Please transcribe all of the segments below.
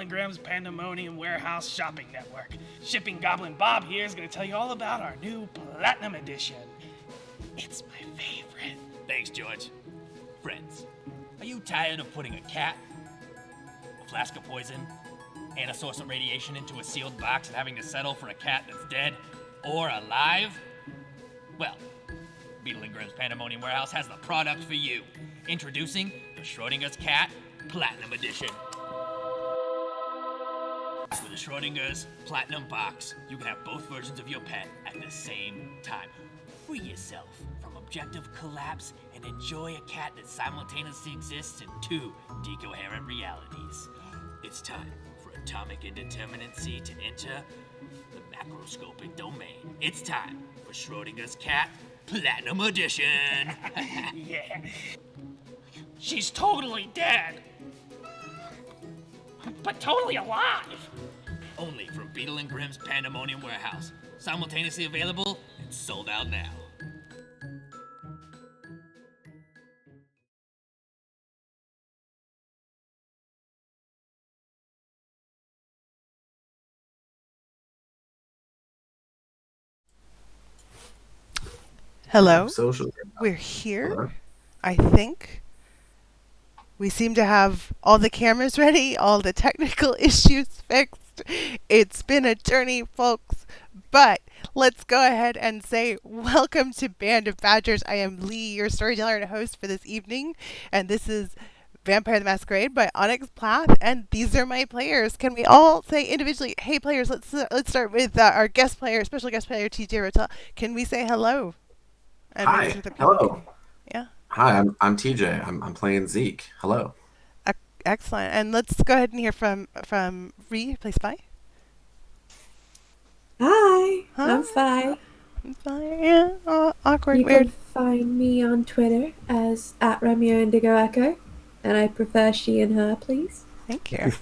and Grimm's Pandemonium Warehouse Shopping Network. Shipping Goblin Bob here is going to tell you all about our new Platinum Edition. It's my favorite. Thanks, George. Friends, are you tired of putting a cat, a flask of poison, and a source of radiation into a sealed box and having to settle for a cat that's dead or alive? Well, Beetle and Grimm's Pandemonium Warehouse has the product for you. Introducing the Schrodinger's Cat Platinum Edition. With the Schrodinger's Platinum Box, you can have both versions of your pet at the same time. Free yourself from objective collapse and enjoy a cat that simultaneously exists in two decoherent realities. It's time for atomic indeterminacy to enter the macroscopic domain. It's time for Schrodinger's Cat Platinum Edition. Yeah. She's totally dead. But totally alive. Only from Beetle and Grimm's Pandemonium Warehouse. Simultaneously available and sold out now. Hello. Social. We're here. Hello. I think. We seem to have all the cameras ready, all the technical issues fixed. It's been a journey, folks. But let's go ahead and say welcome to Band of Badgers. I am Lee, your storyteller and host for this evening. And this is Vampire the Masquerade by Onyx Plath. And these are my players. Can we all say individually, hey players, let's start with our guest player, special guest player, T.J Rotell. Can we say hello? And Hi. Hello. Yeah. Hi, I'm TJ. I'm playing Zeke. Hello. Excellent. And let's go ahead and hear from Rime, play Spy. Hi, Huh? I'm Fi. Yeah. Oh, awkward, You weird. can find me on Twitter as @RomeoIndigoEcho, and I prefer she and her, please. Thank you.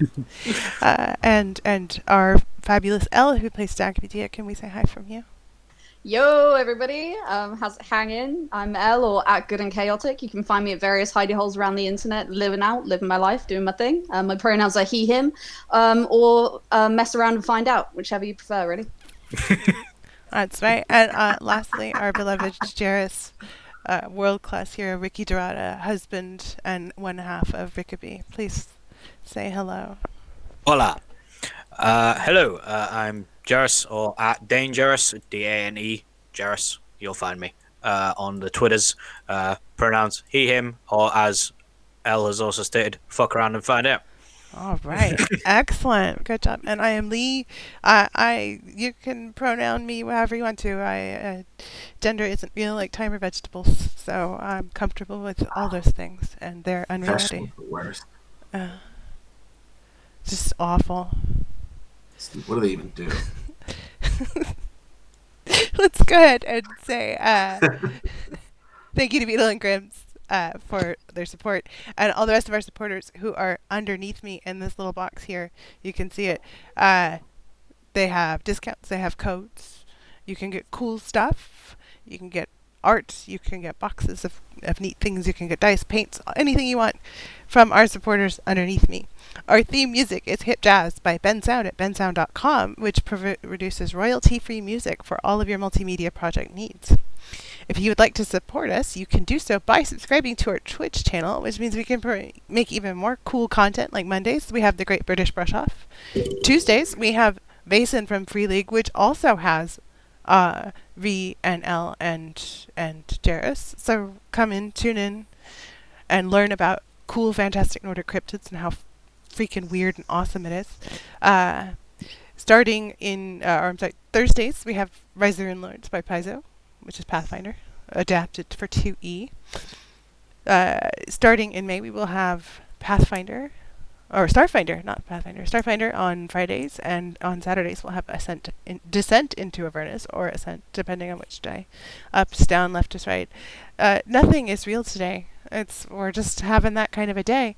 And our fabulous Elle, who plays Stagpedia, can we say hi from you? Yo, everybody. How's it hanging? I'm Elle, or @GoodAndChaotic. You can find me at various hidey holes around the internet, living my life, doing my thing. My pronouns are he, him, or mess around and find out, whichever you prefer, really. That's right. And lastly, our beloved Jairus, world-class hero, Ricky Dorada, husband and one half of Rickaby. Please say hello. Hola. Hello, I'm Jairus, or @Dangerous, D-A-N-E, Jairus. You'll find me on the Twitters. Pronouns he, him, or as Elle has also stated, fuck around and find out. All right. Excellent. Good job. And I am Lee. You can pronoun me however you want to. Gender isn't real like time or vegetables, so I'm comfortable with all those things, and they're unreality. Worse. Just awful. What do they even do? Let's go ahead and say thank you to Beetle and Grimm's for their support, and all the rest of our supporters who are underneath me in this little box here. You can see it. They have discounts. They have codes. You can get cool stuff. You can get art. You can get boxes of neat things. You can get dice, paints, anything you want from our supporters underneath me. Our theme music is Hip Jazz by Ben Sound at bensound.com, which produces royalty-free music for all of your multimedia project needs. If you would like to support us, you can do so by subscribing to our Twitch channel, which means we can make even more cool content. Like Mondays, we have the Great British Brush Off. Tuesdays, we have Mason from Free League, which also has V and L and Jairus. So come in, tune in, and learn about cool, fantastic Nordic cryptids and how freaking weird and awesome it is. Starting in, Thursdays, we have Rise of the Runelords by Paizo, which is Pathfinder, adapted for 2E. Starting in May, we will have Pathfinder, or Starfinder, not Pathfinder, Starfinder on Fridays, and on Saturdays we'll have Descent into Avernus, or Ascent, depending on which day. Up is down, left is right. Nothing is real today. We're just having that kind of a day.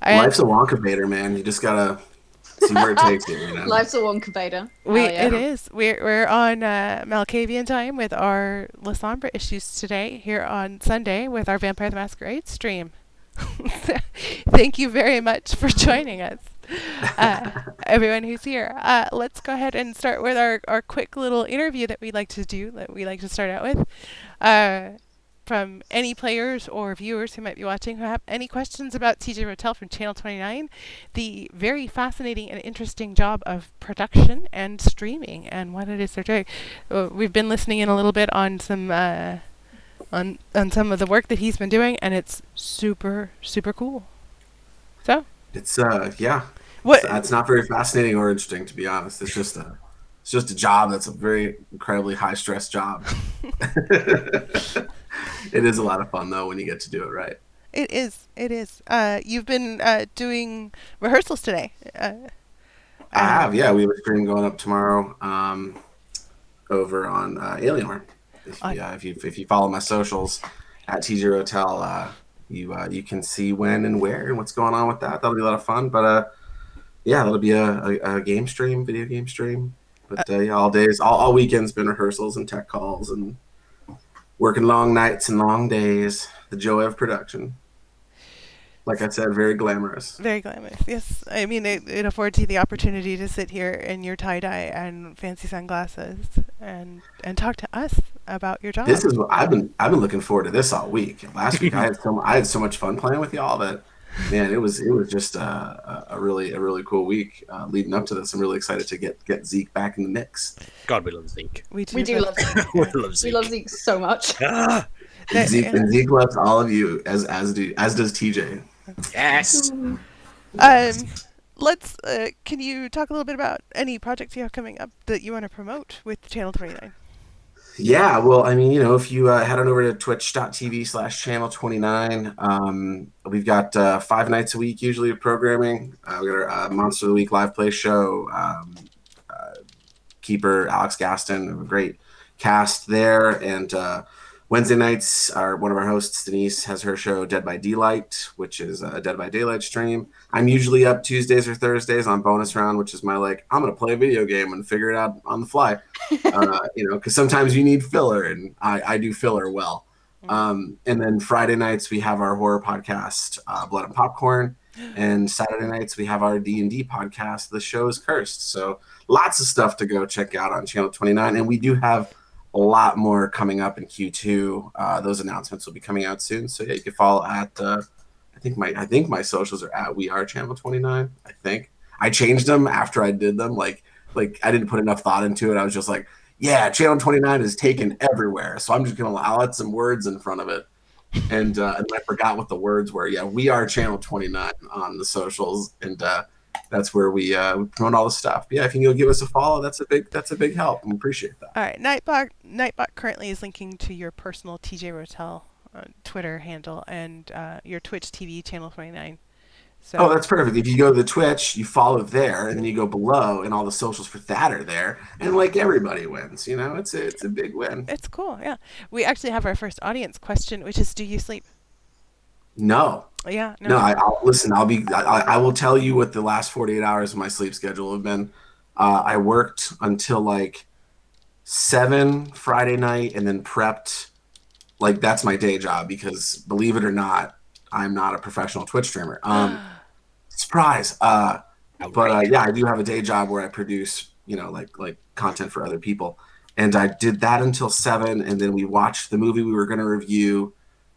Life's a Wonkabator, man. You just gotta see where it takes you. You know? Life's a Wonkabator. It is. We're on Malkavian time with our Lasombra issues today, here on Sunday with our Vampire the Masquerade stream. Thank you very much for joining us. everyone who's here. Let's go ahead and start with our quick little interview that we like to do, that we like to start out with. From any players or viewers who might be watching who have any questions about T.J Rotell from Channel 29, the very fascinating and interesting job of production and streaming and what it is they're doing. We've been listening in a little bit on some on some of the work that he's been doing, and it's super, super cool. So It's yeah. what It's not very fascinating or interesting, to be honest. It's just a job that's a very incredibly high stress job. It is a lot of fun though when you get to do it right. it is. You've been doing rehearsals today. I have, yeah. We have a stream going up tomorrow over on Alienware. If you follow my socials at T.J Rotell, you can see when and where and what's going on with that. That'll be a lot of fun. But yeah, that'll be a game stream, video game stream. But yeah, all weekends been rehearsals and tech calls and working long nights and long days. The joy of production. Like I said, very glamorous. Very glamorous. Yes, I mean it affords you the opportunity to sit here in your tie-dye and fancy sunglasses and talk to us about your job. This is what I've been looking forward to this all week. Last week I had so much fun playing with y'all that, man, it was just a really cool week leading up to this. I'm really excited to get Zeke back in the mix. God, we love Zeke. We do love Zeke. We love Zeke. We love Zeke so much. And Zeke loves all of you as does TJ. Yes. Let's. Can you talk a little bit about any projects you have coming up that you want to promote with Channel 29? Yeah, well, I mean, if you head on over to twitch.tv/channel29, we've got 5 nights a week usually of programming. We got our Monster of the Week live play show. Keeper Alex Gaston, a great cast there, and Wednesday nights are one of our hosts, Denise, has her show Dead by Daylight, which is a Dead by Daylight stream. I'm usually up Tuesdays or Thursdays on Bonus Round, which is my I'm going to play a video game and figure it out on the fly. Because sometimes you need filler, and I do filler well. And then Friday nights we have our horror podcast, Blood and Popcorn, and Saturday nights we have our D&D podcast, The Show is Cursed. So lots of stuff to go check out on Channel 29, and we do have a lot more coming up in Q2. Those announcements will be coming out soon. So yeah, you can follow at I think my socials are at We Are Channel 29. I think I changed them after I did them. Like I didn't put enough thought into it. I was just like, yeah, Channel 29 is taken everywhere. So I'm just gonna add some words in front of it. And I forgot what the words were. Yeah, We Are Channel 29 on the socials, and that's where we promote all the stuff. But yeah, if you can go give us a follow, that's a big help. We appreciate that. All right, Nightbot currently is linking to your personal TJ Rotell Twitter handle and your Twitch TV Channel 29. So. Oh, that's perfect. If you go to the Twitch, you follow there, and then you go below, and all the socials for that are there, and everybody wins. It's a big win. It's cool. Yeah, we actually have our first audience question, which is, do you sleep? No. Yeah. No. I'll listen. I will tell you what the last 48 hours of my sleep schedule have been. I worked until 7 Friday night, and then prepped. That's my day job because, believe it or not, I'm not a professional Twitch streamer. Surprise. But yeah, I do have a day job where I produce, content for other people, and I did that until 7, and then we watched the movie we were going to review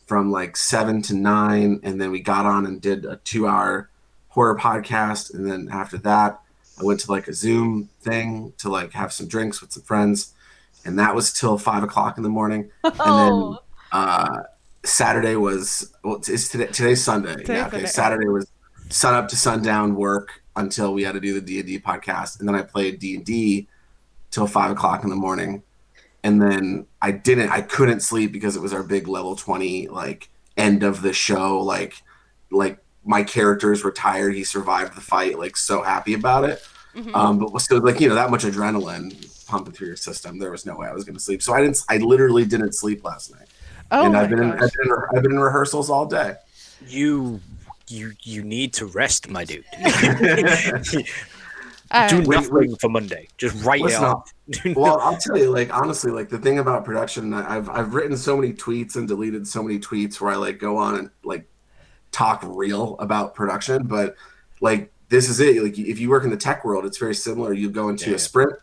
from 7 to 9, and then we got on and did a 2-hour horror podcast, and then after that I went to a Zoom thing to have some drinks with some friends, and that was till 5 o'clock in the morning. And then Saturday was today's Sunday. Saturday was sun up to sundown work until we had to do the D&D podcast, and then I played D&D till 5 o'clock in the morning. And then I couldn't sleep because it was our big level 20 end of the show. My character's retired, he survived the fight, so happy about it. Mm-hmm. But still that much adrenaline pumping through your system, there was no way I was going to sleep. So I literally didn't sleep last night. Oh, and my I've been in rehearsals all day. You need to rest, my dude. Do nothing for Monday. Just write it off. Well, I'll tell you, honestly, the thing about production, I've written so many tweets and deleted so many tweets where I go on and talk real about production, but this is it. Like if you work in the tech world, it's very similar. You go into a sprint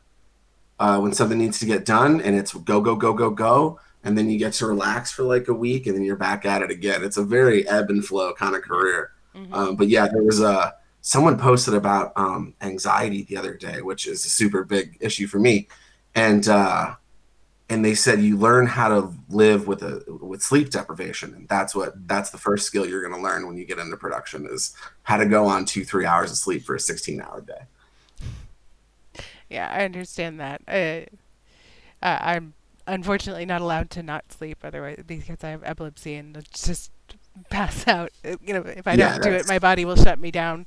when something needs to get done, and it's go, go, go, go, go. And then you get to relax for like a week, and then you're back at it again. It's a very ebb and flow kind of career. But yeah, there was someone posted about anxiety the other day, which is a super big issue for me. And they said you learn how to live with sleep deprivation, and that's the first skill you're going to learn when you get into production is how to go on 2-3 hours of sleep for a 16-hour day. Yeah, I understand that. I'm unfortunately not allowed to not sleep otherwise because I have epilepsy and just pass out. If I don't do it, my body will shut me down.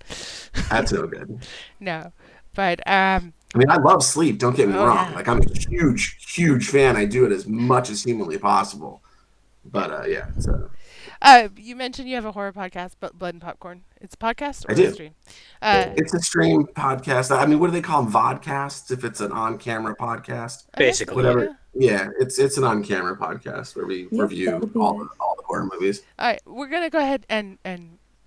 That's no good. No, but I mean, I love sleep. Don't get me wrong. Yeah. Like I'm a huge fan. I do it as much as humanly possible. But yeah. So. You mentioned you have a horror podcast, but Blood and Popcorn. It's a podcast or I do. a stream? It's a stream podcast. I mean, what do they call them? Vodcasts? If it's an on-camera podcast, Basically, whatever. Yeah, it's an on-camera podcast where we review all the horror movies. All right, we're gonna go ahead and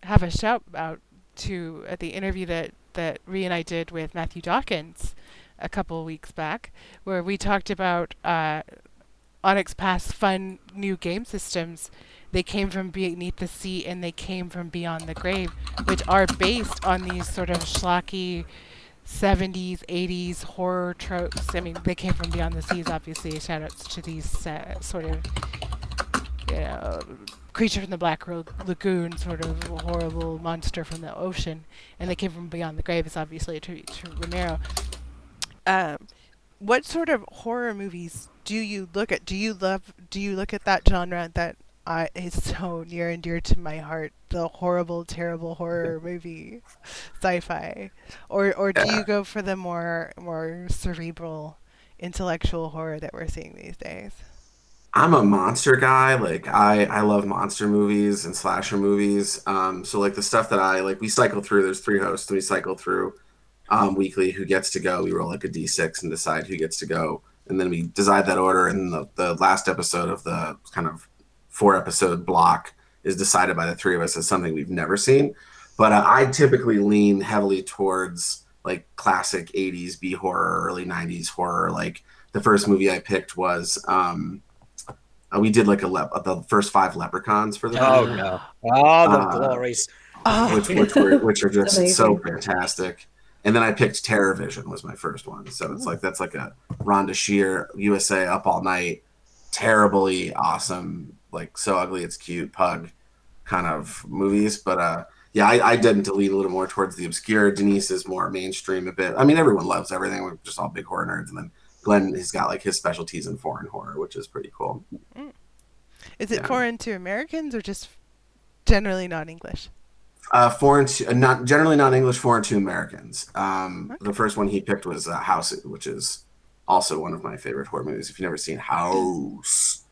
have a shout out to the interview that Ree and I did with Matthew Dawkins a couple of weeks back, where we talked about Onyx Path's fun new game systems. They came from beneath the sea and they came from beyond the grave, which are based on these sort of schlocky 70s, 80s horror tropes. I mean, they came from beyond the seas, obviously. Shout outs to these sort of, creature from the Black Lagoon, sort of horrible monster from the ocean. And they came from beyond the grave is obviously a tribute to Romero. What sort of horror movies do you look at? Do you look at that genre that is so near and dear to my heart, the horrible, terrible horror movie, sci-fi, or do you go for the more cerebral, intellectual horror that we're seeing these days? I'm a monster guy. Like I love monster movies and slasher movies. So like the stuff that we cycle through. There's 3 hosts, and we cycle through weekly who gets to go. We roll like a d6 and decide who gets to go, and then we decide that order. And the last episode of the kind of 4-episode block is decided by the 3 of us as something we've never seen. But I typically lean heavily towards like classic 80s B horror, early 90s horror. Like the first movie I picked was we did like the first 5 Leprechauns for the the glories, which are just so fantastic. And then I picked Terror Vision was my first one. So it's like that's like a Rhonda Shear USA Up All Night, terribly awesome, like so ugly it's cute pug kind of movies. But I tend to lean a little more towards the obscure. Denise is more mainstream a bit. I mean, everyone loves everything. We're just all big horror nerds. And then Glenn has got like his specialties in foreign horror, which is pretty cool. Is it foreign to Americans or just generally non-English? Foreign to generally non-English, foreign to Americans. The first one he picked was House, which is also one of my favorite horror movies. If you've never seen House,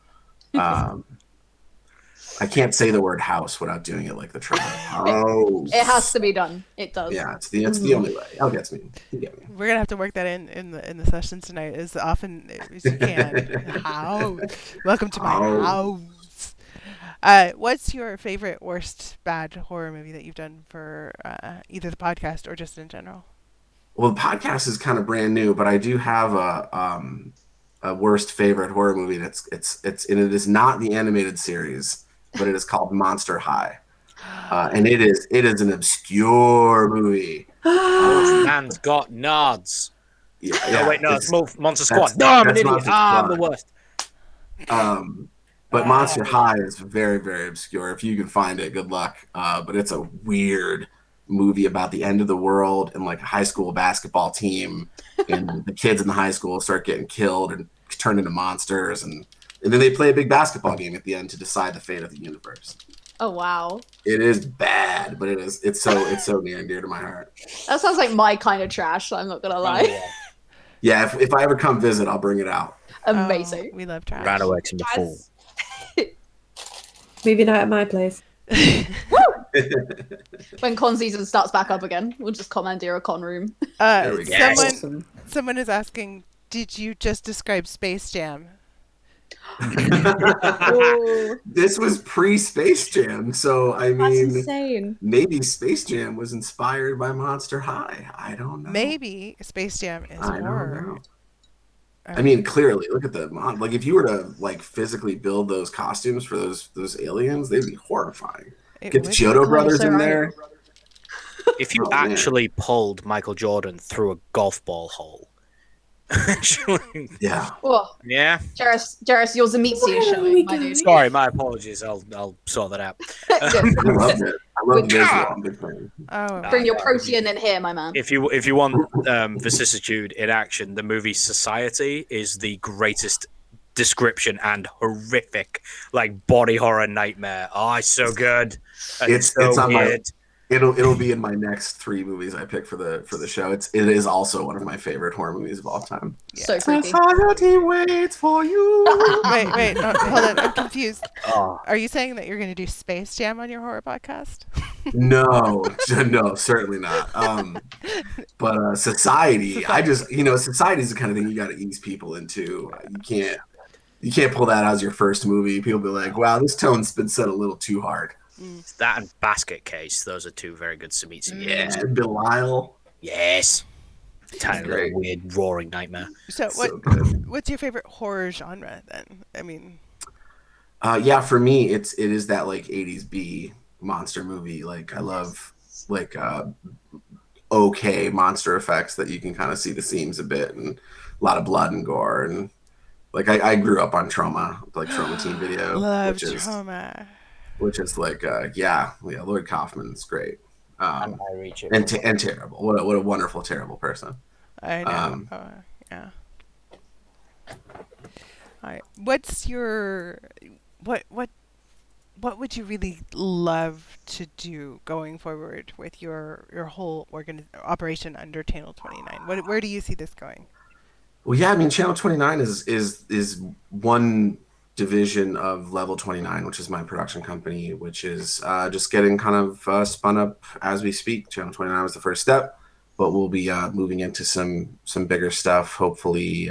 I can't say the word house without doing it like the trailer. House. It has to be done. It does. Yeah, it's the only way. I'll get me. You get me. We're gonna have to work that in the sessions tonight as often as you can. House. Welcome to my house. What's your favorite worst bad horror movie that you've done for either the podcast or just in general? Well, the podcast is kind of brand new, but I do have a worst favorite horror movie. And it is not the animated series, but it is called Monster High, and it is an obscure movie. Man's got nods. Yeah, Oh wait, no, it's Monster Squad. No, I'm an idiot. I'm the worst. But Monster High is very, very obscure. If you can find it, good luck. But it's a weird movie about the end of the world and like a high school basketball team, and the kids in the high school start getting killed and turned into monsters, and then they play a big basketball game at the end to decide the fate of the universe. Oh wow. It is bad, but it's so near and dear to my heart. That sounds like my kind of trash, I'm not gonna lie. Yeah, if I ever come visit, I'll bring it out. Amazing. We love trash. Ran away to the fall. Movie night at my place. When con season starts back up again, we'll just commandeer a con room. Someone is asking, did you just describe Space Jam? Oh, This was pre-Space Jam, so I that's mean, insane. maybe Space Jam was inspired by Monster High. I don't know. Maybe Space Jam is I don't horror. know. I mean, clearly, look at the like. If you were to like physically build those costumes for those aliens, they'd be horrifying. It Get the would Chiodo Oh, brothers so in right. there. If you Oh, man. actually pulled Michael Jordan through a golf ball hole, actually, Yeah. Oh, yeah. Jairus, yours a meat Where is are showing, we my dude. going? Sorry, my apologies. I'll sort that out. Good. I loved it. I love With- visual. I'm a big fan. Oh, Bring your protein in here, my man. If you want vicissitude in action, the movie Society is the greatest description and horrific, like body horror nightmare. Oh, it's so good. And It's so on my. weird. It'll be in my next 3 movies I pick for the show. It is also one of my favorite horror movies of all time. So creepy. Society waits for you. wait, hold on, I'm confused. Oh, Are you saying that you're going to do Space Jam on your horror podcast? No, certainly not. But Society, I just Society is the kind of thing you got to ease people into. You can't pull that as your first movie. People be like, "Wow, this tone's been set a little too hard." that and Basket Case. Those are 2 very good Samitsu. Yeah, Belial. Yes. Tiny little Great. weird roaring nightmare. So So good. what's your favorite horror genre then? I mean, Yeah, for me, it is that like 80s B monster movie. Like I love like okay monster effects that you can kind of see the seams a bit and a lot of blood and gore and like I grew up on Trauma, like Trauma Teen Video, love which Trauma. is like yeah, Lloyd Kaufman's great. And I reach it. And terrible. What a wonderful terrible person. I know. Yeah. All right. What's your what would you really love to do going forward with your whole operation under Channel 29? Where do you see this going? Well, yeah, I mean, Channel 29 is one division of Level 29, which is my production company, which is just getting kind of spun up as we speak. Channel 29 was the first step, but we'll be moving into some bigger stuff. Hopefully,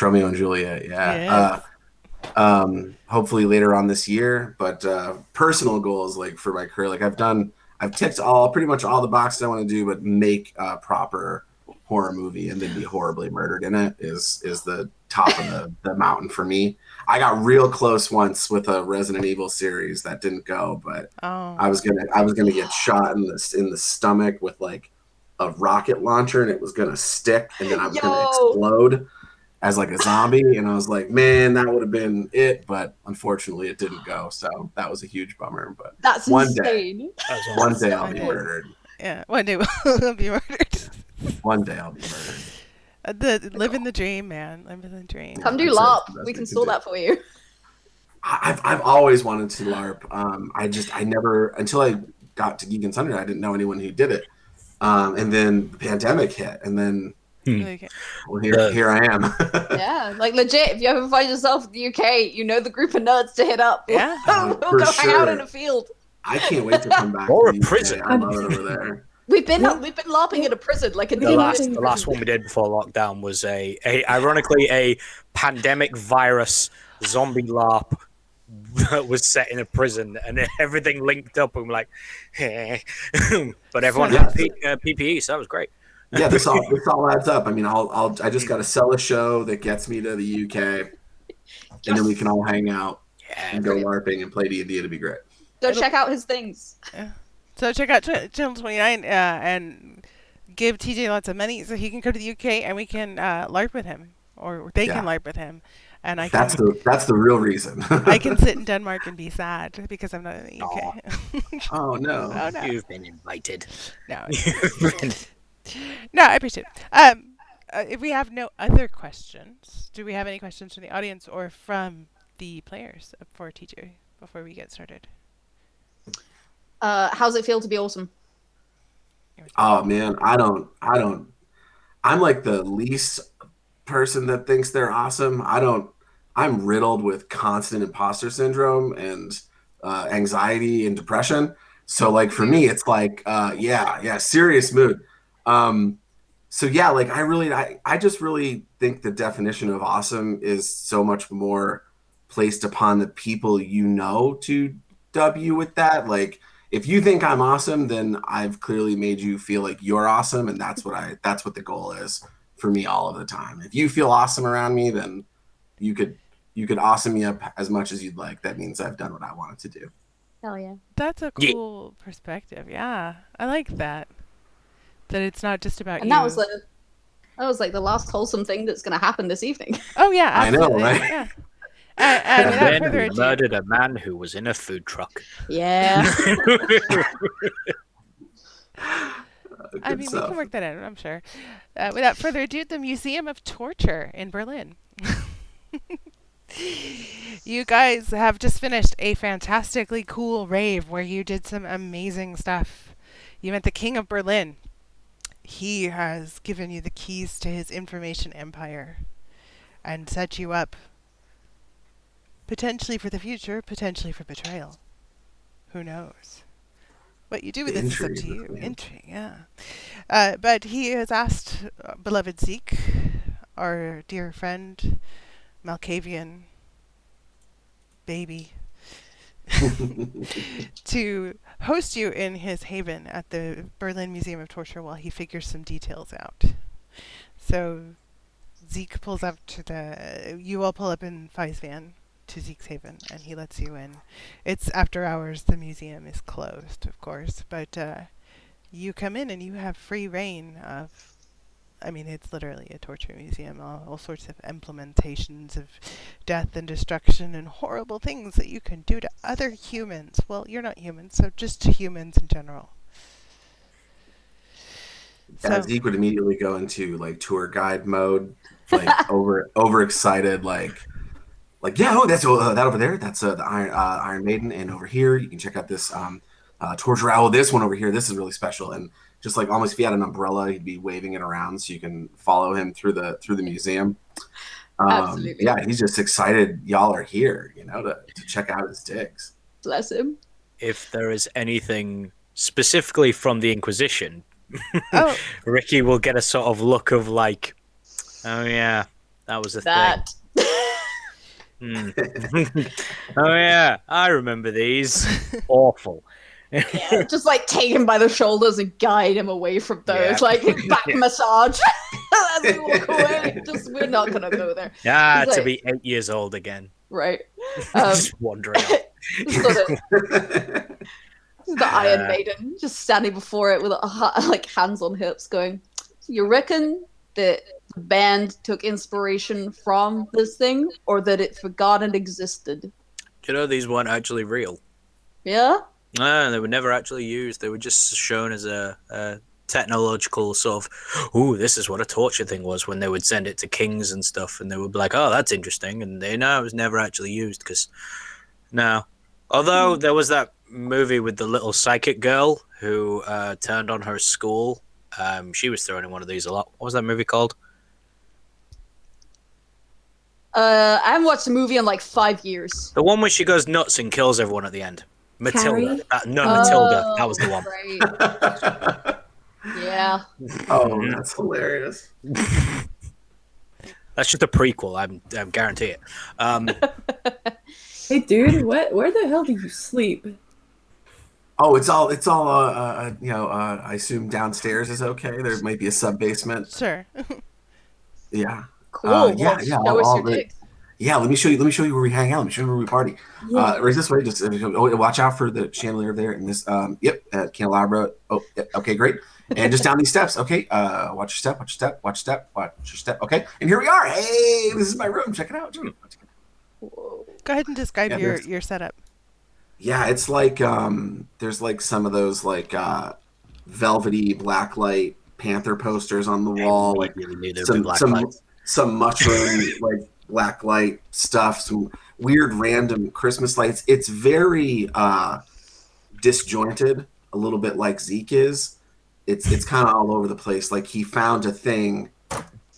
Romeo and Juliet. Yeah. Yes. Hopefully later on this year. But personal goals, like for my career, like I've ticked pretty much all the boxes I want to do, but make a proper horror movie and then be horribly murdered in it is the top of the mountain for me. I got real close once with a Resident Evil series that didn't go, but I was gonna get shot in the stomach with like a rocket launcher and it was gonna stick and then I was gonna explode as like a zombie and I was like, man, that would have been it, but unfortunately it didn't go, so that was a huge bummer. But That's insane. one day I'll be murdered. Yeah, one day we'll be murdered. One day I'll be murdered. Living the dream, man. Living the dream. Come do That's LARP. We thing can to store do. that for you. I've always wanted to LARP. I never until I got to Geek and Sundry, I didn't know anyone who did it. And then the pandemic hit, and then Okay. well, here I am. Yeah, like legit. If you ever find yourself in the UK, you know the group of nerds to hit up. Yeah. we'll For go hang out sure. in a field. I can't wait to come back. Or to a the UK. prison. I love it over there. We've been LARPing in a prison, like a The The demon. last- last one we did before lockdown was ironically a pandemic virus zombie LARP that was set in a prison and everything linked up and we're like, but everyone had PPE, so that was great. Yeah, this all adds up. I mean, I just got to sell a show that gets me to the UK, and then we can all hang out and go LARPing and play D&D. It'd be great. Go check out his things. So check out Channel 29 and give TJ lots of money so he can go to the UK and we can LARP with him, or they can LARP with him, and I can. That's the real reason. I can sit in Denmark and be sad because I'm not in the UK. Oh no. Oh no. You've been invited. No. No, I appreciate it. If we have no other questions, do we have any questions from the audience or from the players for TJ before we get started? How's it feel to be awesome? Oh man, I don't. I'm like the least person that thinks they're awesome. I'm riddled with constant imposter syndrome and anxiety and depression. So like for me, it's like serious mood. So yeah, like I just really think the definition of awesome is so much more placed upon the people you know to dub you with that. Like if you think I'm awesome, then I've clearly made you feel like you're awesome, and that's what the goal is for me all of the time. If you feel awesome around me, then you could you could awesome me up as much as you'd like. That means I've done what I wanted to do. Hell yeah. That's a Yeah. cool perspective. Yeah, I like that. That it's not just about And you. that was like the last wholesome thing that's going to happen this evening. Oh yeah, I know, absolutely. right? Yeah. And And without then further we ado, murdered a man who was in a food truck. Yeah. I mean, we can work that out, I'm sure. Without further ado, the Museum of Torture in Berlin. You guys have just finished a fantastically cool rave where you did some amazing stuff. You met the King of Berlin. He has given you the keys to his information empire and set you up potentially for the future, potentially for betrayal. Who knows? What you do with this is up to you. Intrigue, yeah. But he has asked beloved Zeke, our dear friend, Malkavian baby, to host you in his haven at the Berlin Museum of Torture while he figures some details out. So Zeke pulls up you all pull up in Fi's van to Zeke's haven, and he lets you in. It's after hours. The museum is closed, of course, but you come in and you have free reign of, I mean, it's literally a torture museum, all sorts of implementations of death and destruction and horrible things that you can do to other humans. Well, you're not humans, so just to humans in general. Yeah, Zeke would immediately go into like tour guide mode, like overexcited, like yeah, oh, that's that over there. That's the Iron Maiden, and over here you can check out this torture owl. This one over here, this is really special, and just like almost if he had an umbrella, he'd be waving it around so you can follow him through the museum. Absolutely. Yeah, he's just excited y'all are here, you know, to check out his digs. Bless him. If there is anything specifically from the Inquisition, Oh, Ricky will get a sort of look of like, oh yeah, that was a That. thing. Oh yeah, I remember these. Awful. Yeah, just like take him by the shoulders and guide him away from those, Yeah. like back massage as we walk away. Just we're not gonna go there, Ah, He's to like- be 8 years old again. right? Just wandering off. Sort of, the Iron Maiden just standing before it with like hands on hips, going, "So you reckon that the band took inspiration from this thing, or that it forgot it existed?" Do you know these weren't actually real? Yeah. No, they were never actually used. They were just shown as a technological sort of, ooh, this is what a torture thing was when they would send it to kings and stuff, and they would be like, oh, that's interesting, and they know it was never actually used because, no. Although there was that movie with the little psychic girl who turned on her school. She was thrown in one of these a lot. What was that movie called? I haven't watched the movie in like 5 years. The one where she goes nuts and kills everyone at the end. Matilda. Carrie? Matilda. That was the one. Right. Yeah. Oh, that's hilarious. That's just a prequel. I guarantee it. Hey, dude, where the hell do you sleep? Oh, it's all you know, I assume downstairs is okay. There might be a sub basement. sure. Yeah. Cool. Yeah, Well, yeah, show us all your the- dick. Yeah, let me show you where we hang out. Let me show you where we party. Yeah. Right this way. Just watch out for the chandelier there. And this, candelabra. Oh, yeah, okay, great. And just down these steps. Okay, watch your step. Watch your step. Watch your step. Watch your step. Okay, and here we are. Hey, this is my room. Check it out. Whoa. Go ahead and describe Yeah, your setup. Yeah, it's like there's like some of those like velvety blacklight panther posters on the wall, like Really knew there'd be black some lights. some mushroom like black light stuff, some weird random Christmas lights. It's very disjointed, a little bit like Zeke is. It's kind of all over the place. Like he found a thing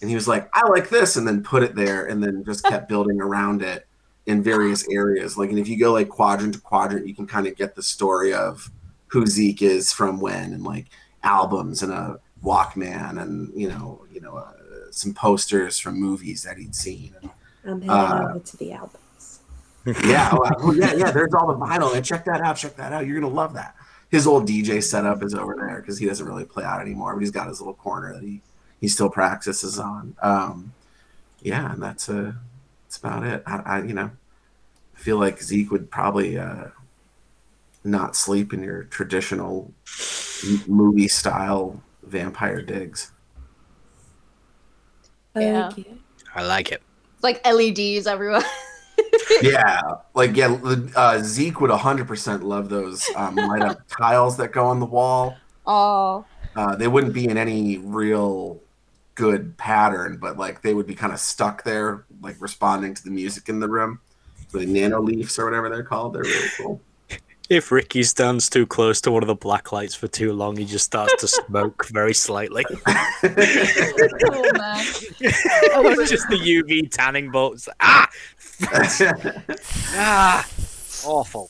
and he was like, I like this, and then put it there and then just kept building around it in various areas. Like, and if you go like quadrant to quadrant, you can kind of get the story of who Zeke is from when, and like albums and a Walkman and some posters from movies that he'd seen. I'm heading over to the albums. Yeah, yeah. There's all the vinyl. And check that out. You're gonna love that. His old DJ setup is over there because he doesn't really play out anymore, but he's got his little corner that he still practices on. Yeah, and that's about it. I feel like Zeke would probably not sleep in your traditional movie style vampire digs. Yeah. Okay. I like it. It's like LEDs everywhere. Zeke would 100% love those light up tiles that go on the wall. Oh. They wouldn't be in any real good pattern, but like they would be kind of stuck there, like responding to the music in the room. So the nano leaves or whatever they're called, they're really cool. If Ricky stands too close to one of the black lights for too long, he just starts to smoke very slightly. Oh man. Just the UV tanning bolts. Awful.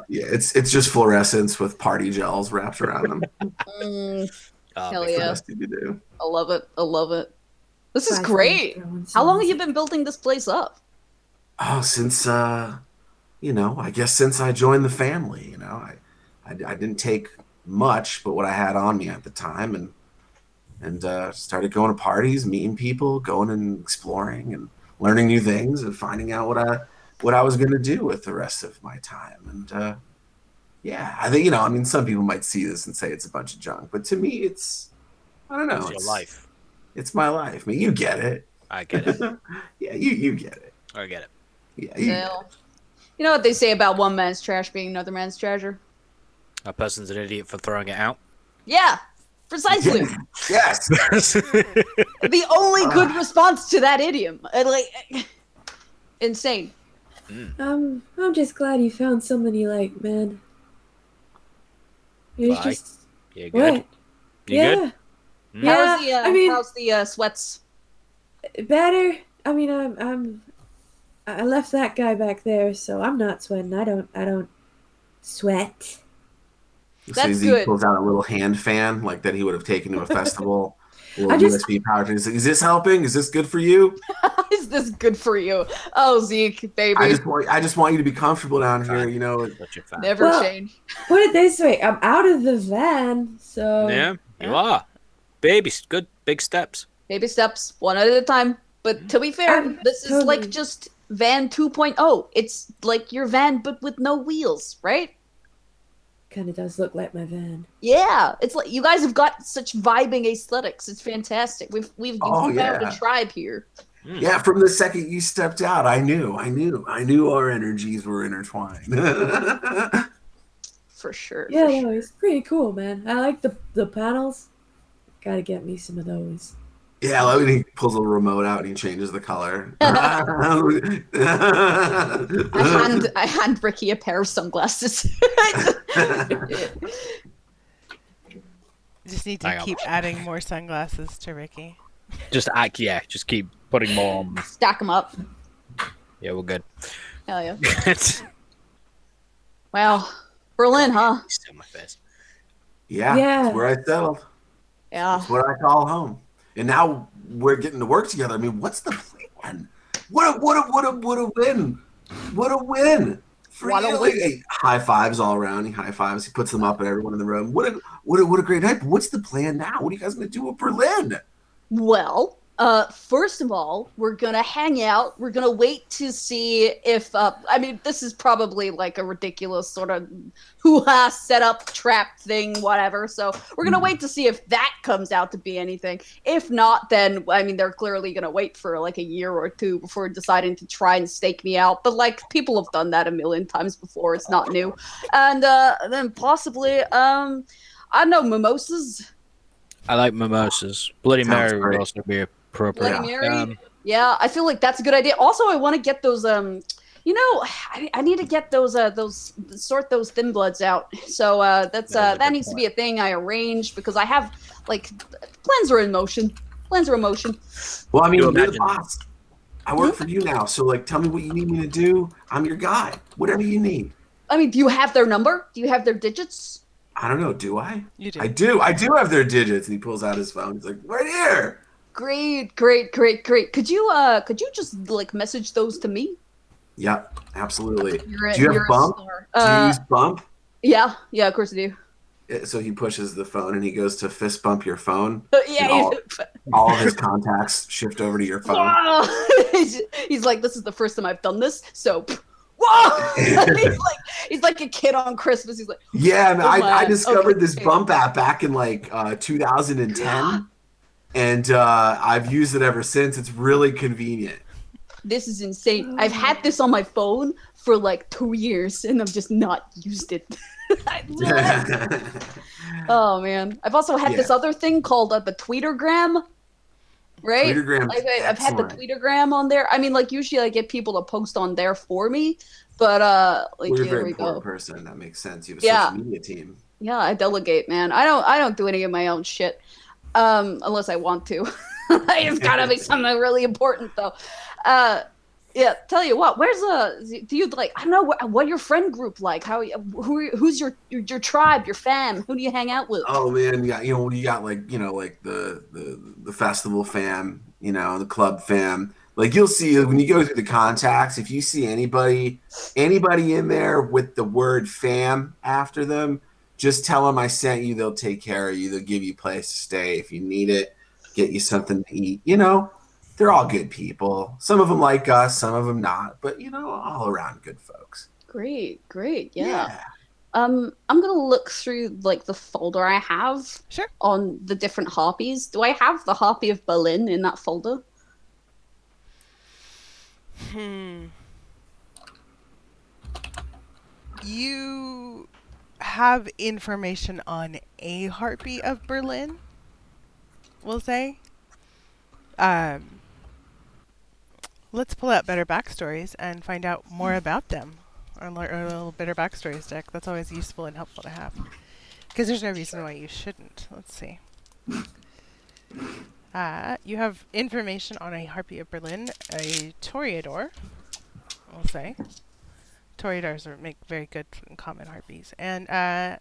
It's just fluorescence with party gels wrapped around them. Hell yeah. Best you could do. I love it. This is Guys, great. throwing How long have songs. you been building this place up? Oh, since I guess since I joined the family, I didn't take much, but what I had on me at the time, and started going to parties, meeting people, going and exploring, and learning new things, and finding out what I was going to do with the rest of my time. And I think some people might see this and say it's a bunch of junk, but to me, it's I don't know, It's your life. It's my life. I mean, you get it. I get it. Yeah, you get it. I get it. Yeah, You know what they say about one man's trash being another man's treasure? A person's an idiot for throwing it out. Yeah, precisely. Yes. The only good response to that idiom. Insane. I'm just glad you found someone you like, man. It's Bye. just You good? what? You yeah. good? Yeah, How's the sweats? better. I mean, I left that guy back there, so I'm not sweating. I don't sweat. That's Zeke good. pulls out a little hand fan like that he would have taken to a festival. Little I just- USB power. Is this helping? Is this good for you? Is this good for you? Oh, Zeke, baby. I just want you to be comfortable down here. Such a fan. Never Well- change. Put it this way, I'm out of the van, so Yeah, you are. Babies, good big steps. Baby steps, one at a time. But to be fair, this is like Totally. just van 2.0. It's like your van, but with no wheels, right? kind of does look like my van. Yeah, it's like you guys have got such vibing aesthetics. It's fantastic. We've found a tribe here. Yeah, from the second you stepped out, I knew our energies were intertwined. For sure. Yeah, for sure. no, it's pretty cool, man. I like the panels. Gotta get me some of those. Yeah, I love when he pulls a remote out and he changes the color. I hand Ricky a pair of sunglasses. Just need to Hang on. keep adding more sunglasses to Ricky. Just keep putting more on. Stack them up. Yeah, we're good. Hell yeah. Wow. Berlin, huh? Still my face. Yeah, Yeah. that's where I settled. Yeah. That's what I call home. And now we're getting to work together. I mean, what's the plan? What a win! What a win! For What a you. win. Hey, high fives all around. He high fives. He puts them up at everyone in the room. What a great night. But what's the plan now? What are you guys gonna do with Berlin? Well, first of all, we're gonna hang out. We're gonna wait to see if, I mean, this is probably like a ridiculous sort of hoo-ha setup trap thing, whatever. So we're gonna wait to see if that comes out to be anything. If not, then, I mean, they're clearly gonna wait for like a year or two before deciding to try and stake me out. But like, people have done that a million times before. It's not new. And then possibly, I don't know, mimosas. I like mimosas. Bloody Sounds Mary great. would also be appropriate. Bloody Mary. Yeah, I feel like that's a good idea. Also, I want to get those. I need to get those sort those thin bloods out. So that needs to be a thing I arrange because I have like plans are in motion. Plans are in motion. Well, I mean, You you're the imagine- boss. I work for you now, so like, tell me what you need me to do. I'm your guy. Whatever you need. I mean, do you have their number? Do you have their digits? I don't know. Do I? You do. I do. I do have their digits. And he pulls out his phone. He's like, right here. Great. Could you just like message those to me? Yep, absolutely. You're Do you have you're a Bump? star. Do you use Bump? Yeah, of course I do. So he pushes the phone and he goes to fist bump your phone. Yeah, And all of his contacts shift over to your phone. Whoa! He's like, this is the first time I've done this, so whoa! he's like a kid on Christmas. He's like, Yeah, man, I discovered okay. this Bump app back in like 2010, and I've used it ever since. It's really convenient. This is insane. I've had this on my phone for like 2 years, and I've just not used it. Oh man, I've also had this other thing called the Tweetergram. Right? Tweetergram's I've had the excellent. Tweetergram on there. I mean, like usually I get people to post on there for me, but like Well, you're a here very we important go. person. That makes sense. You have a Yeah. social media team. Yeah, I delegate, man. I don't do any of my own shit, unless I want to. It's gotta be something really important though. Yeah, tell you what. Do you like? I don't know what your friend group like. Who's your tribe, your fam? Who do you hang out with? Oh man, yeah, you got like like the festival fam, the club fam. Like you'll see when you go through the contacts, if you see anybody in there with the word fam after them, just tell them I sent you. They'll take care of you. They'll give you a place to stay if you need it. Get you something to eat. They're all good people. Some of them like us, some of them not, but all around good folks. Great, yeah. I'm gonna look through like the folder I have Sure. on the different harpies. Do I have the harpy of Berlin in that folder? You have information on a harpy of Berlin, we'll say. Let's pull out better backstories and find out more about them. Or a little better backstories deck. That's always useful and helpful to have. Because there's no reason why you shouldn't. Let's see. You have information on a harpy of Berlin, a Toreador, we'll say. Toreadors make very good common harpies. And their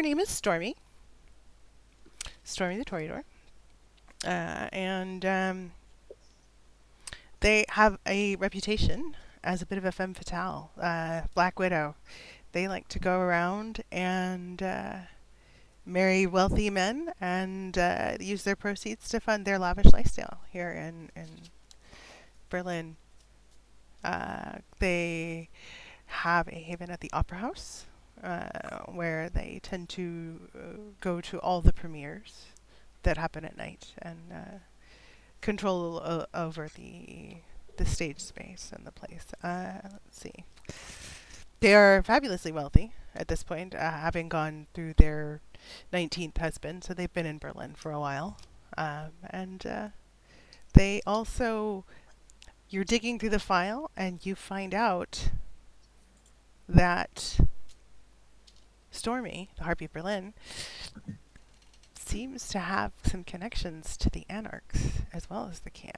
name is Stormy. Stormy the Toreador. And they have a reputation as a bit of a femme fatale, Black Widow. They like to go around and marry wealthy men and use their proceeds to fund their lavish lifestyle here in Berlin. They have a haven at the Opera House, where they tend to go to all the premieres that happen at night and control over the stage space and the place. Let's see. They are fabulously wealthy at this point, having gone through their 19th husband, so they've been in Berlin for a while. And they also... You're digging through the file, and you find out that Stormy, the Harpy of Berlin, seems to have some connections to the Anarchs as well as the Cam.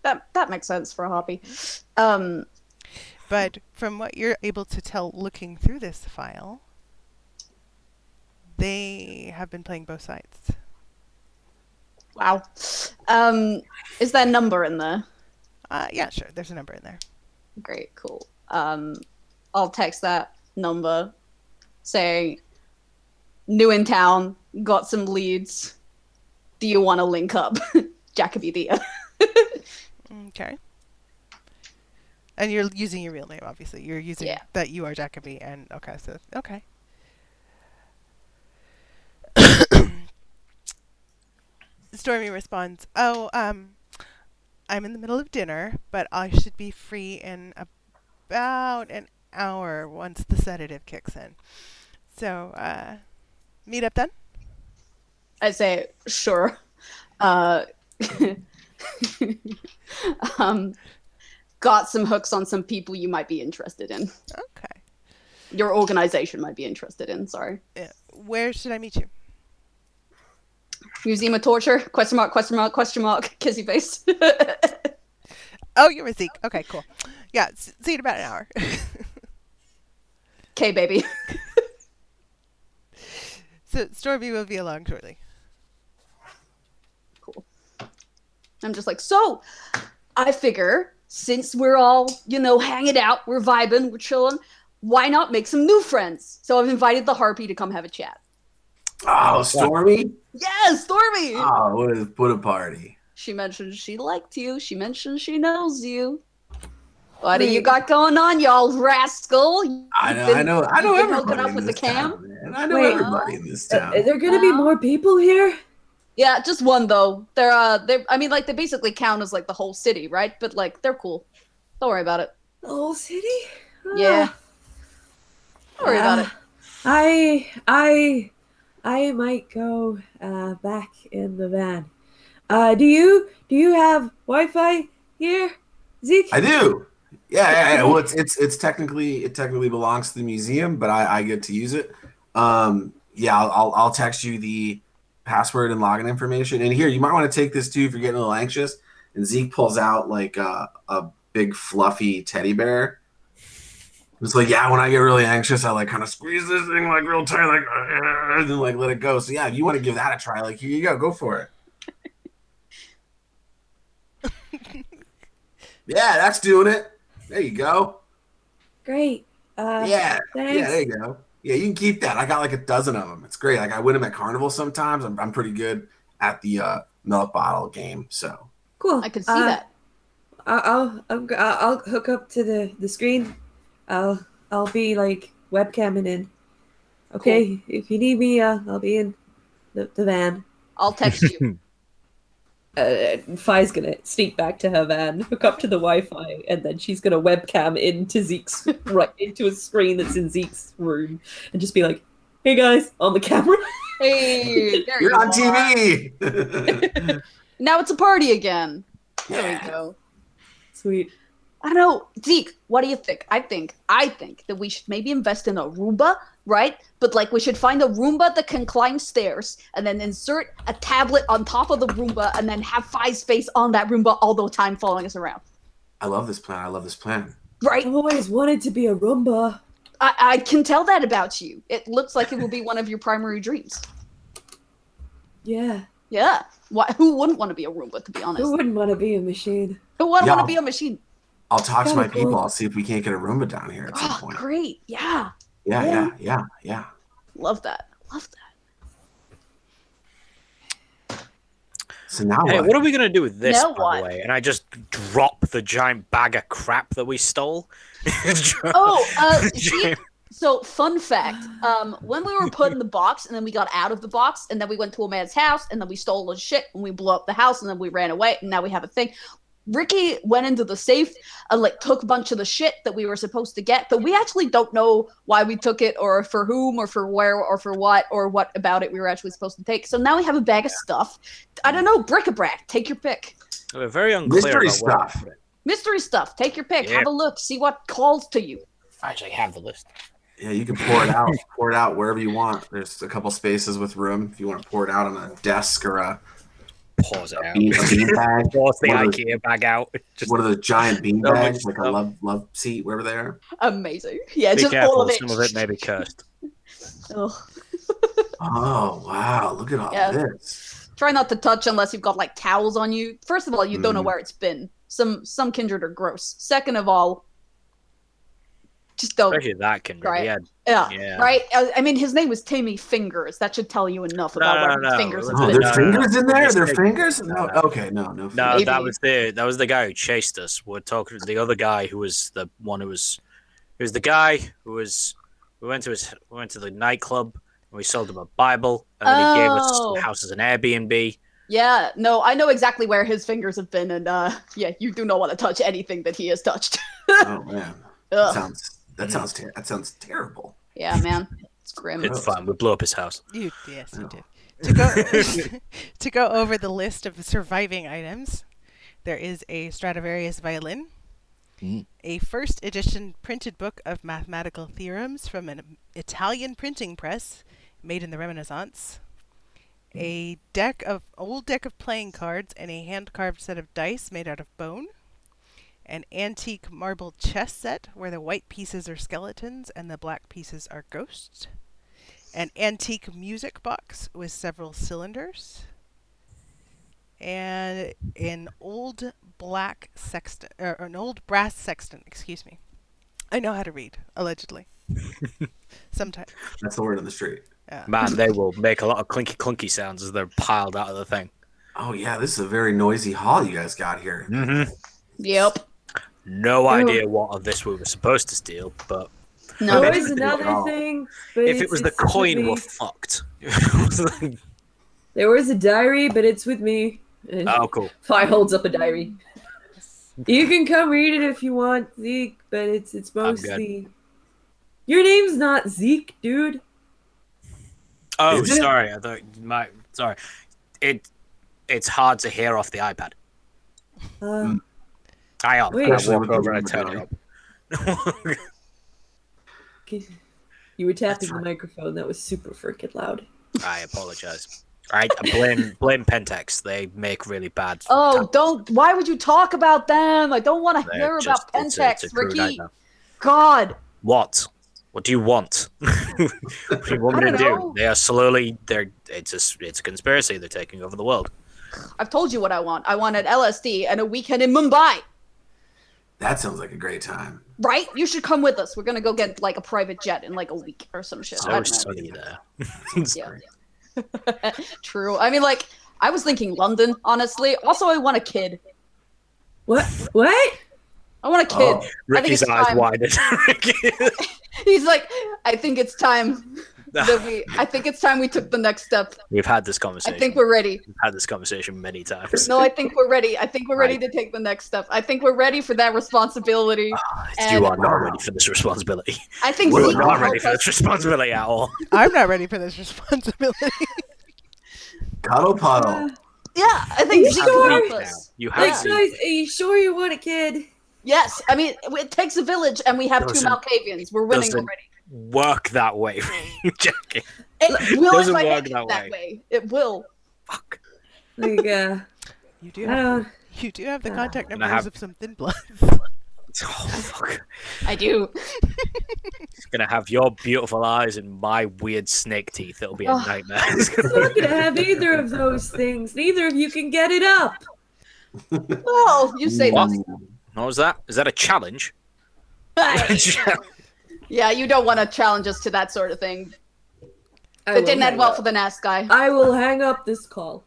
That makes sense for a harpy. But from what you're able to tell looking through this file, they have been playing both sides. Wow. Is there a number in there? Yeah, sure. There's a number in there. Great, cool. I'll text that number saying, new in town, got some leads. Do you want to link up? Jacoby Dia. Okay. And you're using your real name, obviously. You're using that you are Jacoby, and okay, so okay. Stormy responds, "Oh, I'm in the middle of dinner, but I should be free in about an hour once the sedative kicks in. So, meet up then?" I say, sure. Got some hooks on some people you might be interested in. Okay. Your organization might be interested in, sorry. Where should I meet you? Museum of Torture? Question mark, kissy face. Oh, you're with Zeke. Okay, cool. Yeah, see you in about an hour. Okay, baby. So Stormy will be along shortly. Cool. I'm just like, so I figure since we're all, hanging out, we're vibing, we're chilling, why not make some new friends? So I've invited the Harpy to come have a chat. Oh, Stormy? Yes, Stormy! Oh, what a party. She mentioned she liked you. She mentioned she knows you. What do you got going on, y'all rascal? I know You've been hooking everybody up in with the this cam? town, man. I know Wait. everybody in this Are town. there gonna be more people here? Yeah, just one though. They basically count as like the whole city, right? But like they're cool. Don't worry about it. The whole city? Yeah. Don't worry about it. I might go back in the van. Do you have Wi-Fi here, Zeke? I do. Yeah. Well, it technically belongs to the museum, but I get to use it. Yeah, I'll text you the password and login information. And here, you might want to take this too if you're getting a little anxious. And Zeke pulls out like a big fluffy teddy bear. It's like, yeah, when I get really anxious, I like kind of squeeze this thing like real tight, like and then like let it go. So yeah, if you want to give that a try, like here you go for it. Yeah, that's doing it. There you go. Great. Yeah, Thanks. there you go. Yeah, you can keep that. I got like a dozen of them. It's great. Like I win them at carnival sometimes. I'm pretty good at the milk bottle game. So Cool. I can see that. I'll hook up to the screen. I'll be like webcamming in. Okay, If you need me, I'll be in the van. I'll text you. Fi's gonna sneak back to her van, hook up to the Wi-Fi, and then she's gonna webcam into Zeke's into a screen that's in Zeke's room, and just be like, "Hey guys, on the camera." Hey, there you're you on are. TV. Now it's a party again. There Yeah. we go. Sweet. I know, Zeke. What do you think? I think that we should maybe invest in a Roomba, right? But like we should find a Roomba that can climb stairs, and then insert a tablet on top of the Roomba, and then have Fi's face on that Roomba all the time, following us around. I love this plan. Right? I've always wanted to be a Roomba. I can tell that about you. It looks like it will be one of your primary dreams. Yeah. Yeah. Who wouldn't want to be a Roomba, to be honest? Who wouldn't want to be a machine? Who wouldn't Yeah. want to be a machine? I'll talk to Kinda my people. cool. I'll see if we can't get a Roomba down here at some Oh, point. great. Yeah. Yeah. Love that. So now Hey, what? what are we gonna do with this, Now by what? the way? And I just drop the giant bag of crap that we stole. See, so fun fact, when we were put in the box and then we got out of the box and then we went to a man's house and then we stole his shit and we blew up the house and then we ran away and now we have a thing. Ricky went into the safe and like took a bunch of the shit that we were supposed to get, but we actually don't know why we took it or for whom or for where or for what or what about it we were actually supposed to take. So now we have a bag of stuff. I don't know, bric-a-brac, take your pick. We're very unclear Mystery about where to stuff. put it. Mystery stuff, take your pick, Yeah. have a look, see what calls to you. I actually have the list. Yeah, you can pour it out. Pour it out wherever you want. There's a couple spaces with room if you want to pour it out on a desk or a Pause it out. bean bag. Pause the One of those- IKEA bag out. Just One of those giant bean So much bags, like a stuff. love seat, wherever they are. Amazing. Yeah, be just careful. all of it. Some of it may be cursed. Ugh. Oh wow! Look at all Yeah. this. Try not to touch unless you've got like towels on you. First of all, you don't know Mm. where it's been. Some kindred are gross. Second of all, just don't. Especially that kindred. Right. Yeah. Yeah. Right. I mean, his name was Timmy Fingers. That should tell you enough about where his fingers have Oh, been. there's No, fingers in there. We're Their mistaken. fingers? No. Okay. No. No, Maybe. that was the guy who chased us. We're talking the other guy who was the one who was the guy who was we went to the nightclub and we sold him a Bible and then he gave us Oh. the house as an Airbnb. Yeah. No, I know exactly where his fingers have been, and yeah, you do not want to touch anything that he has touched. Oh man. Ugh. That sounds terrible. Yeah, man, it's grim. It's fine. We blew up his house. Yes, you No. did. To go to go over the list of surviving items, there is a Stradivarius violin, a first edition printed book of mathematical theorems from an Italian printing press made in the Renaissance, a old deck of playing cards, and a hand carved set of dice made out of bone. An antique marble chess set where the white pieces are skeletons and the black pieces are ghosts. an antique music box with several cylinders, and an old black sextant, or an old brass sextant, excuse me. I know how to read, allegedly. Sometimes. That's the word on the street. Yeah. Man, they will make a lot of clinky clunky sounds as they're piled out of the thing. Oh yeah, this is a very noisy hall you guys got here. Mm-hmm. Yep. No idea what of this we were supposed to steal, but No. There bet is you didn't at another all. thing. But if it was the it's with coin, me. we're fucked. There was a diary, but it's with me. And Oh, cool. Fi holds up a diary. You can come read it if you want, Zeke, but it's good. mostly. Your name's not Zeke, dude. Oh, Is it? sorry. I thought sorry. It's hard to hear off the iPad. I am. Wait. I Especially walk with the over and turn room it up. You were tapping That's the microphone. That was super freaking loud. I apologize. I blame Pentex. They make really bad. Oh, taps. don't. Why would you talk about them? I don't want to They're hear just- about it's Pentex, a crude Ricky. nightmare. God. What? What do you want? What do you want me I to don't do? know. They are slowly. It's a conspiracy. They're taking over the world. I've told you what I want. I wanted LSD and a weekend in Mumbai. That sounds like a great time. Right? You should come with us. We're gonna go get like a private jet in like a week or some shit. I So don't know. sunny there. Yeah. True. I mean, like, I was thinking London, honestly. Also, I want a kid. What? What? I want a kid. Oh. I think Ricky's it's eyes time. widened. He's like, I think it's time we took the next step. We've had this I conversation. think we're ready. We've had this conversation many times. No, I think we're ready. I think we're ready Right. to take the next step. I think we're ready for that responsibility. You are not ready for this responsibility. I think You are Zeke not can ready help for us. this responsibility at all. I'm not ready for this responsibility. Cuddle puddle. Yeah, I think You Zeke sure? can help Now. us. You Like, have guys, are you sure you want a kid? Yes, I mean, it takes a village, and we have two Doesn't- Malkavians. We're winning doesn't- already. work that way. Jackie. It will doesn't if I work make it that that way. way. It will. Fuck. Like, You do I have, don't. you do have the contact And I numbers have- of some thin bloods. Oh fuck. I do. It's gonna have your beautiful eyes and my weird snake teeth. It'll be a Oh. nightmare. I'm not gonna have either of those things. Neither of you can get it up. Well, you say What? that. What was that? Is that a challenge? Yeah, you don't want to challenge us to that sort of thing. I It will didn't end hang well up. for the NAS guy. I will hang up this call.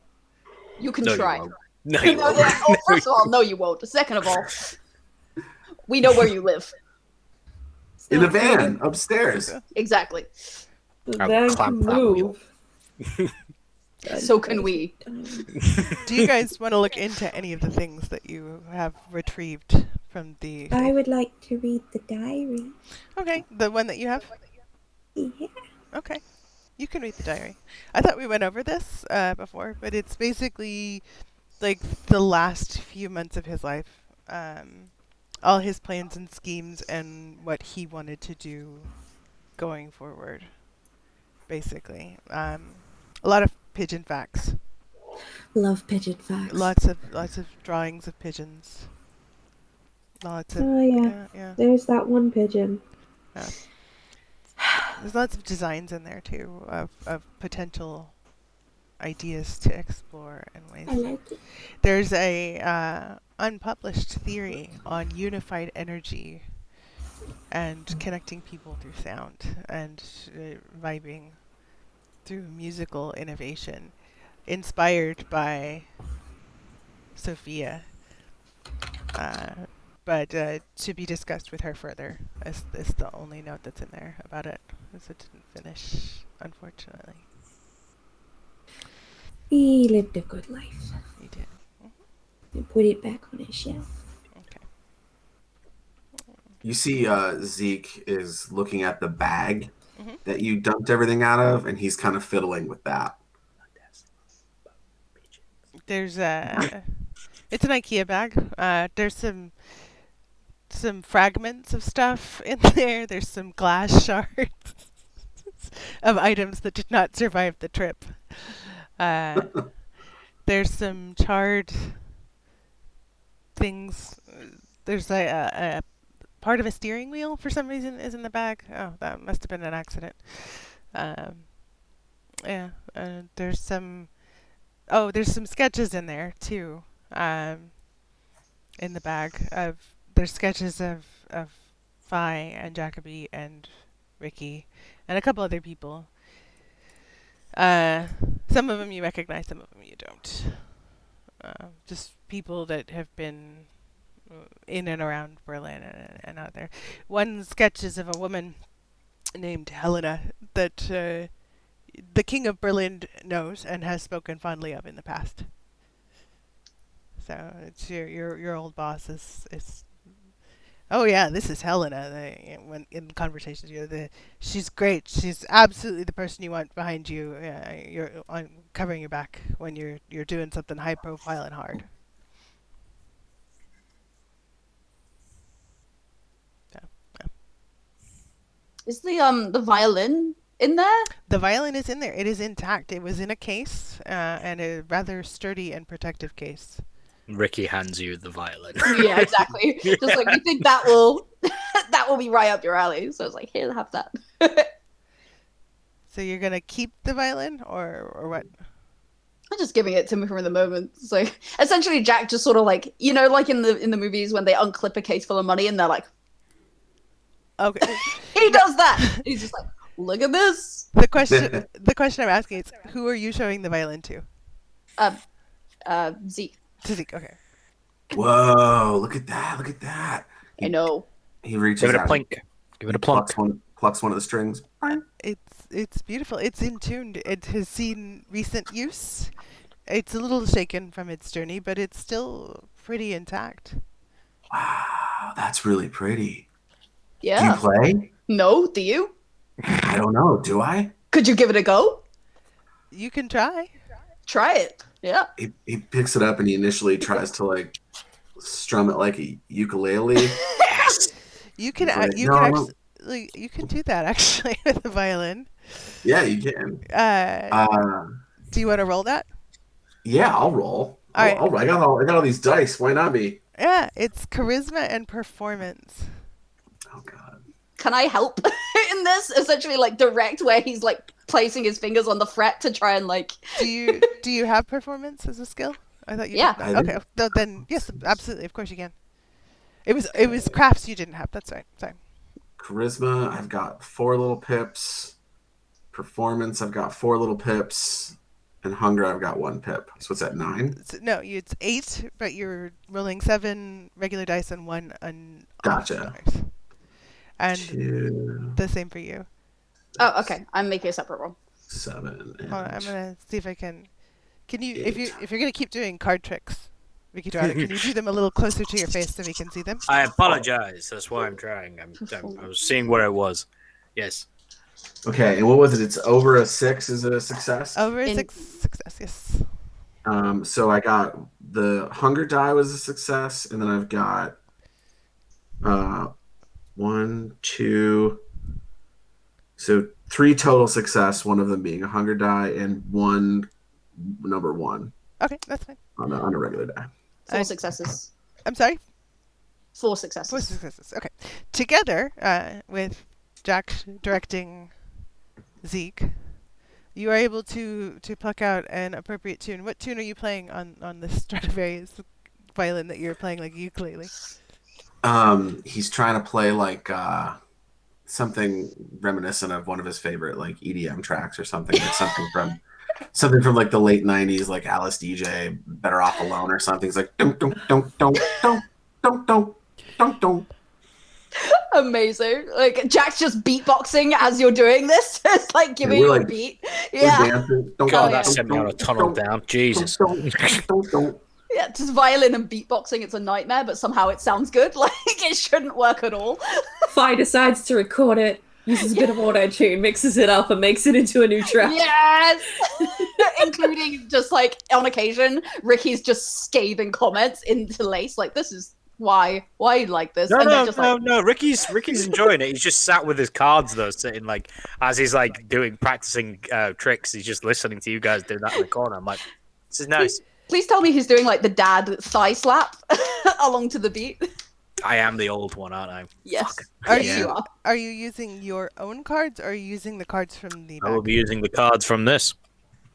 You can No, you try. won't. No, you No, won't. yeah. Oh, first of all, no, you won't. Second of all, we know where you live. In a van upstairs. Exactly. The I'll van clamp can that wheel. move. So can we. Do you guys want to look into any of the things that you have retrieved from the... I would like to read the diary. Okay, the one that you have? Yeah. Okay, you can read the diary. I thought we went over this before, but it's basically like the last few months of his life. All his plans and schemes and what he wanted to do going forward, basically. A lot of pigeon facts. Love pigeon facts. Lots of drawings of pigeons. Lots of Oh, yeah. yeah. There's that one pigeon. There's lots of designs in there too of potential ideas to explore and ways. I like it. There's a unpublished theory on unified energy and connecting people through sound and vibing through musical innovation, inspired by Sophia, but to be discussed with her further. Is the only note that's in there about it, as it didn't finish, unfortunately. He lived a good life. You did. And put it back on his shelf. Okay. You see Zeke is looking at the bag Mhm. that you dumped everything out of, and he's kind of fiddling with that. There's it's an IKEA bag. There's some fragments of stuff in there. There's some glass shards of items that did not survive the trip. There's some charred things. There's a part of a steering wheel for some reason is in the bag. Oh, that must have been an accident. Yeah, there's some. Oh, there's some sketches in there too. In the bag of there's sketches of Fi and Jacoby and Ricky and a couple other people. Some of them you recognize, some of them you don't. Just people that have been in and around Berlin and out there. One sketch is of a woman named Helena that the King of Berlin knows and has spoken fondly of in the past. So it's your old boss is. Oh yeah, this is Helena. When in conversations, she's great. She's absolutely the person you want behind you. You're on covering your back when you're doing something high profile and hard. So, yeah. Is the violin in there? The violin is in there. It is intact. It was in a case, and a rather sturdy and protective case. Ricky hands you the violin. Yeah, exactly. Just like you think that will that will be right up your alley. So it's like, here, have that. So you're gonna keep the violin, or what? I'm just giving it to him for the moment. It's like essentially Jack just sort of like like in the movies when they unclip a case full of money and they're like, Okay. he does that. He's just like, look at this. The question I'm asking is, who are you showing the violin to? Zeke. To Zeke. Okay. Whoa! Look at that! Look at that! I know. He reaches Give it a out, plink. Give it a plunk. plucks one of the strings. It's beautiful. It's in tune. It has seen recent use. It's a little shaken from its journey, but it's still pretty intact. Wow, that's really pretty. Yeah. Do you play? No, do you? I don't know. Do I? Could you give it a go? You can try. Try it. Yeah. He picks it up and he initially tries to like strum it like a ukulele. You can Like, you no, can no. actually you can do that actually with the violin. Yeah, you can. Do you want to roll that? Yeah, I'll roll. All right. I got all these dice. Why not me? Yeah, it's charisma and performance. Oh God. Can I help in this? Essentially, like direct where he's like placing his fingers on the fret to try and like. Do you have performance as a skill? I thought you. Yeah. Did. Okay. Then yes, absolutely. Of course you can. It was crafts you didn't have. That's right. Sorry. Charisma, I've got 4 little pips. Performance, I've got 4 little pips. And hunger, I've got 1 pip. So what's that, 9? No, it's 8, but you're rolling 7 regular dice and 1 Gotcha. dice. And 2, the same for you. Oh, okay. I'm making a separate roll. 7. And Hold on, I'm gonna see if I can. Can you, 8. if you're gonna keep doing card tricks, Ricky Dorado, can you do them a little closer to your face so we can see them? I apologize. That's why I'm trying. I was seeing where I was. Yes. Okay, and what was it? It's over a 6 is a success? Over a success, yes. So I got the hunger die was a success, and then I've got 1, 2, so 3 total success, one of them being a hunger die, and 1 number 1 Okay, that's fine. on a regular die. 4 successes. I'm sorry? 4 successes. 4 successes. Okay. Together, with Jack directing Zeke, you are able to pluck out an appropriate tune. What tune are you playing on the Stradivarius violin that you're playing like ukulele? He's trying to play like something reminiscent of one of his favorite like EDM tracks or something. Like something from like the late 90s, like Alice DJ, Better Off Alone or something. It's like dunk dunk dunk dunk dunk dunk dunk dunk dunk. Amazing. Like Jack's just beatboxing as you're doing this. It's like giving you a beat. Yeah. God, that sent me on a tunnel down. Jesus. Yeah, just violin and beatboxing, it's a nightmare, but somehow it sounds good. Like it shouldn't work at all. Fi decides to record it, uses a bit of auto-tune, mixes it up, and makes it into a new track. Yes! Including just like on occasion, Ricky's just scathing comments interlaced, like this is why you like this? No. Ricky's enjoying it. He's just sat with his cards though, sitting like as he's like practicing tricks. He's just listening to you guys do that in the corner. I'm like, this is nice. Please tell me he's doing like the dad thigh slap along to the beat. I am the old one, aren't I? Yes. Are Yes, you you are. are you using your own cards, or are you using the cards from the I will back? be using the cards from this.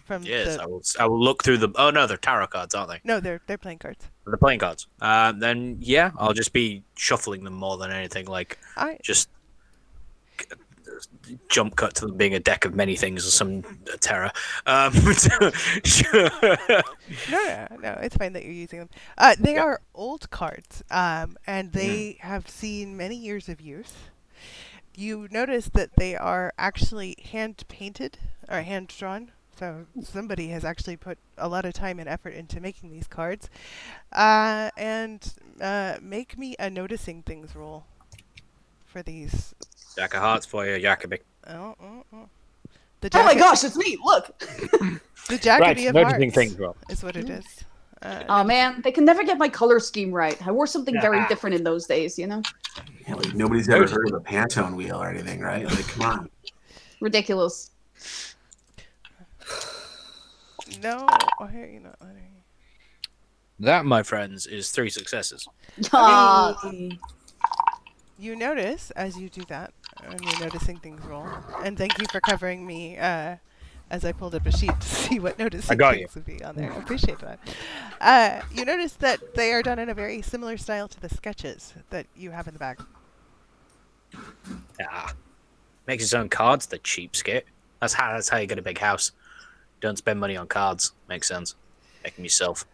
From Yes, the I will. I will look through the. Oh no, they're tarot cards, aren't they? no, they're playing cards. The playing cards. Then yeah, I'll just be shuffling them more than anything. Like I just jump cut to them being a deck of many things or some terror. no, it's fine that you're using them. They are old cards, and they have seen many years of use. You notice that they are actually hand painted or hand drawn. So somebody has actually put a lot of time and effort into making these cards. And make me a noticing things roll for these. Jack of Hearts for you, Jacoby. Oh. The Oh my Jack- gosh, it's me! Look! The Jacoby of noticing Hearts things, Rob. is what it is. Oh man, they can never get my color scheme right. I wore something very different in those days, you know? Yeah, like nobody's ever heard of a Pantone wheel or anything, right? Like, come on. Ridiculous. No, here you know. That, my friends, is 3 successes. You notice as you do that, and you're noticing things roll. And thank you for covering me as I pulled up a sheet to see what noticing got things would be on there. I appreciate that. You notice that they are done in a very similar style to the sketches that you have in the bag. Makes his own cards, the cheapskate. That's how you get a big house. Don't spend money on cards. Makes sense. Make them yourself.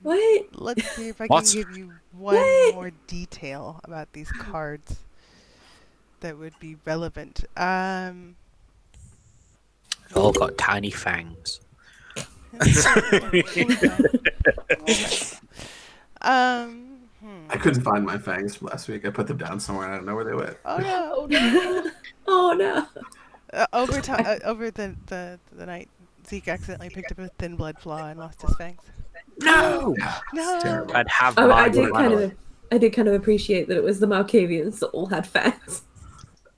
What? Let's see if I What? can give you one What? more detail about these cards that would be relevant. All got tiny fangs. I couldn't find my fangs from last week. I put them down somewhere. And I don't know where they went. Oh no! Oh no. Over the night, Zeke accidentally picked up a thin blood flaw and lost his fangs. No! No. It's terrible. I'd have I mine. did kind of appreciate that it was the Malkavians that all had fangs.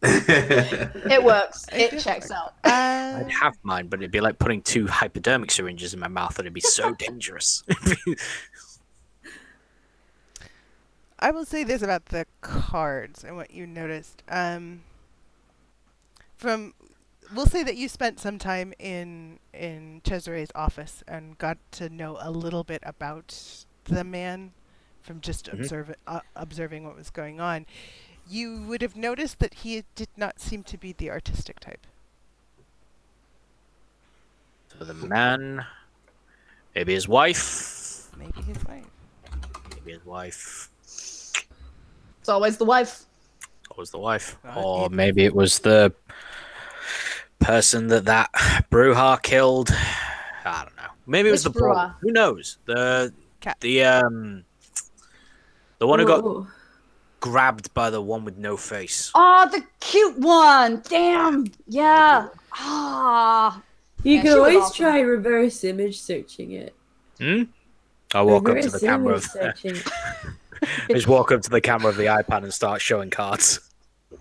It works. It checks out. I'd have mine, but it'd be like putting 2 hypodermic syringes in my mouth, and it'd be so dangerous. I will say this about the cards and what you noticed. We'll say that you spent some time in Cesare's office and got to know a little bit about the man from just observing what was going on. You would have noticed that he did not seem to be the artistic type. So the man, maybe his wife. Maybe his wife. Maybe his wife. It's always the wife. Or the wife. Right. Or maybe it was the person that Bruja killed. I don't know. Maybe it was Which the brother. Bruja? Who knows? The one who got Ooh. grabbed by the one with no face. Oh, the cute one. Damn. Yeah. Ah. You Yeah, can she was always awesome. try reverse image searching it. I walk up to Reverse the camera image of searching. just walk up to the camera of the iPad and start showing cards.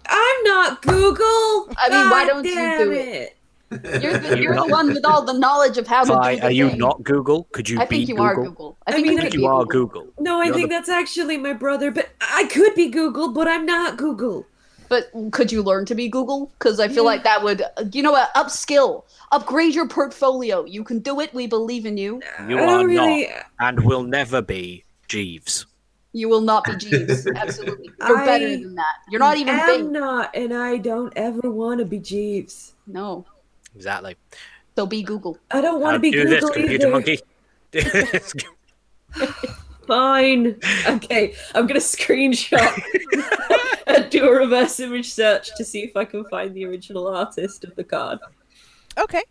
I'm not Google. I mean, why God don't you damn do it? You're the one with all the knowledge of how to Vi, do the are you thing. not Google? Could you I be think you Google? are Google. I I think mean, you I think could you be are Google. Google. No, I You're think the- that's actually my brother, but I could be Google, but I'm not Google. But could you learn to be Google? Because I feel like that would, you know what, upskill, upgrade your portfolio. You can do it. We believe in you. You I are don't really. not, and will never be Jeeves. You will not be Jeeves. Absolutely. You're better I than that. You're not even am Bing. not, and I don't ever want to be Jeeves. No. Exactly. So be Google. I don't want How to be do this, Google computer either. monkey. Fine. Okay, I'm gonna screenshot and do a reverse image search to see if I can find the original artist of the card. Okay,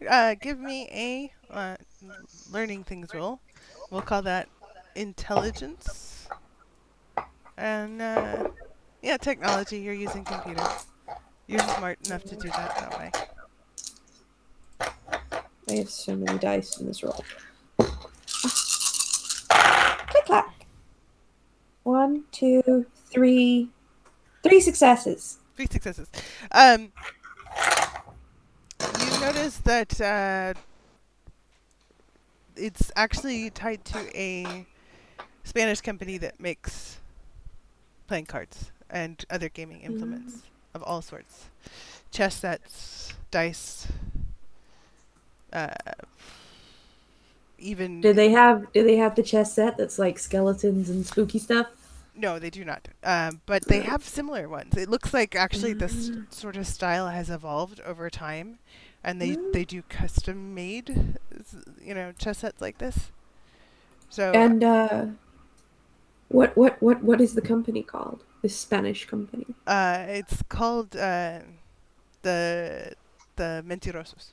give me a learning things roll. We'll call that intelligence. And yeah, technology. You're using computer. You're smart enough to do that way. I have so many dice in this roll. Click clack. 1, 2, 3. 3 successes. 3 successes. You notice that it's actually tied to Spanish company that makes playing cards and other gaming implements of all sorts. Chess sets, dice, even... Do they have the chess set that's like skeletons and spooky stuff? No, they do not. But they have similar ones. It looks like actually this sort of style has evolved over time, and they do custom made, chess sets like this. So And what is the company called? This Spanish company. it's called the Mentirosos.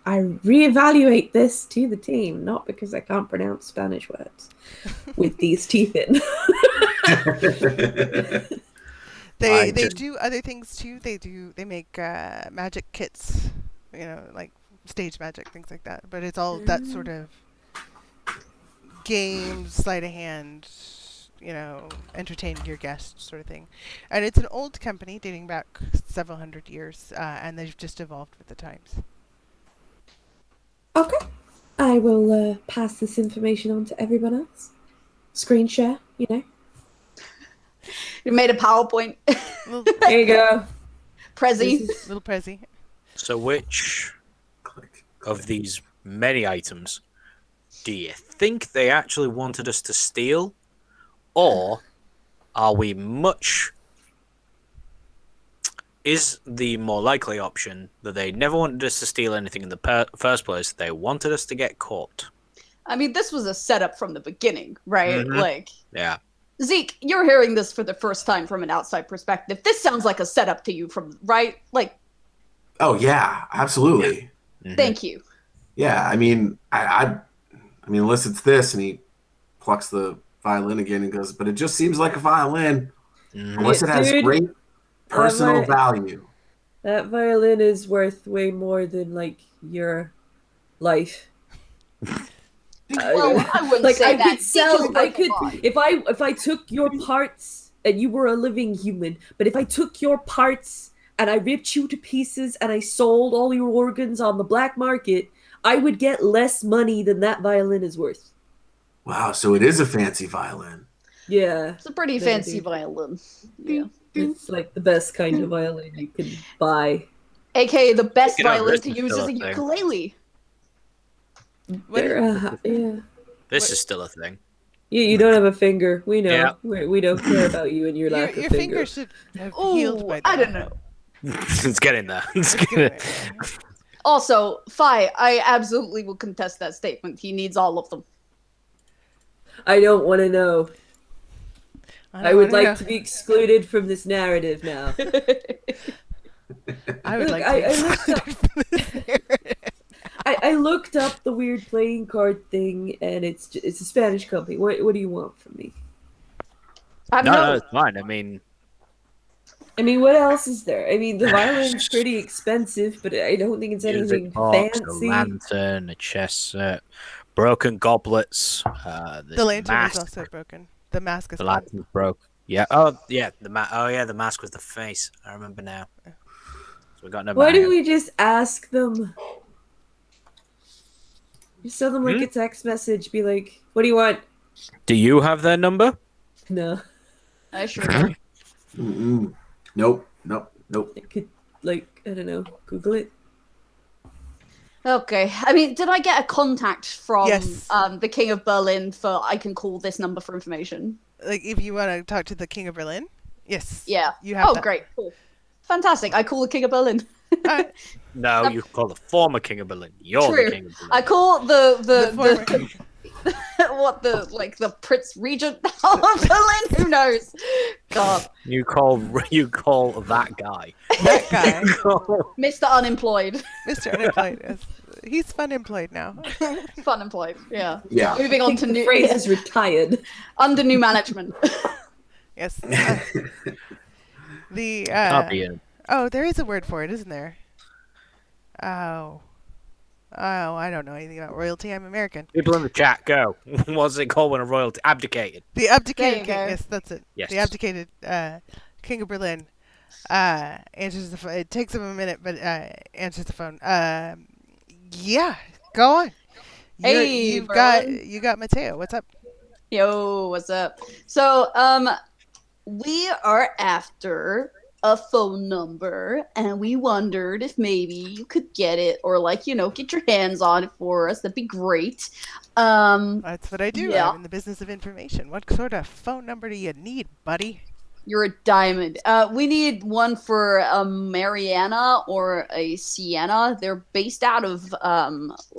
I reevaluate this to the team, not because I can't pronounce Spanish words with these teeth in. They do other things too. They make magic kits, like stage magic, things like that. But it's all that sort of game, sleight of hand, entertain your guests sort of thing. And it's an old company dating back several hundred years, and they've just evolved with the times. Okay. I will pass this information on to everyone else. Screen share, You made a PowerPoint. There you go. Prezi. Little Prezi. So which of these many items do you think they actually wanted us to steal? Or are we much... Is the more likely option that they never wanted us to steal anything in the first place, they wanted us to get caught? I mean, this was a setup from the beginning, right? Mhm. Yeah. Zeke, you're hearing this for the first time from an outside perspective. This sounds like a setup to you right? Oh yeah, absolutely. Mhm. Thank you. Yeah, I mean, I mean, unless it's this, and he plucks the violin again and goes, but it just seems like a violin, unless it has Dude, great personal that value. That violin is worth way more than like your life. Well, I wouldn't say I that. could sell. Zeke is I worth a could lot. if I took your parts and you were a living human. But if I took your parts and I ripped you to pieces and I sold all your organs on the black market, I would get less money than that violin is worth. Wow, so it is a fancy violin. Yeah, It's a pretty fancy violin. Yeah. it's like the best kind of violin you can buy. AKA the best You know, violin this to is use still is a a thing. ukulele. Yeah. This is still a thing. You don't have a finger. We know. Yeah. We don't care about you and your lack Your of finger. finger should have healed Ooh, by now. I don't know. It's getting there. Also, Fi, I absolutely will contest that statement. He needs all of them. I don't want to know. I would wanna like know. to be excluded from this narrative now. I would Look, like to. I looked up. I looked up the weird playing card thing, and it's a Spanish company. What do you want from me? No, it's fine. I mean, what else is there? I mean, the violin's pretty expensive, but I don't think it's anything music box, a fancy. lantern, a chess set, broken goblets. The lantern mask. is also broken. The mask is The broken. lantern broke. Yeah. Oh, yeah. The mask was the face. I remember now. So we got no. Why mask. don't we just ask them? Just send them like a text message. Be like, "What do you want?" Do you have their number? No, I sure do. Mm-mm. Nope. I could I don't know, Google it. Okay. I mean, did I get a contact from Yes. the King of Berlin for I can call this number for information? Like, if you want to talk to the King of Berlin, yes. Yeah. You have Oh, that. great. Cool. Fantastic. I call the King of Berlin. No, you call the former king of Berlin. You're True. the king of Berlin. I call the former- the Prince Regent of Berlin? Who knows? God. You call that guy. That guy, Mr. Unemployed. Mr. Unemployed, he's fun employed now. Fun employed. Yeah. Yeah. Moving on to The new phrase is retired. under new management. Yes. The Can't be in. oh, there is a word for it, isn't there? Oh, I don't know anything about royalty. I'm American. People in the chat, go. What's it called when a royalty abdicated? The abdicated you king. go. Yes, that's it. Yes. The abdicated King of Berlin answers the phone. It takes him a minute, but answers the phone. Yeah, go on. Hey, you Merlin. got Mateo. What's up? Yo, what's up? So, we are after a phone number, and we wondered if maybe you could get it, or like, get your hands on it for us. That'd be great. That's what I do. Yeah, I'm in the business of information. What sort of phone number do you need, buddy? you're a diamond. We need one for a Mariana or a Sienna. They're based out of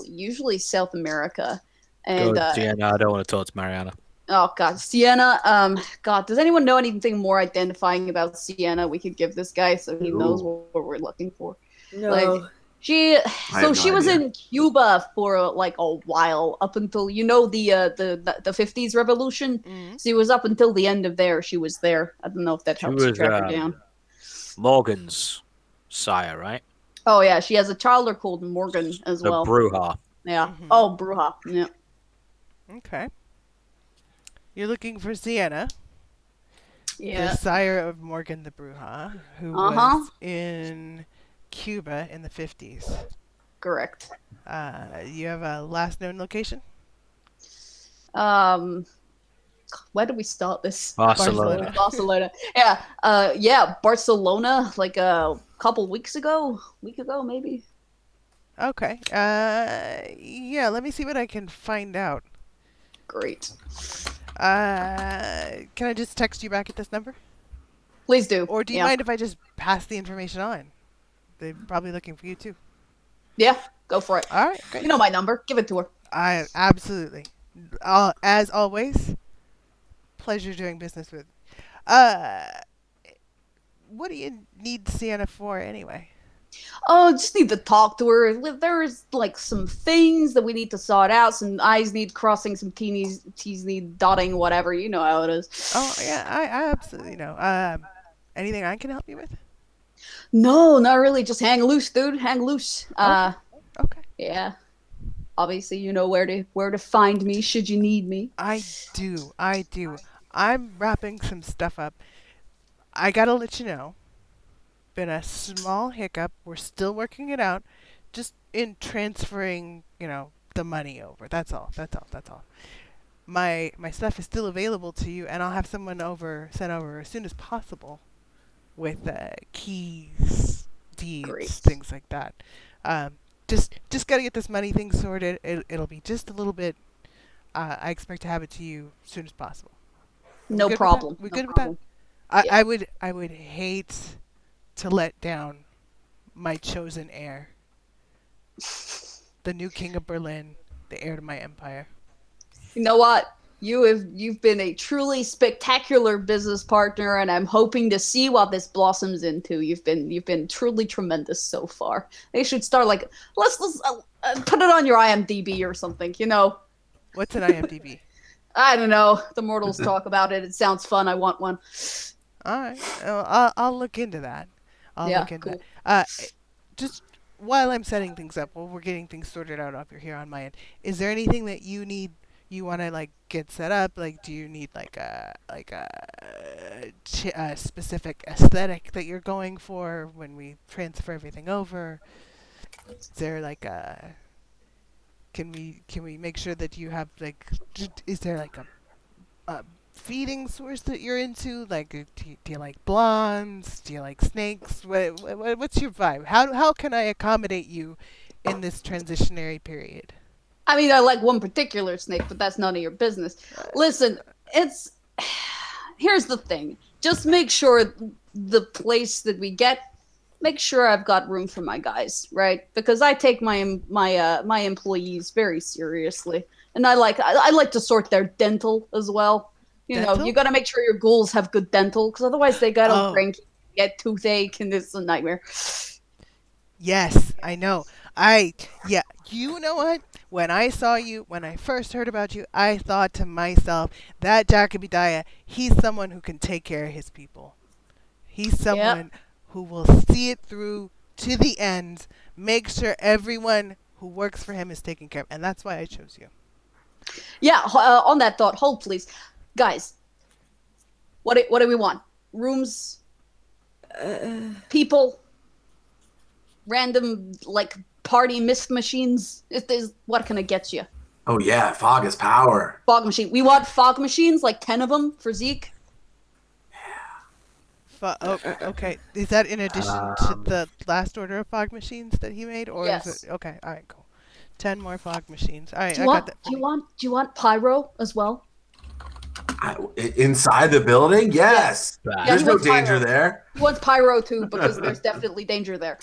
usually South America, Go, and Sienna. I don't want to talk to Mariana. oh God, Sienna. God, does anyone know anything more identifying about Sienna we could give this guy so he knows Ooh. what we're looking for? No. Like she, I so have she no was idea. in Cuba for like a while, up until the 50s revolution. Mhm. She was up until the end of there. She was there. I don't know if that She helps you was track her down. Morgan's sire, right? Oh yeah, she has a child called Morgan as The well. Bruja. Yeah. Mhm. Oh, Bruja. Yeah. Okay. You're looking for Sienna, Yeah. the sire of Morgan the Bruja, who Uh-huh. was in Cuba in the 50s. Correct. You have a last known location? Where did we start this? Barcelona. Barcelona. Yeah, Barcelona, like a couple weeks ago, week ago maybe. Okay. Yeah, let me see what I can find out. Great. Can I just text you back at this number? Please do. Or do you Yeah. mind if I just pass the information on? They're probably looking for you too. Yeah, go for it. All right, great. You know my number. Give it to her. I absolutely. As always, pleasure doing business with. What do you need Sienna for anyway? Oh, just need to talk to her. There's like some things that we need to sort out. Some I's need crossing, some T's need dotting, whatever. You know how it is. Oh yeah, I absolutely know. Anything I can help you with? No, not really. Just hang loose, dude. Hang loose. Okay. Yeah. Obviously, you know where to find me should you need me. I do. I'm wrapping some stuff up. I gotta let you know. Been a small hiccup. We're still working it out. Just in transferring, the money over. That's all. My stuff is still available to you, and I'll have someone sent over as soon as possible with keys, deeds, Great. things like that. Just gotta get this money thing sorted. It'll be just a little bit. I expect to have it to you as soon as possible. No problem. We No good with problem. that? Yeah. I would hate to let down my chosen heir, the new king of Berlin, the heir to my empire. You know what? You've been a truly spectacular business partner, and I'm hoping to see what this blossoms into. You've been truly tremendous so far. They should start like let's put it on your IMDb or something. What's an IMDb? I don't know. The mortals talk about it. It sounds fun. I want one. All right, I'll look into that. Yeah, cool. Just while I'm setting things up, while we're getting things sorted out up here on my end, is there anything that you need? You want to like get set up? Like, do you need a specific aesthetic that you're going for when we transfer everything over? Is there like a can we make sure that you have is there like a feeding source that you're into? Like, do you like blondes? Do you like snakes? What's your vibe? How can I accommodate you in this transitionary period? I mean, I like one particular snake, but that's none of your business. Listen, here's the thing. Just make sure the place that we get, make sure I've got room for my guys, right? Because I take my employees very seriously, and I like to sort their dental as well. Dental? You got to make sure your ghouls have good dental, because otherwise they got Oh. a cranky, get toothache, and it's a nightmare. Yes, I know. Yeah, you know what? When I first heard about you, I thought to myself, that Jacobediah, he's someone who can take care of his people. He's someone who will see it through to the end, make sure everyone who works for him is taken care of, and that's why I chose you. Yeah, on that thought, hold please. Guys, what do we want? Rooms? People? Random, like, party myth machines? What can I get you? Oh yeah, fog is power. Fog machine. We want fog machines, like 10 of them for Zeke. Okay. Is that in addition to Um, the last order of fog machines that he made, or is Yes. it? Okay. All right. Cool. 10 more fog machines. All right. Do I you got want? that. Do you want pyro as well? Inside the building? Yes. Bad. Yeah, There's he no wants danger pyro. there. He wants pyro too because there's definitely danger there.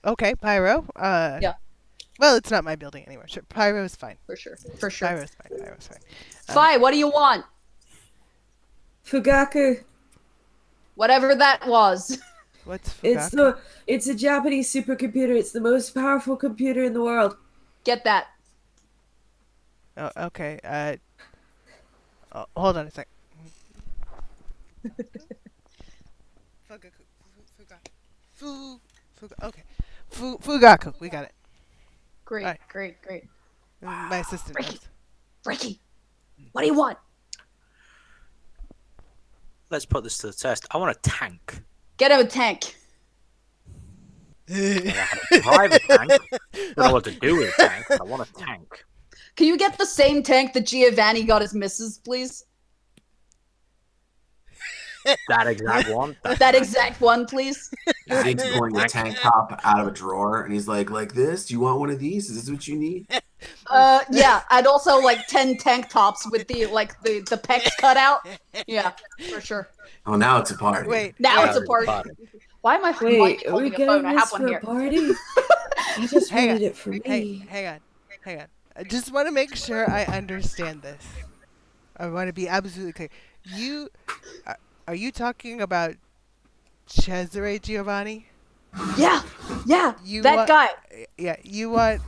Okay. Pyro. Yeah. Well, it's not my building anymore. Sure. Pyro's fine. For sure. For sure. Pyro's fine. Pyro's fine. Fi, what do you want? Fugaku. Whatever that was. What's It's Fugaku? it's a Japanese supercomputer. It's the most powerful computer in the world. Get that. Oh, okay. Hold on a sec. Fugaku. Okay. Fugaku. We got it. Great, Alright. great, great. My assistant Ricky. knows. Ricky, what do you want? Let's put this to the test. I want a tank. Get him a tank. A private tank. Don't know what to do with a tank. But I want a tank. Can you get the same tank that Giovanni got his missus, please? That exact one. That exact one, please. Zeke's pulling a tank top out of a drawer, and he's like this? Do you want one of these? Is this what you need? Yeah, and also like 10 tank tops with the pecs cut out. Yeah, for sure. Oh, now it's a party. Wait. Now wait. it's a party. Why am I Wait, are we holding a phone? getting I this have one for here. a party? I just Hang wanted on. it for me. Hang on. I just want to make sure I understand this. I want to be absolutely clear. Are you talking about Cesare Giovanni? Yeah, You that want- guy. Yeah, you want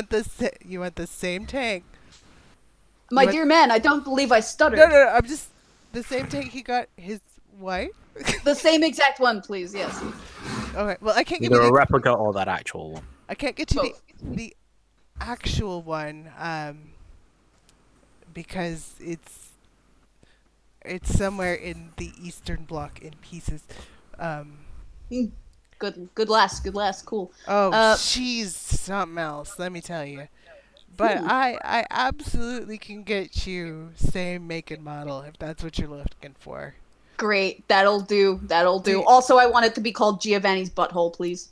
the same tank. My What- dear man, I don't believe I stuttered. No, I'm just the same tank he got his wife. The same exact one, please. Yes. Okay, well I can't give Either you a the, replica or that actual one. I can't get you Both. the actual one because it's somewhere in the Eastern Bloc in pieces. Good last. Cool. Oh, she's something else, let me tell you. But I absolutely can get you same make and model if that's what you're looking for. Great. That'll do. Do- Also, I want it to be called Giovanni's butthole, please.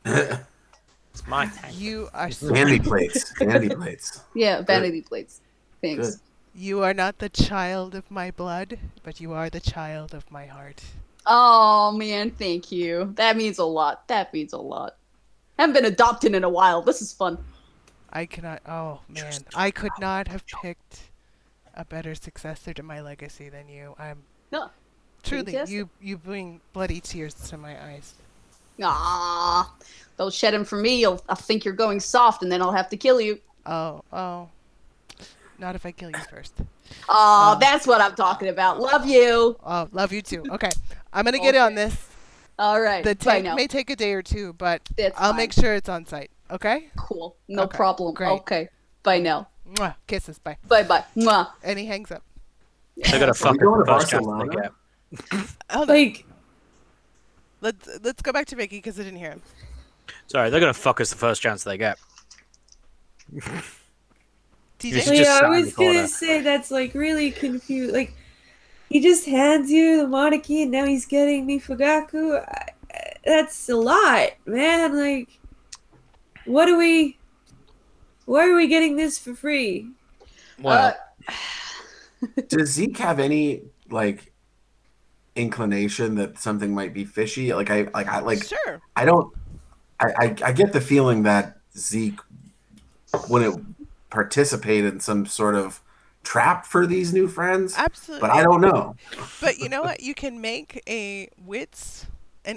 It's my tank. You are Vanity plates. Vanity plates. Yeah, vanity plates. Thanks. Good. you are not the child of my blood, but you are the child of my heart. Oh man, thank you. That means a lot. Haven't been adopted in a while. This is fun. I cannot. Oh man, I could not have picked a better successor to my legacy than you. I'm No. truly Fantastic. you bring bloody tears to my eyes. Ah, don't shed him for me. I'll think you're going soft, and then I'll have to kill you. Oh, not if I kill you first. Oh, that's what I'm talking about. Love you. Oh, love you too. Okay, I'm gonna get on this. All right. The Bye tank now. may take a day or two, but That's I'll fine. make sure it's on site. Okay? Cool. No Okay, problem. great. Okay. Bye now. Mwah. Kisses. Bye. Bye bye. Mwah. And he hangs up. They're gonna fuck going up the to first chance they Barcelona? get. Hold on. Like, Let's go back to Vicky because I didn't hear him. Sorry, they're gonna fuck us the first chance they get. TJ. Just yeah, sat I in the was gonna corner. say that's like really confused. Like, he just hands you the monarchy, and now he's getting me Fugaku. That's a lot, man. Like, why are we getting this for free? Well, Does Zeke have any like inclination that something might be fishy? Sure. I don't. I get the feeling that Zeke wouldn't participate in some sort of trap for these new friends, Absolutely. but I don't know. But you know what? You can make an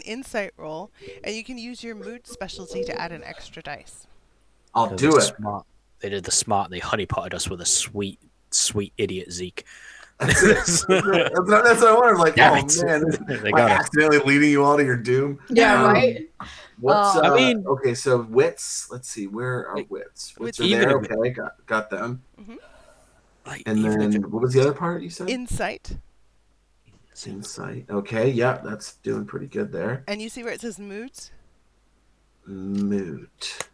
insight roll, and you can use your mood specialty to add an extra dice. I'll they do did it. Smart. They did the smart. They honeypotted us with a sweet idiot Zeke. That's what I wanted. Like, Damn oh it. man, They am I got it. accidentally leading you all to your doom? Yeah, Um, right. What's I mean- okay? So wits. Let's see. Where are wits? Wits are even there. if- Okay, got them. Like, And even if then what was the other part you said? Insight. Insight. Okay, yeah, that's doing pretty good there. And you see where it says moods? Moot.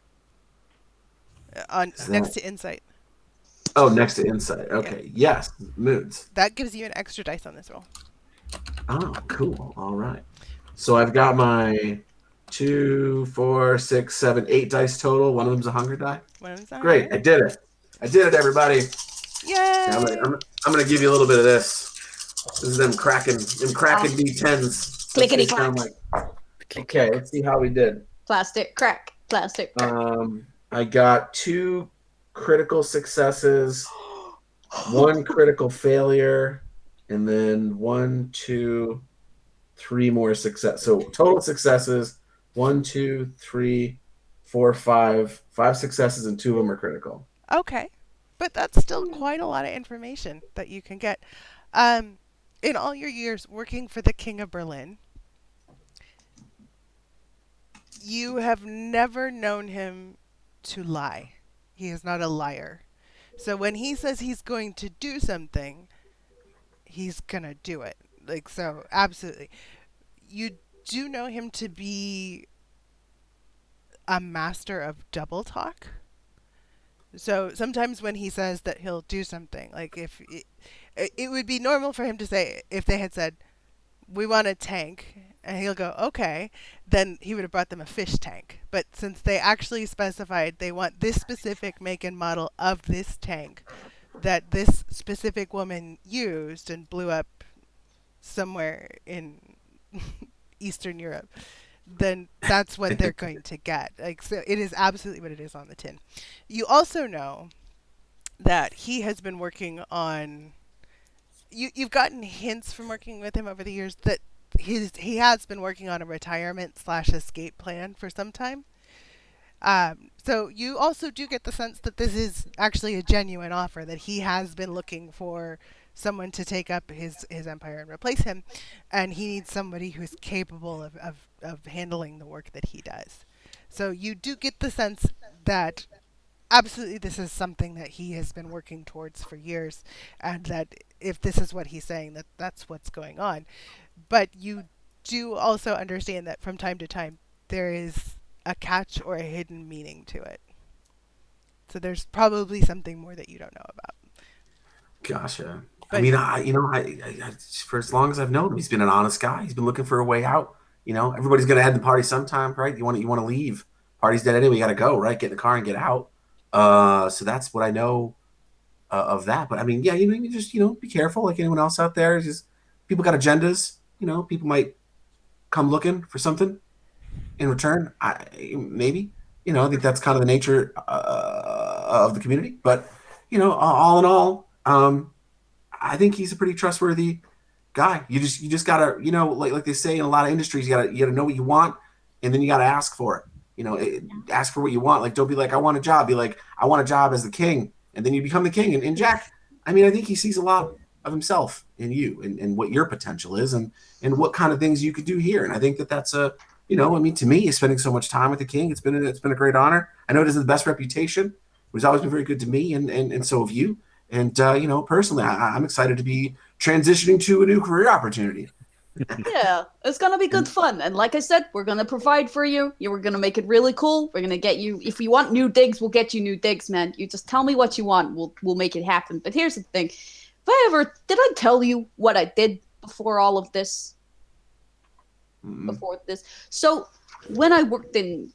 On Is next that- to insight. Oh, next to insight. Okay. Yes, moods. That gives you an extra dice on this roll. Oh, cool. All right. So I've got my 2, 4, 6, 7, 8 dice total. One of them's a hunger die. One of them's on Great. I did it. I did it, everybody. Yay! Yeah, I'm gonna give you a little bit of this. This is them cracking D10s. Clickety Let's see how clack. okay, let's see how we did. Plastic crack. Plastic crack. I got 2 critical successes, 1 critical failure, and then 1, 2, 3 more success. So total successes 1, 2, 3, 4, 5. 5 successes and 2 of them are critical. Okay, but that's still quite a lot of information that you can get. In all your years working for the King of Berlin, you have never known him to lie. He is not a liar. So when he says he's going to do something, he's gonna do it. Like, so absolutely. You do know him to be a master of double talk. So sometimes when he says that he'll do something, like if it would be normal for him to say, if they had said, we want a tank, and he'll go, okay, then he would have brought them a fish tank. But since they actually specified they want this specific make and model of this tank that this specific woman used and blew up somewhere in Eastern Europe, then that's what they're going to get. Like, so it is absolutely what it is on the tin. You also know that he has been working on. You've gotten hints from working with him over the years that he has been working on a retirement/escape plan for some time. So you also do get the sense that this is actually a genuine offer, that he has been looking for someone to take up his empire and replace him, and he needs somebody who's capable of handling the work that he does. So you do get the sense that absolutely this is something that he has been working towards for years, and that if this is what he's saying, that's what's going on. But you do also understand that from time to time there is a catch or a hidden meaning to it. So there's probably something more that you don't know about. Gotcha. But, I mean, I for as long as I've known him, he's been an honest guy. He's been looking for a way out. You know, everybody's gonna end the party sometime, right? You want to leave. Party's dead anyway. You got to go, right? Get in the car and get out. So that's what I know of that. But I mean, yeah, you just be careful, like anyone else out there. Just people got agendas. People might come looking for something in return. Maybe. I think that's kind of the nature of the community. But all in all, I think he's a pretty trustworthy guy. You just gotta, like they say in a lot of industries, you gotta know what you want, and then you gotta ask for it. Ask for what you want. Like, don't be like, I want a job. Be like, I want a job as the king, and then you become the king. And Jack, I mean, I think he sees a lot of himself in you and what your potential is, and what kind of things you could do here. And I think that's I mean, to me, spending so much time with the king, it's been a great honor. I know it isn't the best reputation, but it's always been very good to me, and so have you. And personally, I'm excited to be transitioning to a new career opportunity. Yeah, it's gonna be good fun. And like I said, we're gonna provide for you. We're gonna make it really cool. We're gonna get you, if you want new digs, we'll get you new digs, man. You just tell me what you want. We'll make it happen. But here's the thing. Did I tell you what I did before all of this? Before this. So when I worked in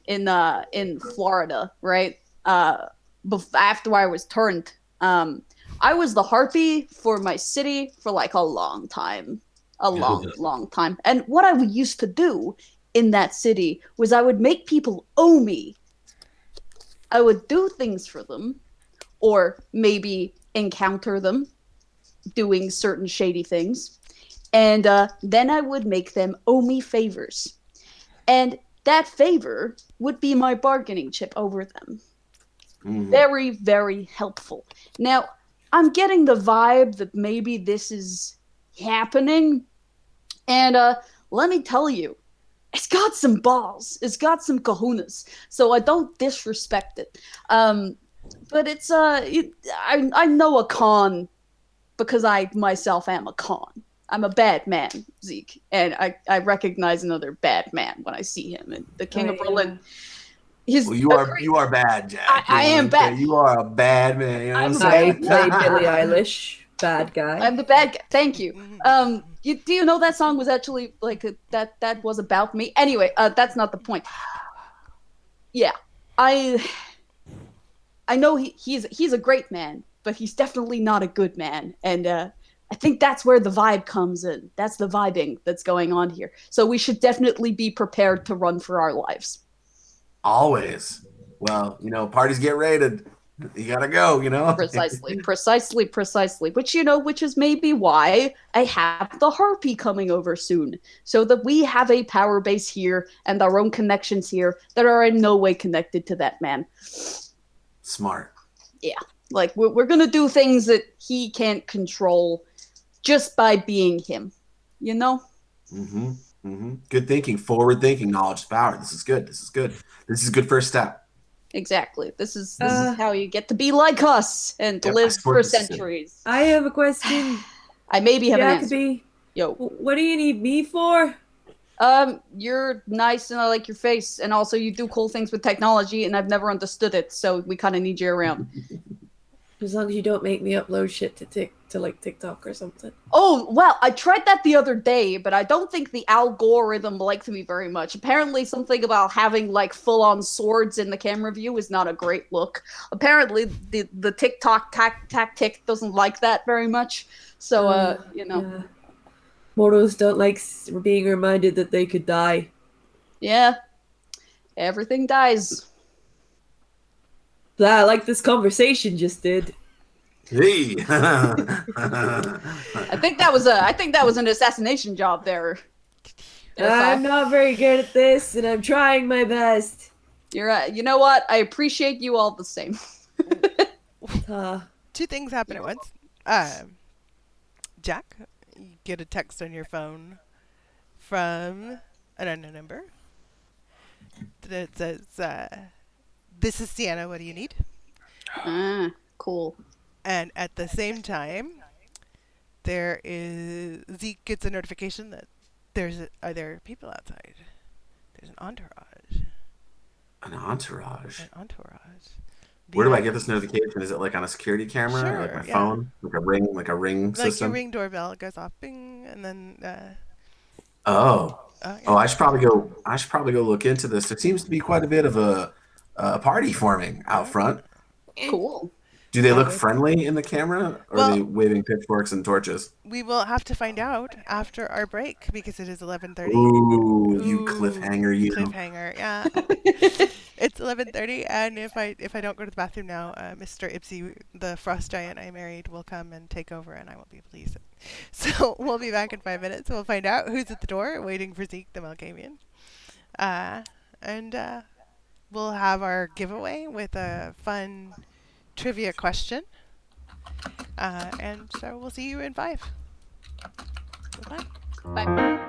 Florida, right? After I was turned, I was the harpy for my city for like a long time. Long time. And what I would used to do in that city was I would make people owe me. I would do things for them, or maybe encounter them doing certain shady things, and then I would make them owe me favors. And that favor would be my bargaining chip over them. Very, very helpful. Now, I'm getting the vibe that maybe this is happening. And let me tell you, it's got some balls. It's got some kahunas. So I don't disrespect it. But it's I know a con because I myself am a con. I'm a bad man, Zeke, and I recognize another bad man when I see him. And the King of Berlin, He's Well, you are bad, Jack. I am bad. You are a bad man. You know I'm what a I'm I bad saying? play Billie Eilish, bad guy. I'm the bad guy. Thank you. Do you know that song was actually like that was about me? Anyway, that's not the point. Yeah, I know he's a great man, but he's definitely not a good man, and I think that's where the vibe comes in. That's the vibing that's going on here. So we should definitely be prepared to run for our lives. Always. Well, parties get raided. You gotta go. Precisely. Which is maybe why I have the harpy coming over soon, so that we have a power base here and our own connections here that are in no way connected to that man. Smart. Yeah, like we're gonna do things that he can't control just by being him. Mm-hmm. Mm-hmm. Good thinking. Forward thinking. Knowledge is power. This is good. This is a good first step. Exactly. This is how you get to be like us and Yep, live for centuries. I have a question. I maybe have an answer. Jacoby, Yo. what do you need me for? You're nice and I like your face, and also you do cool things with technology, and I've never understood it, so we kind of need you around. As long as you don't make me upload shit to like TikTok or something. Oh, well, I tried that the other day, but I don't think the algorithm liked me very much. Apparently something about having like full-on swords in the camera view is not a great look. Apparently the TikTok tactic doesn't like that very much. So, Yeah. Mortals don't like being reminded that they could die. Yeah. Everything dies. I like this conversation just did. Hey. I think that was an assassination job there. I'm not very good at this, and I'm trying my best. You're right. You know what? I appreciate you all the same. Two things happen at once. Jack, you get a text on your phone from an unknown number that says, "This is Sienna. What do you need?" Cool. And at the same time, Zeke gets a notification that are there people outside. There's an entourage. An entourage. An entourage. Where do I get this notification? Is it like on a security camera, Sure, like my yeah. phone, like a ring system? Like your ring doorbell, it goes off, bing, and then. Oh, Yeah. I should probably go look into this. There seems to be quite a bit of a party forming out front. Cool. Do they look friendly in the camera, or are they waving pitchforks and torches? We will have to find out after our break because it is 11:30. Ooh, you cliffhanger, you. Cliffhanger, yeah. It's 11:30, and if I don't go to the bathroom now, Mr. Ipsy, the frost giant I married, will come and take over, and I won't be able to use it. So we'll be back in 5 minutes. We'll find out who's at the door waiting for Zeke the Malkavian. And we'll have our giveaway with a fun trivia question. And so we'll see you in 5. Goodbye. Bye.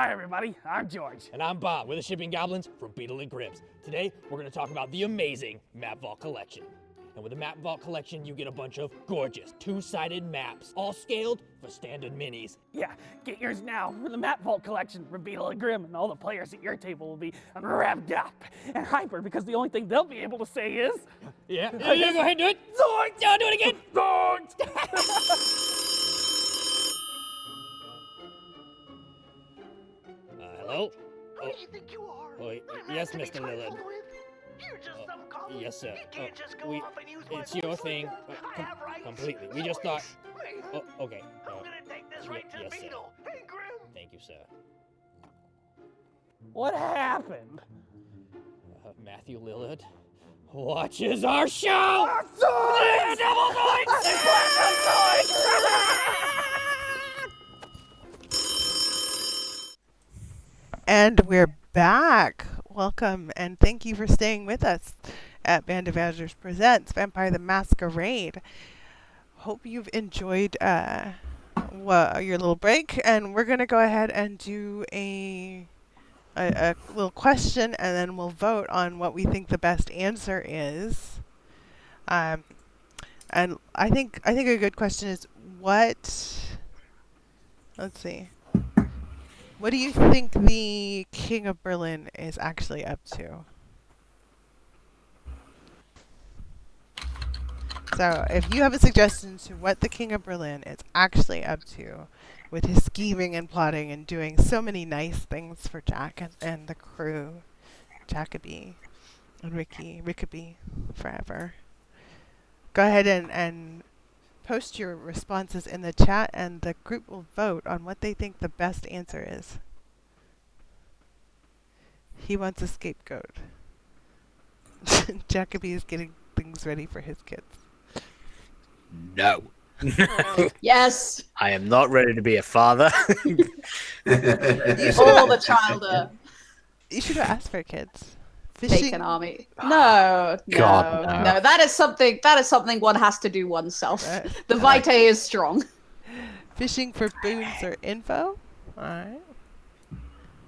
Hi, everybody. I'm George. And I'm Bob. We're the Shipping Goblins from Beetle and Grips. Today, we're going to talk about the amazing Map Vault Collection. And with the Map Vault Collection, you get a bunch of gorgeous two-sided maps, all scaled for standard minis. Yeah, get yours now for the Map Vault collection from Beetle and Grimm, and all the players at your table will be revved up and hyper because the only thing they'll be able to say is... Yeah, go ahead and do it. Zoinks! No, do it again. Zoinks! Hello? Who do you think you are? Oh, I'm yes, not to be Mr. Lillard. trifled with. You're just some goblin. Yes, sir. You can't just go we- off and use my it's voice your like thing. that. I have rights. Completely. We just thought... Wait, Oh, okay. I'm gonna take this right to yes, the sir. Beetle. Hey, Grim. Thank you, sir. What happened? Matthew Lillard watches our show! And we're back. Welcome and thank you for staying with us at Band of Azures Presents Vampire the Masquerade. Hope you've enjoyed your little break, and we're going to go ahead and do a little question, and then we'll vote on what we think the best answer is. And I think a good question is let's see. What do you think the King of Berlin is actually up to? So, if you have a suggestion to what the King of Berlin is actually up to with his scheming and plotting and doing so many nice things for Jack and the crew, Jacoby and Rickaby forever, go ahead and post your responses in the chat, and the group will vote on what they think the best answer is. He wants a scapegoat. Jacoby is getting things ready for his kids. No. Yes. I am not ready to be a father. All the child You should have asked for kids. take an army. No, God, no. no. That is something one has to do oneself. The vitae is strong. Fishing for boons or info? Alright.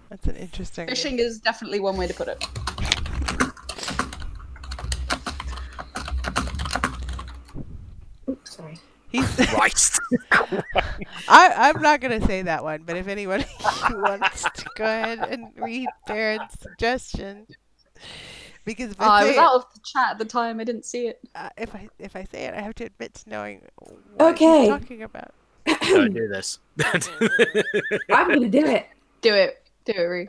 That's an interesting... Fishing is definitely one way to put it. Oops, sorry. He's... Christ. I'm not going to say that one, but if anybody wants to go ahead and read Baron's suggestion. Because if I I was say out of the chat at the time. I didn't see it. if I say it, I have to admit to knowing what Okay. he's talking about. Don't do this. I'm gonna do it. Do it, Ree.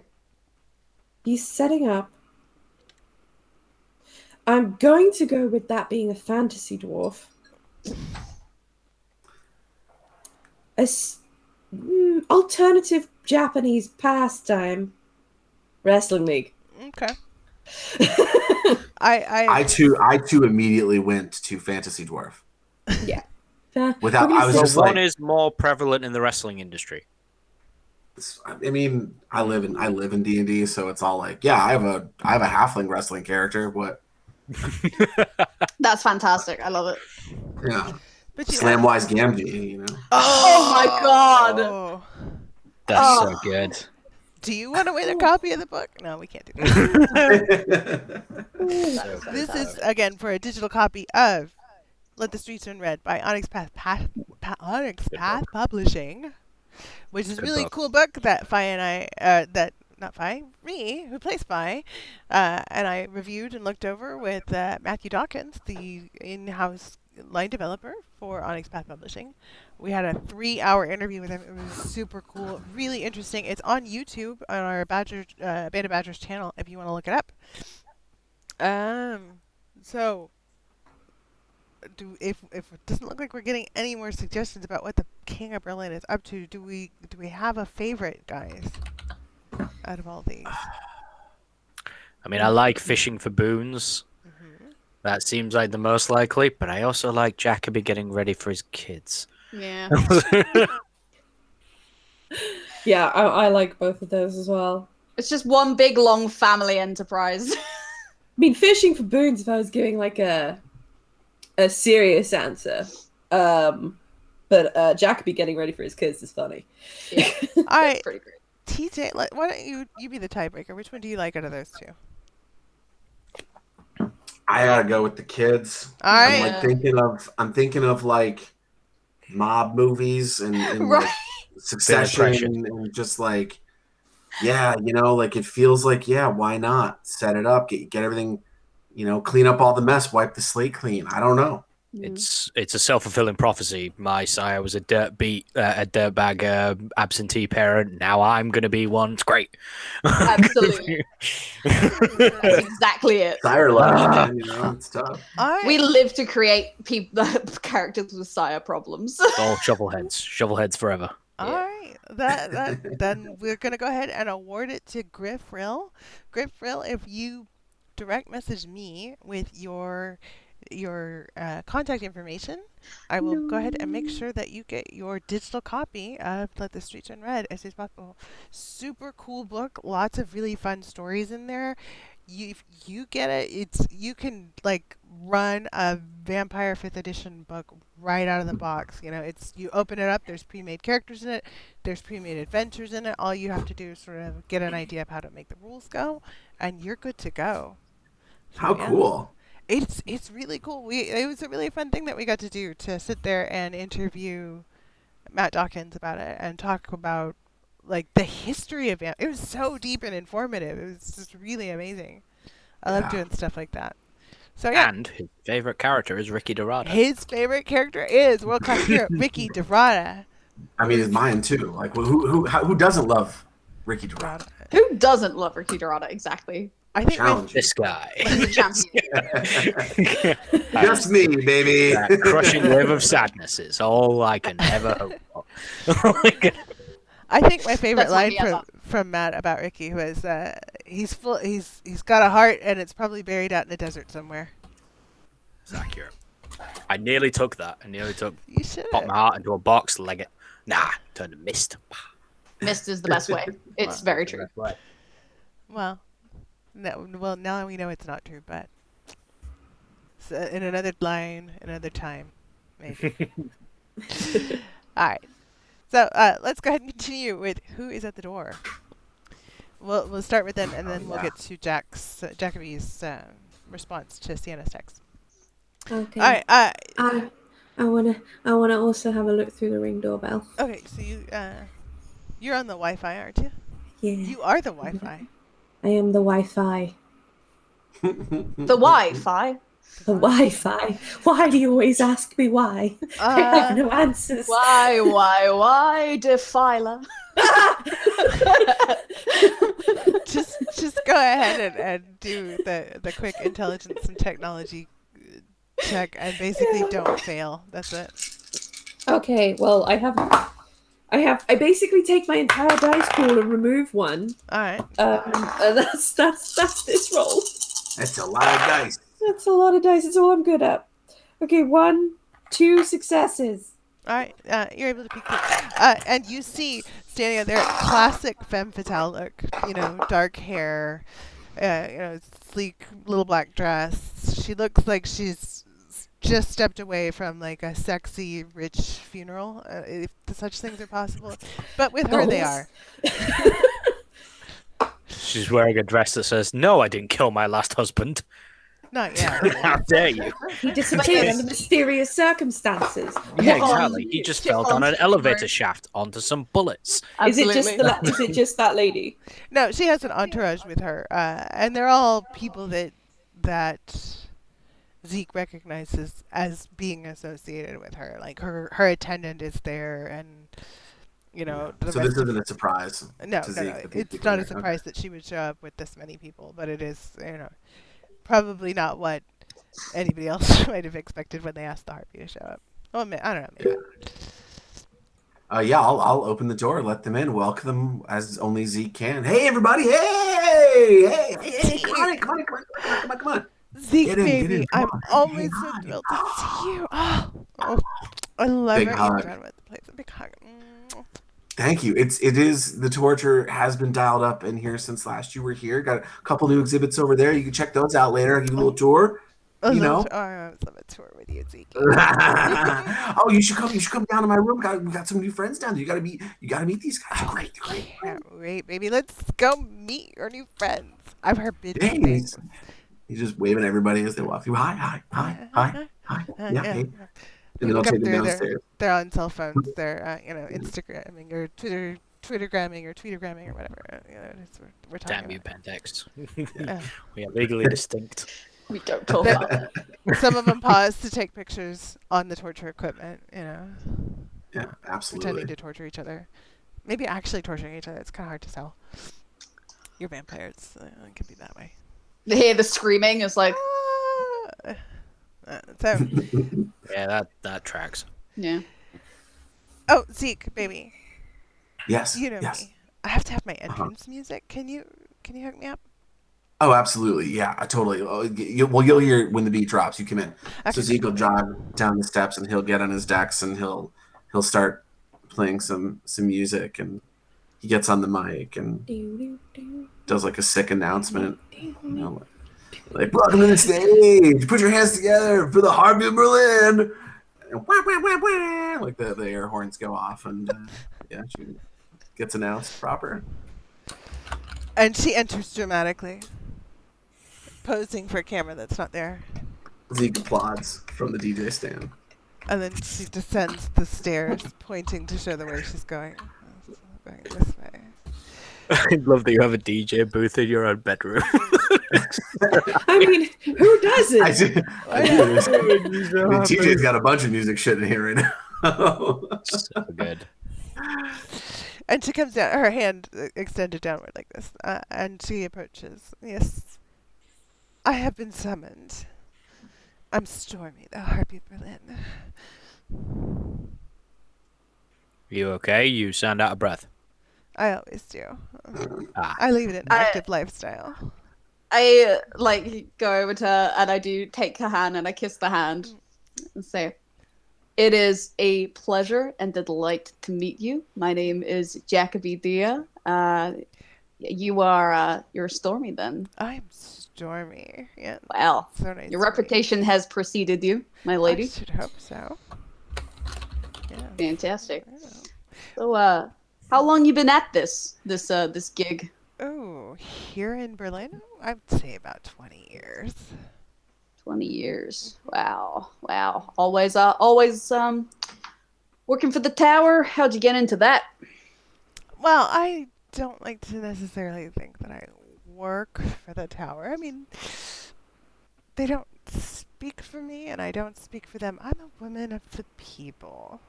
He's setting up. I'm going to go with that being a fantasy dwarf. Alternative Japanese pastime. Wrestling league. Okay. I I too immediately went to Fantasy Dwarf. Yeah. Without, I was So just one like, is more prevalent in the wrestling industry. I mean, I live in D&D, so it's all like, yeah, I have a halfling wrestling character. What? That's fantastic. I love it. Yeah, but you Slamwise Gamgee, you know. Oh my god. Oh. That's so good. Do you want to win a copy of the book? No, we can't do that. This is, again, for a digital copy of Let the Streets Run Red by Onyx Path Publishing, which is a really cool book that Fi and I, Ree, who plays Fi, and I reviewed and looked over with Matthew Dawkins, the in-house line developer for Onyx Path Publishing. We had a 3-hour interview with him. It was super cool, really interesting. It's on YouTube on our Band of Badgers channel if you want to look it up. So, if it doesn't look like we're getting any more suggestions about what the King of Berlin is up to, do we have a favorite, guys, out of all these? I mean, I like fishing for boons. That seems like the most likely, but I also like Jacoby getting ready for his kids. Yeah. Yeah, I like both of those as well. It's just one big long family enterprise. I mean, fishing for boons, if I was giving like a serious answer. But Jacoby getting ready for his kids is funny. Yeah. All right, Pretty great. TJ, why don't you be the tiebreaker? Which one do you like out of those two? I gotta go with the kids. All I'm right. like thinking of like mob movies and Right. like Succession pressure. and just like like it feels like why not set it up, get everything, clean up all the mess, wipe the slate clean. I don't know. It's a self-fulfilling prophecy. My sire was a dirtbag absentee parent. Now I'm going to be one. It's great. Absolutely. That's exactly it. Sire love, man, it's tough. All right. We live to create characters with sire problems. All shovelheads forever. All right. Then we're gonna go ahead and award it to Griff Rill. Griff Rill, if you direct message me with your contact information, I will go ahead and make sure that you get your digital copy of Let the Streets Run Red as soon as possible. Super cool book, lots of really fun stories in there. If you get it, you can like run a Vampire 5th edition book right out of the box. You open it up, there's pre-made characters in it, there's pre-made adventures in it. All you have to do is sort of get an idea of how to make the rules go, and you're good to go. So, How cool. It's really cool. It was a really fun thing that we got to do, to sit there and interview Matt Dawkins about it and talk about like the history of it. It was so deep and informative. It was just really amazing. I love doing stuff like that. So yeah. And his favorite character is Ricky Dorada. His favorite character is world-class hero Ricky Dorada. I mean, it's mine too. Like, who doesn't love Ricky Dorada? Who doesn't love Ricky Dorada? Exactly. I think Challenge. This guy. He's a champion. Just me, baby. That crushing wave of sadness is all I can ever hope for. I think my favorite That's what line he has from Matt about Ricky was he's got a heart and it's probably buried out in the desert somewhere. It's accurate. I nearly took that. You should. Pop my heart into a box, leg it. Nah, turn to mist. Mist is the best way. It's very true. Well, now we know it's not true, but in another line, another time, maybe. All right. So let's go ahead and continue with who is at the door. We'll start with them, and then we'll get to Jacoby's response to Sienna's text. Okay. All right. I wanna also have a look through the Ring doorbell. Okay. So you're on the Wi-Fi, aren't you? Yeah. You are the Wi-Fi. I am the Wi-Fi. The Wi-Fi. The Wi-Fi. Why do you always ask me why? I have no answers. Why, Defiler? just go ahead and do the quick intelligence and technology check, and basically don't fail. That's it. Okay. Well, I basically take my entire dice pool and remove one. All right. And that's this roll. That's a lot of dice. That's a lot of dice. It's all I'm good at. Okay, 1, 2 successes. All right, you're able to peek through. And you see, standing out there, classic femme fatale look. Dark hair, sleek little black dress. She looks like she's just stepped away from like a sexy, rich funeral, if such things are possible. But with her, they are. She's wearing a dress that says, "No, I didn't kill my last husband." Not yet. How dare you? He disappeared under mysterious circumstances. Yeah, exactly. He just fell down an elevator shaft onto some bullets. Absolutely. Is it just that lady? No, she has an entourage with her, and they're all people that Zeke recognizes as being associated with her. Like her attendant is there, and So this isn't a surprise. No, to Zeke. it's not a surprise that she would show up with this many people, but it is, probably not what anybody else might have expected when they asked the Harpy to show up. Oh, I don't know. Maybe. I'll open the door, let them in, welcome them as only Zeke can. Hey, everybody! Hey! Come on! Zeke, Get in, baby, come I'm on. always so thrilled to see you. Oh, I love Big it. hug. You're with the place. A big hug. Thank you. It is the torture has been dialed up in here since last you were here. Got a couple new exhibits over there. You can check those out later. I'll give you a little tour. You know? I would love a tour with you, Zeke. Oh, you should come. You should come down to my room. We got some new friends down there. You gotta meet these guys. They're great. They're great. Can't wait, baby. Let's go meet your new friends. I've heard big Hey, things. he's just waving at everybody as they walk through. Hi. Yeah, hey. And then I'll take them downstairs. They're on cell phones. They're Instagramming or Twittergramming or tweetagramming or whatever. We're talking. Damn you, about. Pentext. Yeah. We are legally distinct. We don't talk about it. Some of them pause to take pictures on the torture equipment. Yeah, absolutely. Pretending to torture each other. Maybe actually torturing each other. It's kind of hard to tell. You're vampires. It could be that way. They hear the screaming. It's like, So. Yeah, that tracks. yeah. Oh, Zeke, baby. Yes. You know yes. me. I have to have my entrance music. Can you hook me up? Oh, absolutely. Yeah, I totally. You'll hear when the beat drops. You come in. Okay. So Zeke will jog down the steps and he'll get on his decks and he'll start playing some music, and he gets on the mic and does like a sick announcement. Like, welcome to the stage. Put your hands together for the Harvey of Berlin. And wah, wah, wah, wah. Like the air horns go off, and yeah, she gets announced proper. And she enters dramatically, posing for a camera that's not there. Zeke applauds from the DJ stand. And then she descends the stairs, pointing to show the way she's going. Going this way. I love that you have a DJ booth in your own bedroom. I mean, who doesn't? I do. TJ's got a bunch of music shit in here right now. So good. And she comes down, her hand extended downward like this, and she approaches. Yes, I have been summoned. I'm Stormy, the Harpy of Berlin. You okay? You sound out of breath. I always do. I lead an active lifestyle. I go over to her and I do take her hand and I kiss the hand and say, "It is a pleasure and a delight to meet you. My name is Jacoby Dia. You're Stormy then." I'm Stormy. Yeah. Wow. So nice. Your reputation has preceded you, my lady. I should hope so. Yeah. Fantastic. So, how long you been at this gig? Oh, here in Berlin, I'd say about 20 years. 20 years. Wow. Always working for the tower. How'd you get into that? Well, I don't like to necessarily think that I work for the tower. I mean, they don't speak for me, and I don't speak for them. I'm a woman of the people.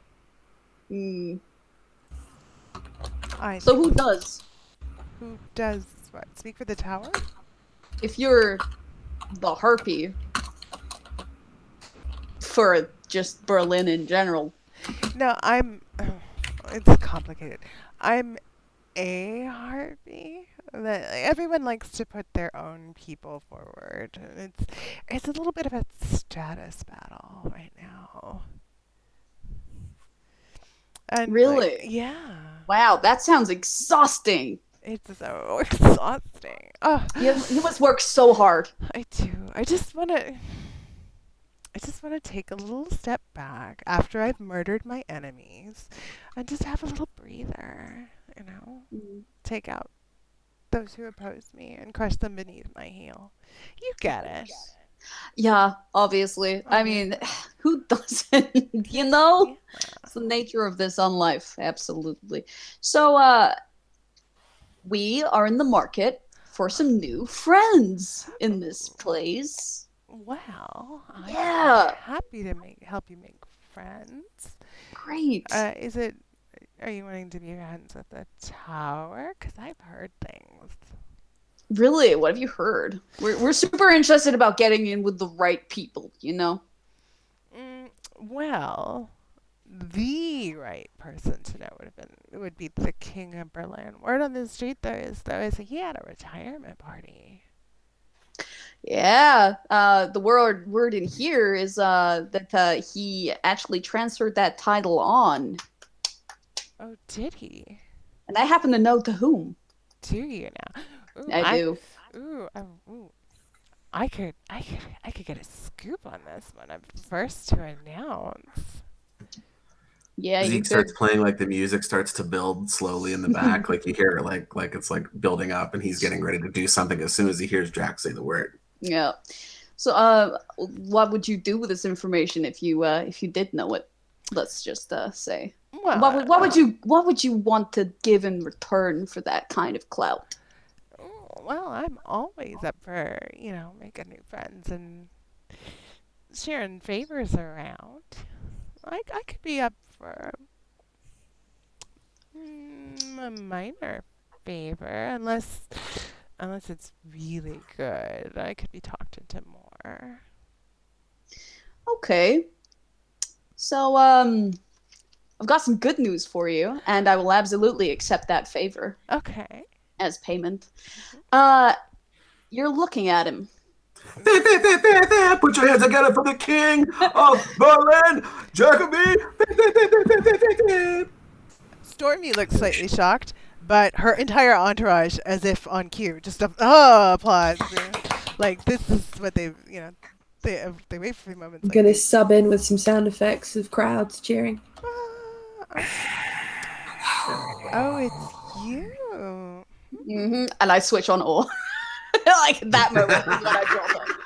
So who does? Who does what? Speak for the tower? If you're the harpy for just Berlin in general. No, it's complicated. I'm a harpy. Everyone likes to put their own people forward. It's a little bit of a status battle right now. And really? Yeah. Wow, that sounds exhausting. It's so exhausting. Oh, you must work so hard. I do. I just want to take a little step back after I've murdered my enemies and just have a little breather, Take out those who oppose me and crush them beneath my heel. You get it. Yeah, obviously. I mean, who doesn't, Yeah. It's the nature of this on life, absolutely. So, we are in the market for some new friends in this place. Well, Yeah. I'm happy to help you make friends. Great. Are you wanting to be friends with the tower? Because I've heard things. Really? What have you heard? We're super interested about getting in with the right people, Well, the right person to know would be the King of Berlin. Word on the street is he had a retirement party. Yeah. The word in here is that he actually transferred that title on. Oh, did he? And I happen to know to whom. Do you now? Ooh, I do. Ooh, I could get a scoop on this one. I'm first to announce. Yeah, you Zeke could. starts playing, like the music starts to build slowly in the back, like you hear it, like it's like building up, and he's getting ready to do something as soon as he hears Jack say the word. Yeah. So, what would you do with this information if you did know it? Let's just say. Well, What would you want to give in return for that kind of clout? well, I'm always up for making new friends and sharing favors around. I could be up for a minor favor, unless it's really good. I could be talked into more. Okay. So, I've got some good news for you, and I will absolutely accept that favor Okay. as payment. You're looking at him. Put your hands together for the king of Berlin, Jacoby. Stormy looks slightly shocked, but her entire entourage, as if on cue, just applause. Like this is what they wait for a few moments. I'm Like, gonna sub in with some sound effects of crowds cheering. oh, it's you. And I switch on all. Like that moment is when I drop it.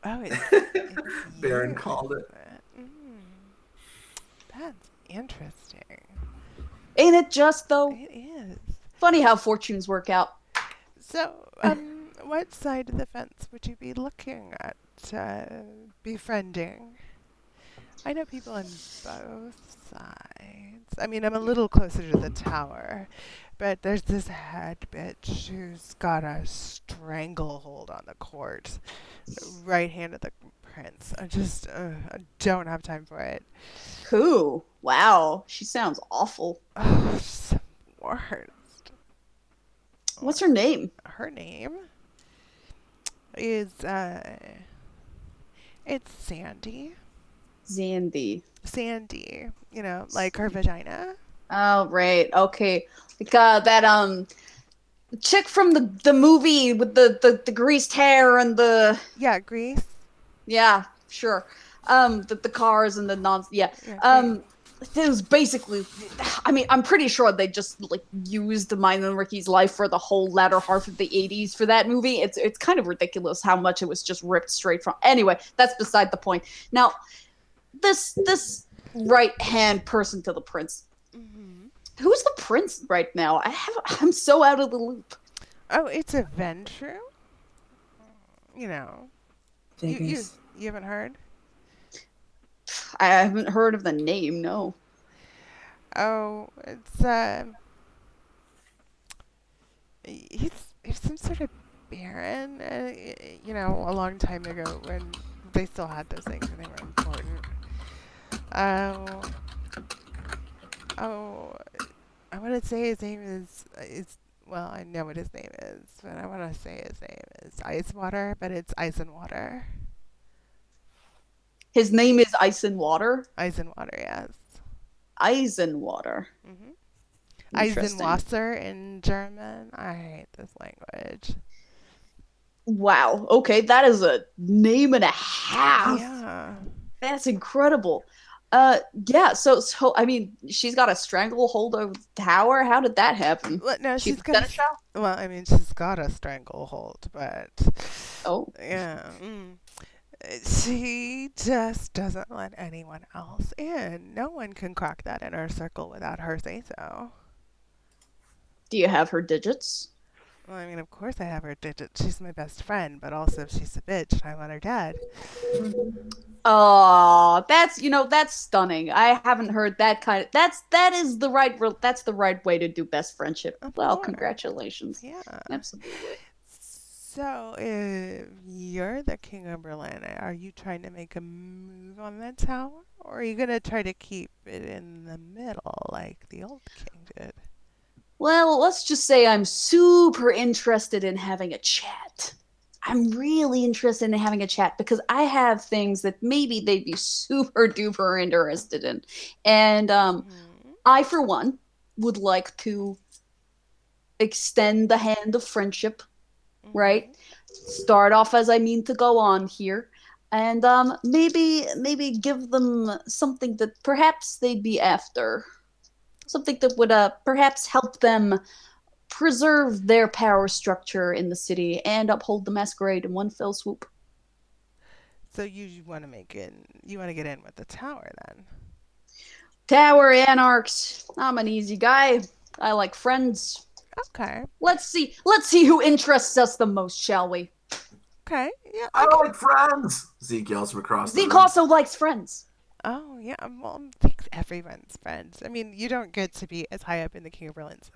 Oh, it's Baron you, called it. That's interesting. Ain't it just though? It is. Funny how fortunes work out. So, what side of the fence would you be looking at befriending? I know people on both sides. I mean, I'm a little closer to the tower, but there's this head bitch who's got a stranglehold on the court. Right hand of the prince. I don't have time for it. Who? Wow, she sounds awful. Oh, she's the worst. What's her name? Her name is, it's Sandy. Zandy. Sandy, like her vagina. Oh, right. Okay. Like, that, chick from the movie with the greased hair and the... Yeah, Grease. Yeah, sure. The cars and the Yeah, it was basically, I mean, I'm pretty sure they just like used Mine and Ricky's life for the whole latter half of the 80s for that movie. It's kind of ridiculous how much it was just ripped straight from. Anyway, that's beside the point. Now, this right hand person to the prince. Mm-hmm. Who's the prince right now? I'm so out of the loop. Oh, it's a Ventru. Vegas. You haven't heard? I haven't heard of the name. No. Oh, it's he's some sort of baron. A long time ago when they still had those things and they were important. I want to say his name is well, I know what his name is, but I want to say his name is Icewater, but it's Ice and Water. His name is Ice and Water? Ice and Water, yes. Eisenwater. Mm-hmm. Eisenwasser in German. I hate this language. Wow. Okay, that is a name and a half. Yeah. That's incredible. Yeah. So I mean, she's got a stranglehold over the tower. How did that happen? Well, no, She's she's got. Well, I mean, she's got a stranglehold, but. Oh. Yeah. She just doesn't let anyone else in. No one can crack that inner circle without her say so. Do you have her digits? Well, I mean, of course I have her digits. She's my best friend, but also if she's a bitch, I want her dead. Oh, that's stunning. I haven't heard that kind of. That's the right way to do best friendship. Well, congratulations. Yeah. Absolutely. So, if you're the king of Berlin, are you trying to make a move on the tower? Or are you going to try to keep it in the middle like the old king did? Well, let's just say I'm super interested in having a chat. I'm really interested in having a chat because I have things that maybe they'd be super duper interested in. And I, for one, would like to extend the hand of friendship right? Start off as I mean to go on here, and maybe give them something that perhaps they'd be after, something that would perhaps help them preserve their power structure in the city and uphold the masquerade in one fell swoop. So you want to get in with the tower then? Tower Anarchs. I'm an easy guy. I like friends. Okay. Let's see who interests us the most, shall we? Okay. Yeah. I like friends. Zeke yells from across the Zeke room. also likes friends. Oh yeah. Well, thanks everyone's friends. I mean, you don't get to be as high up in the King of Berlin's,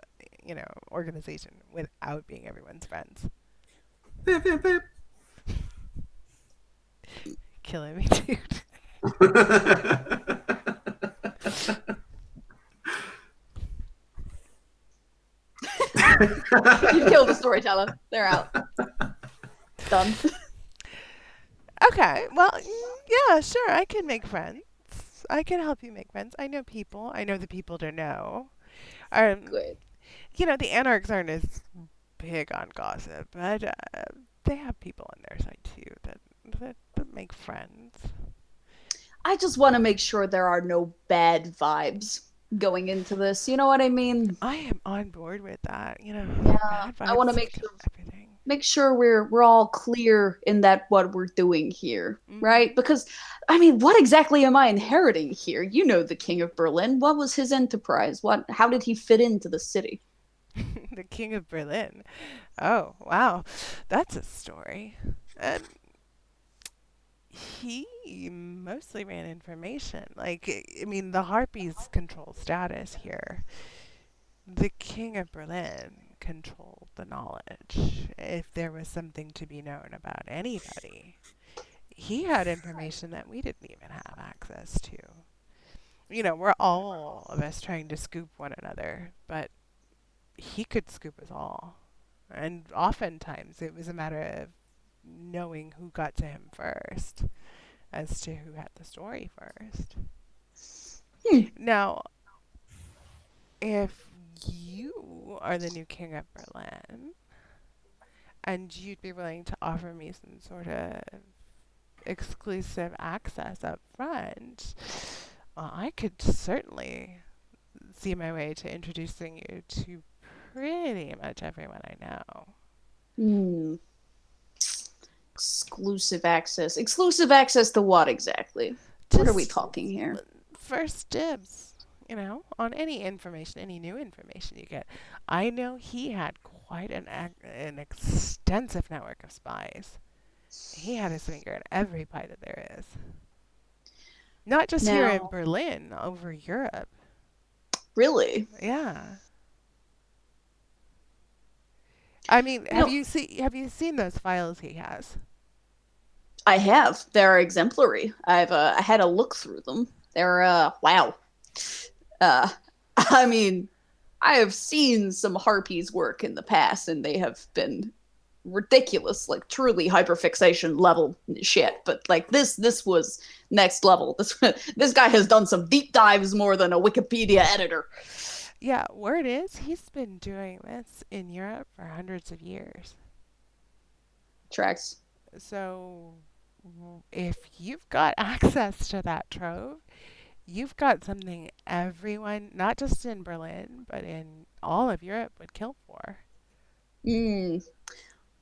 organization without being everyone's friends. Beep, beep, beep. Killing me, dude. You've killed the storyteller. They're out. Done. Okay. Well, yeah, sure. I can make friends. I can help you make friends. I know people. I know the people to know. Good. The Anarchs aren't as big on gossip, but they have people on their side too that make friends. I just want to make sure there are no bad vibes going into this. You know what I mean? I am on board with that. Yeah. Bad I want to vibes, everything. make sure we're all clear in that what we're doing here, right? Because I mean, what exactly am I inheriting here? You know the King of Berlin. What was his enterprise? How did he fit into the city? The King of Berlin. Oh, wow. That's a story. He mostly ran information. The Harpies control status here. The King of Berlin controlled the knowledge. If there was something to be known about anybody, he had information that we didn't even have access to. We're all of us trying to scoop one another, but he could scoop us all. And oftentimes it was a matter of knowing who got to him first as to who had the story first. Now, if you are the new King of Berlin and you'd be willing to offer me some sort of exclusive access up front, well, I could certainly see my way to introducing you to pretty much everyone I know. Exclusive access. Exclusive access to what exactly? What are we talking here? First dibs, on any information, any new information you get. I know he had quite an extensive network of spies. He had his finger in every pie that there is. Not just here in Berlin, over Europe. Really? Yeah. I mean, have you seen those files he has? I have. They're exemplary. I had a look through them. They're wow. I mean, I have seen some harpies work in the past, and they have been ridiculous, truly hyperfixation level shit. But this was next level. This guy has done some deep dives more than a Wikipedia editor. Yeah, word is he's been doing this in Europe for hundreds of years. Tracks. So if you've got access to that trove, you've got something everyone, not just in Berlin, but in all of Europe, would kill for.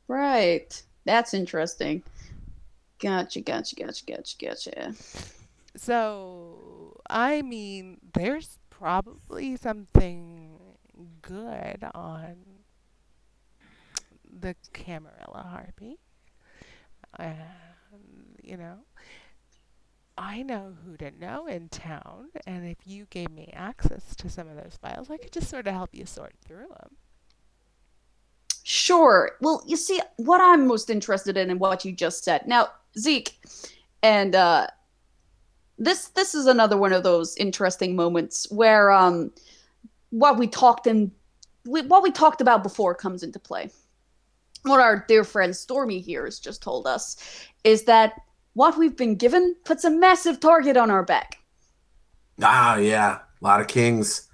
Right. That's interesting. Gotcha. So, I mean, there's probably something good on the Camarilla Harpy. I know who to know in town, and if you gave me access to some of those files, I could just sort of help you sort through them. Sure. Well, you see, what I'm most interested in what you just said. Now, Zeke, and this is another one of those interesting moments where what we talked about before comes into play. What our dear friend Stormy here has just told us is that what we've been given puts a massive target on our back. Ah, yeah. A lot of kings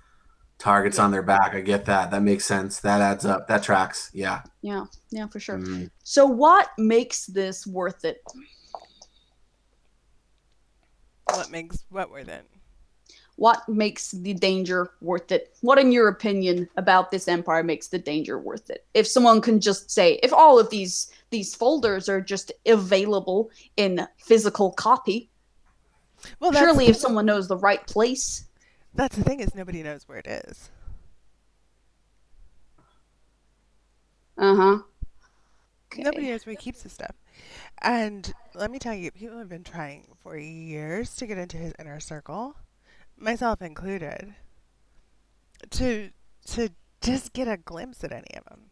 Targets on their back. I get that. That makes sense. That adds up. That tracks. Yeah. Yeah, for sure. Mm. So what makes this worth it? What makes what worth it? What makes the danger worth it? What, in your opinion, about this empire makes the danger worth it? If someone can just say, if all of these folders are just available in physical copy, Well, surely if someone knows the right place. That's the thing, is nobody knows where it is. Okay. Nobody knows where he keeps his stuff. And let me tell you, people have been trying for years to get into his inner circle, myself included, to just get a glimpse at any of them.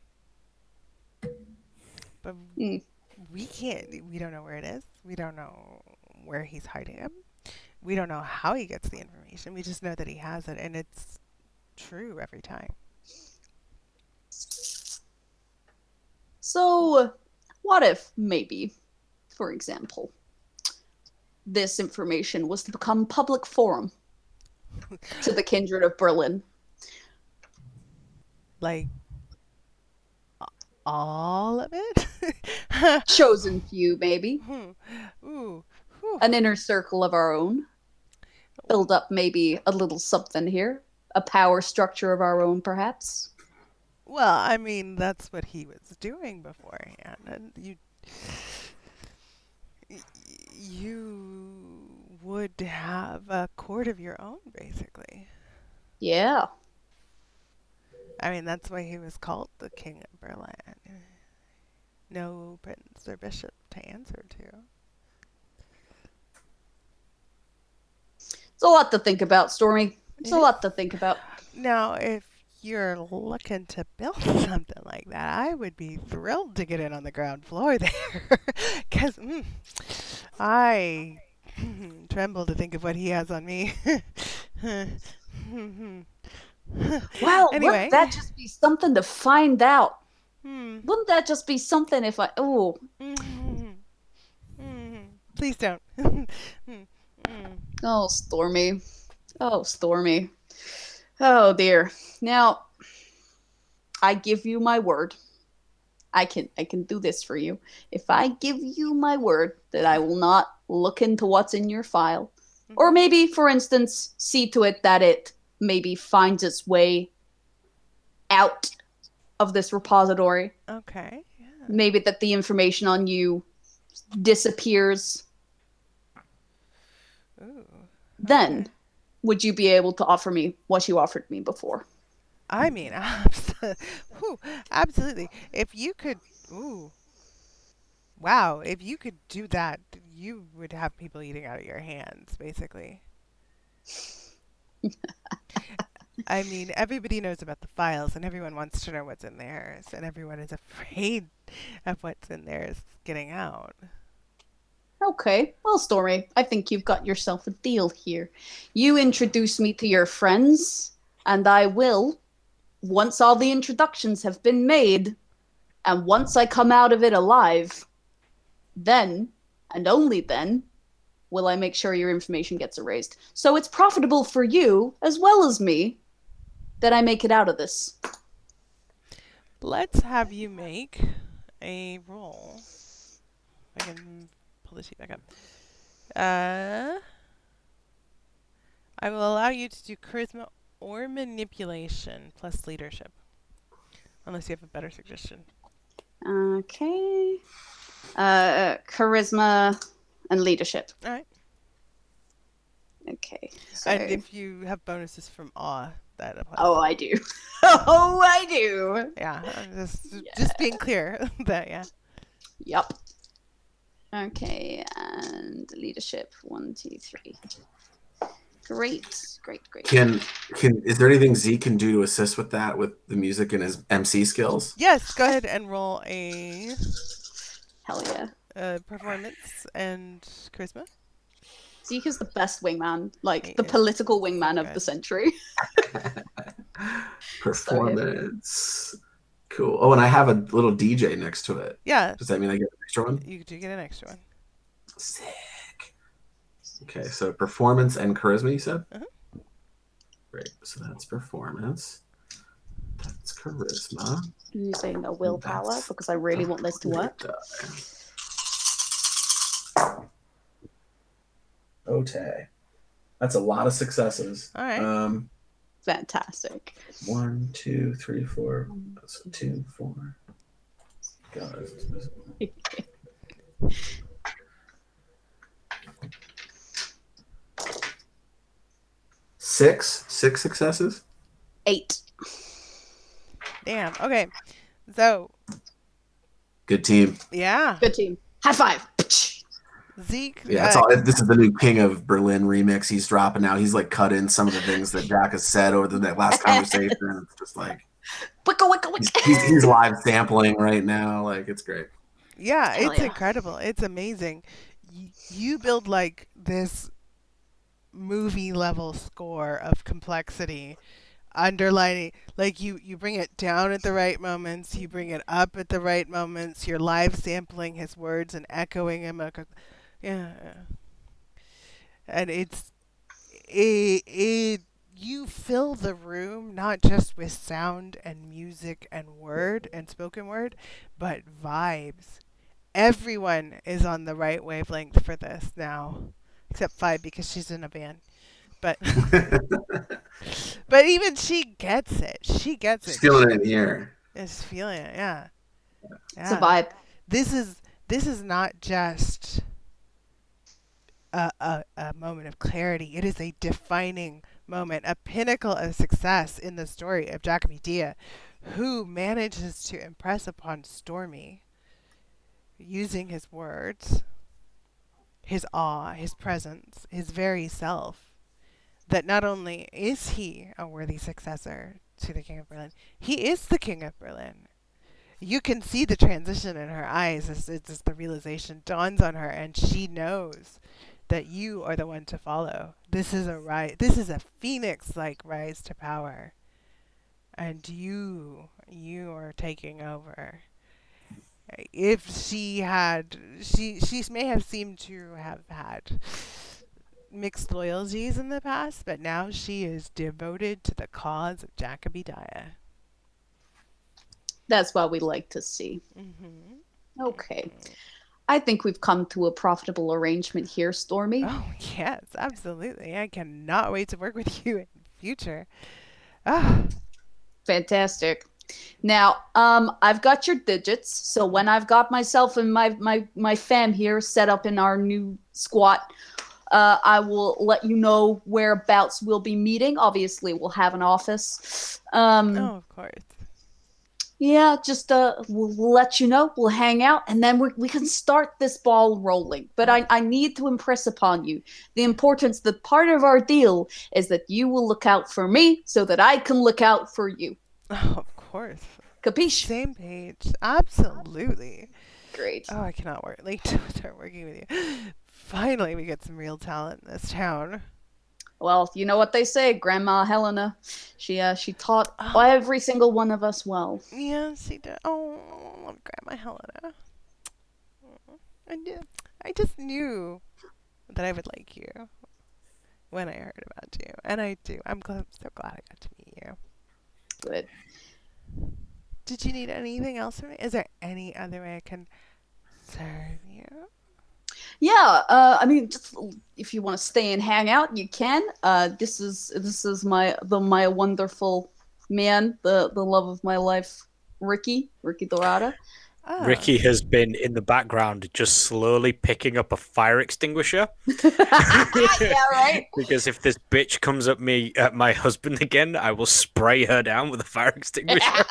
But we can't. We don't know where it is. We don't know where he's hiding him. We don't know how he gets the information. We just know that he has it, and it's true every time. So, what if, maybe, for example, this information was to become public forum to the kindred of Berlin? Like, all of it? Chosen few, maybe. Ooh. An inner circle of our own. Build up maybe a little something here. A power structure of our own, perhaps. Well, I mean, that's what he was doing beforehand. And you would have a court of your own, basically. Yeah. I mean, that's why he was called the King of Berlin. No prince or bishop to answer to. It's a lot to think about, Stormy. It's a lot to think about. Now, if you're looking to build something like that, I would be thrilled to get in on the ground floor there. Because I tremble to think of what he has on me. Well, anyway. wouldn't that just be something to find out? Wouldn't that just be something if I... Oh. Please don't. Oh, Stormy. Oh, Stormy. Oh, dear. Now, I give you my word. I can do this for you. If I give you my word that I will not look into what's in your file, or maybe, for instance, see to it that it maybe finds its way out of this repository. Okay. Yeah. Maybe that the information on you disappears. Ooh. Then, would you be able to offer me what you offered me before? I mean, absolutely. If you could, wow, if you could do that, you would have people eating out of your hands, basically. I mean, everybody knows about the files, and everyone wants to know what's in theirs, and everyone is afraid of what's in theirs getting out. Okay, well, Stormy, I think you've got yourself a deal here. You introduce me to your friends, and I will, once all the introductions have been made, and once I come out of it alive, then, and only then, will I make sure your information gets erased. So it's profitable for you, as well as me, that I make it out of this. Let's have you make a roll. I can pull the sheet back up. I will allow you to do charisma or manipulation plus leadership. Unless you have a better suggestion. Okay. Charisma and leadership. All right. Okay. So... And if you have bonuses from awe, that applies. Oh, I do. Oh, I do. Yeah. Just being clear that, yeah. Yep. Okay, and leadership 1, 2, 3. Great. Is there anything Z can do to assist with that, with the music and his MC skills? Yes, go ahead and roll a Hell yeah. Performance and charisma. Zeke is the best wingman, like the political wingman of the century. Performance. Cool. Oh, and I have a little DJ next to it. Yeah. Does that mean I get an extra one? You do get an extra one. Sick. Okay, so performance and charisma, you said? Uh-huh. Great. So that's performance. That's charisma. Using a And willpower that's because I really want this to work. Okay. That's a lot of successes. All right. Fantastic. 1, 2, 3, 4. So 2, 4. God. Six successes. 8. Damn. Okay. So, Good team. yeah. Good team. High five. Zeke. Yeah, it's all, this is the new King of Berlin remix he's dropping now. He's like cut in some of the things that Jack has said over that last conversation. It's just like Wicka, wicka, wicka. he's live sampling right now. Like it's great. Yeah, Hell it's yeah. incredible. It's amazing. You build like this movie level score of complexity, underlining like you bring it down at the right moments, you bring it up at the right moments. You're live sampling his words and echoing him. Yeah, and it you fill the room not just with sound and music and word and spoken word, but vibes. Everyone is on the right wavelength for this now, except Five because she's in a band. But but even she gets it. She gets Just it. feeling it in the air. Is feeling it. Yeah. It's a vibe. This is not just a moment of clarity. It is a defining moment, a pinnacle of success in the story of Jacoby Dia, who manages to impress upon Stormy using his words, his awe, his presence, his very self, that not only is he a worthy successor to the King of Berlin, he is the King of Berlin. You can see the transition in her eyes as the realization dawns on her, and she knows that you are the one to follow. This is a phoenix-like rise to power, and you are taking over. If she may have seemed to have had mixed loyalties in the past, but now she is devoted to the cause of Jacoby Dia. That's what we like to see. Mm-hmm. Okay. I think we've come to a profitable arrangement here, Stormy. Oh, yes, absolutely. I cannot wait to work with you in the future. Ah. Fantastic. Now, I've got your digits, so when I've got myself and my fam here set up in our new squat, I will let you know whereabouts we'll be meeting. Obviously, we'll have an office. Oh, of course. Yeah, just we'll let you know. We'll hang out, and then we can start this ball rolling. But I need to impress upon you the importance that part of our deal is that you will look out for me so that I can look out for you. Oh, of course. Capiche? Same page. Absolutely. Great. Oh, I cannot wait to start working with you. Finally, we get some real talent in this town. Well, you know what they say, Grandma Helena. She taught every single one of us well. Yeah, she did. Oh, I love Grandma Helena. I just knew that I would like you when I heard about you, and I do. I'm so glad I got to meet you. Good. Did you need anything else from me? Is there any other way I can serve you? Yeah, I mean, just if you want to stay and hang out, you can. This is my wonderful man, the love of my life, Ricky Dorada. Oh. Ricky has been in the background just slowly picking up a fire extinguisher. Yeah, right. Because if this bitch comes at my husband again, I will spray her down with a fire extinguisher.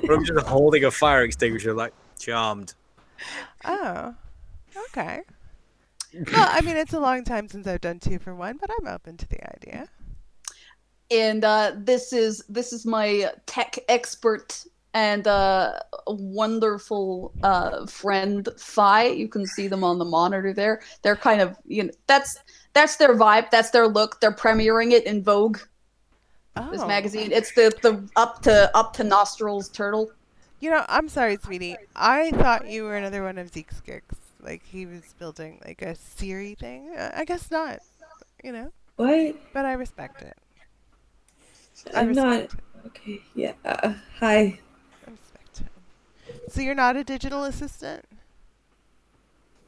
But I'm just holding a fire extinguisher like charmed. Oh, okay. Well, I mean, it's a long time since I've done 2 for 1, but I'm open to the idea. And this is my tech expert and wonderful friend Phi. You can see them on the monitor there. They're kind of, that's their vibe. That's their look. They're premiering it in Vogue. Oh. This magazine. It's the up to nostrils turtle. I'm sorry, sweetie. I thought you were another one of Zeke's gigs. Like he was building like a Siri thing. I guess not. you know, What? but I respect it. I'm not. Okay. Yeah. Hi. I respect it. So you're not a digital assistant?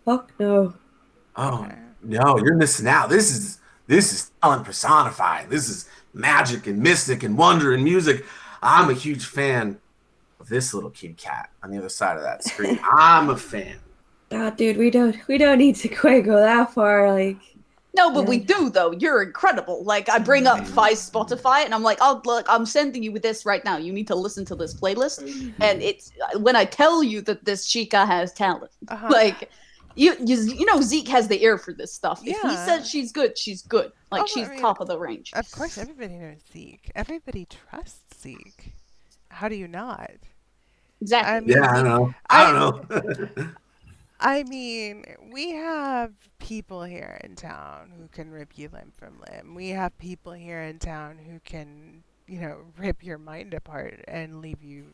Fuck no. Oh Okay. no, you're missing out. This is talent personified. This is magic and mystic and wonder and music. I'm a huge fan of this little kitty cat on the other side of that screen. I'm a fan. Ah, dude, we don't need to quite go that far. Like, No, but we Yeah. do though. You're incredible. Like I bring up Vice Spotify, and I'm like, "Oh, look, I'm sending you this right now. You need to listen to this playlist." And it's when I tell you that this chica has talent, Uh-huh. like you know Zeke has the ear for this stuff. If he Yeah. says she's good, she's good. Like Oh, I she's mean, top of the range. Of course, everybody knows Zeke. Everybody trusts Zeke. How do you not? Exactly. I mean, Yeah, I know. I don't know. I mean, we have people here in town who can rip you limb from limb. We have people here in town who can, rip your mind apart and leave you,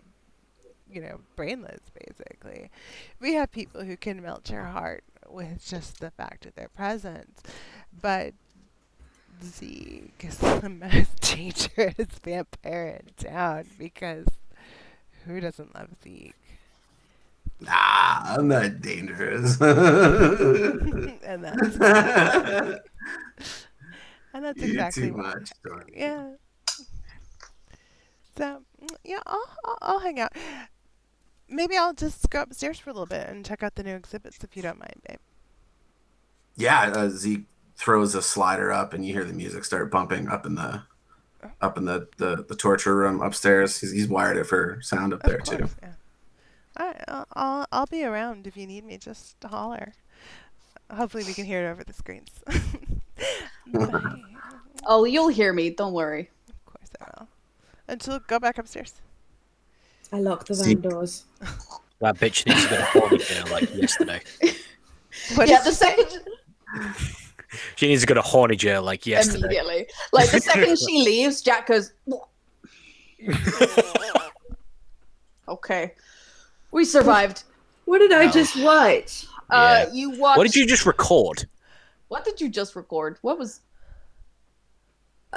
brainless, basically. We have people who can melt your heart with just the fact of their presence. But Zeke is the most dangerous vampire in town because who doesn't love Zeke? Nah, I'm not dangerous. And that's and that's You're exactly too why. much, Jordan. Yeah. So yeah, I'll hang out. Maybe I'll just go upstairs for a little bit and check out the new exhibits if you don't mind, babe. Yeah, Zeke throws a slider up, and you hear the music start bumping up in the torture room upstairs. He's wired it for sound up there Of too. course, yeah. All right, I'll be around if you need me. Just holler. Hopefully we can hear it over the screens. Bye. Oh, you'll hear me. Don't worry. Of course I will. Until go back upstairs. I locked the See- van doors. That bitch needs to go to horny jail like yesterday. What Yeah, did the you say? second She needs to go to horny jail like yesterday. immediately, like the second she leaves, Jack goes. Okay, we survived. What did I just watch? Yeah. You watched. What did you just record? What did you just record? What was?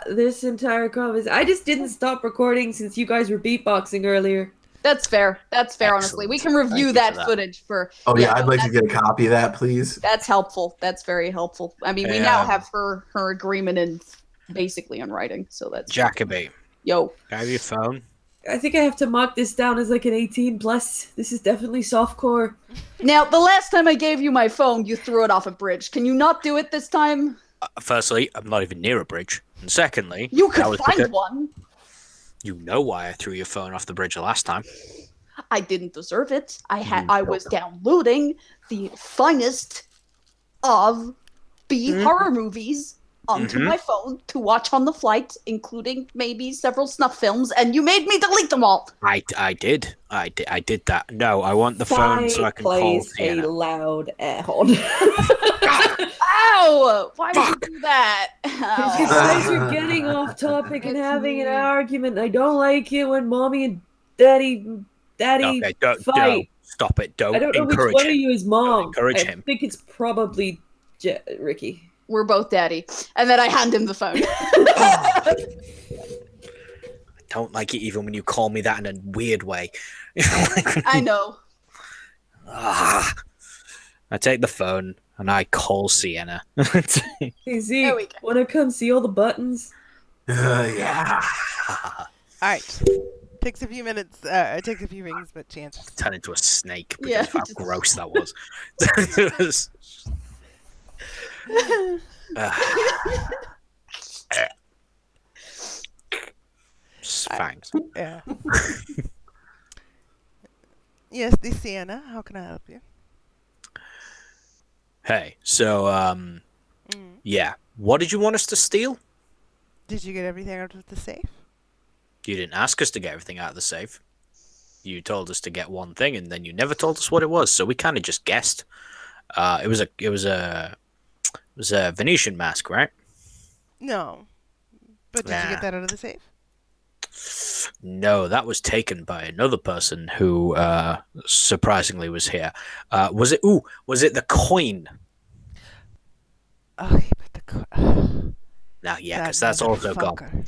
This entire conversation. I just didn't stop recording since you guys were beatboxing earlier. That's fair. That's fair. Honestly, we can Excellent. review Thank you that for that. footage for. Oh yeah, I'd no, like to get a copy of that, please. That's helpful. That's very helpful. I mean, we Hey, now have her agreement in basically in writing, so that's Jacoby, yo. can I have your phone? I think I have to mark this down as like an 18 plus. This is definitely softcore. Now, the last time I gave you my phone, you threw it off a bridge. Can you not do it this time? Firstly, I'm not even near a bridge. And secondly, You that could was find because- one. You know why I threw your phone off the bridge the last time. I didn't deserve it. I Mm, I was downloading the finest of B horror movies onto my phone to watch on the flight, including maybe several snuff films, and you made me delete them all. I did that. No, I want the phone so I can call plays a Sienna. loud air horn. Ow! Why would you do that? You Ow. guys are getting off topic and having an argument. I don't like it when mommy and daddy Okay, don't fight. stop it. Don't I don't know which encourage one of him. you is mom. encourage I him. think it's probably Ricky. We're both daddy. And then I hand him the phone. I don't like it even when you call me that in a weird way. I know. Ah. I take the phone and I call Sienna. Hey There Zeke, we go. wanna come see all the buttons? Yeah. All right. Takes a few minutes. It takes a few rings, but chance. Turn into a snake because Yeah, of how just- gross that was. It was- Thanks. Yeah. Yes, this Sienna. How can I help you? Hey, so yeah. What did you want us to steal? Did you get everything out of the safe? You didn't ask us to get everything out of the safe. You told us to get one thing, and then you never told us what it was. So we kind of just guessed. It was a Venetian mask, right? No. But did you Nah. get that out of the safe? No, that was taken by another person who surprisingly was here. Was it the coin? Oh, he put the Now, yeah, That because that's also gone.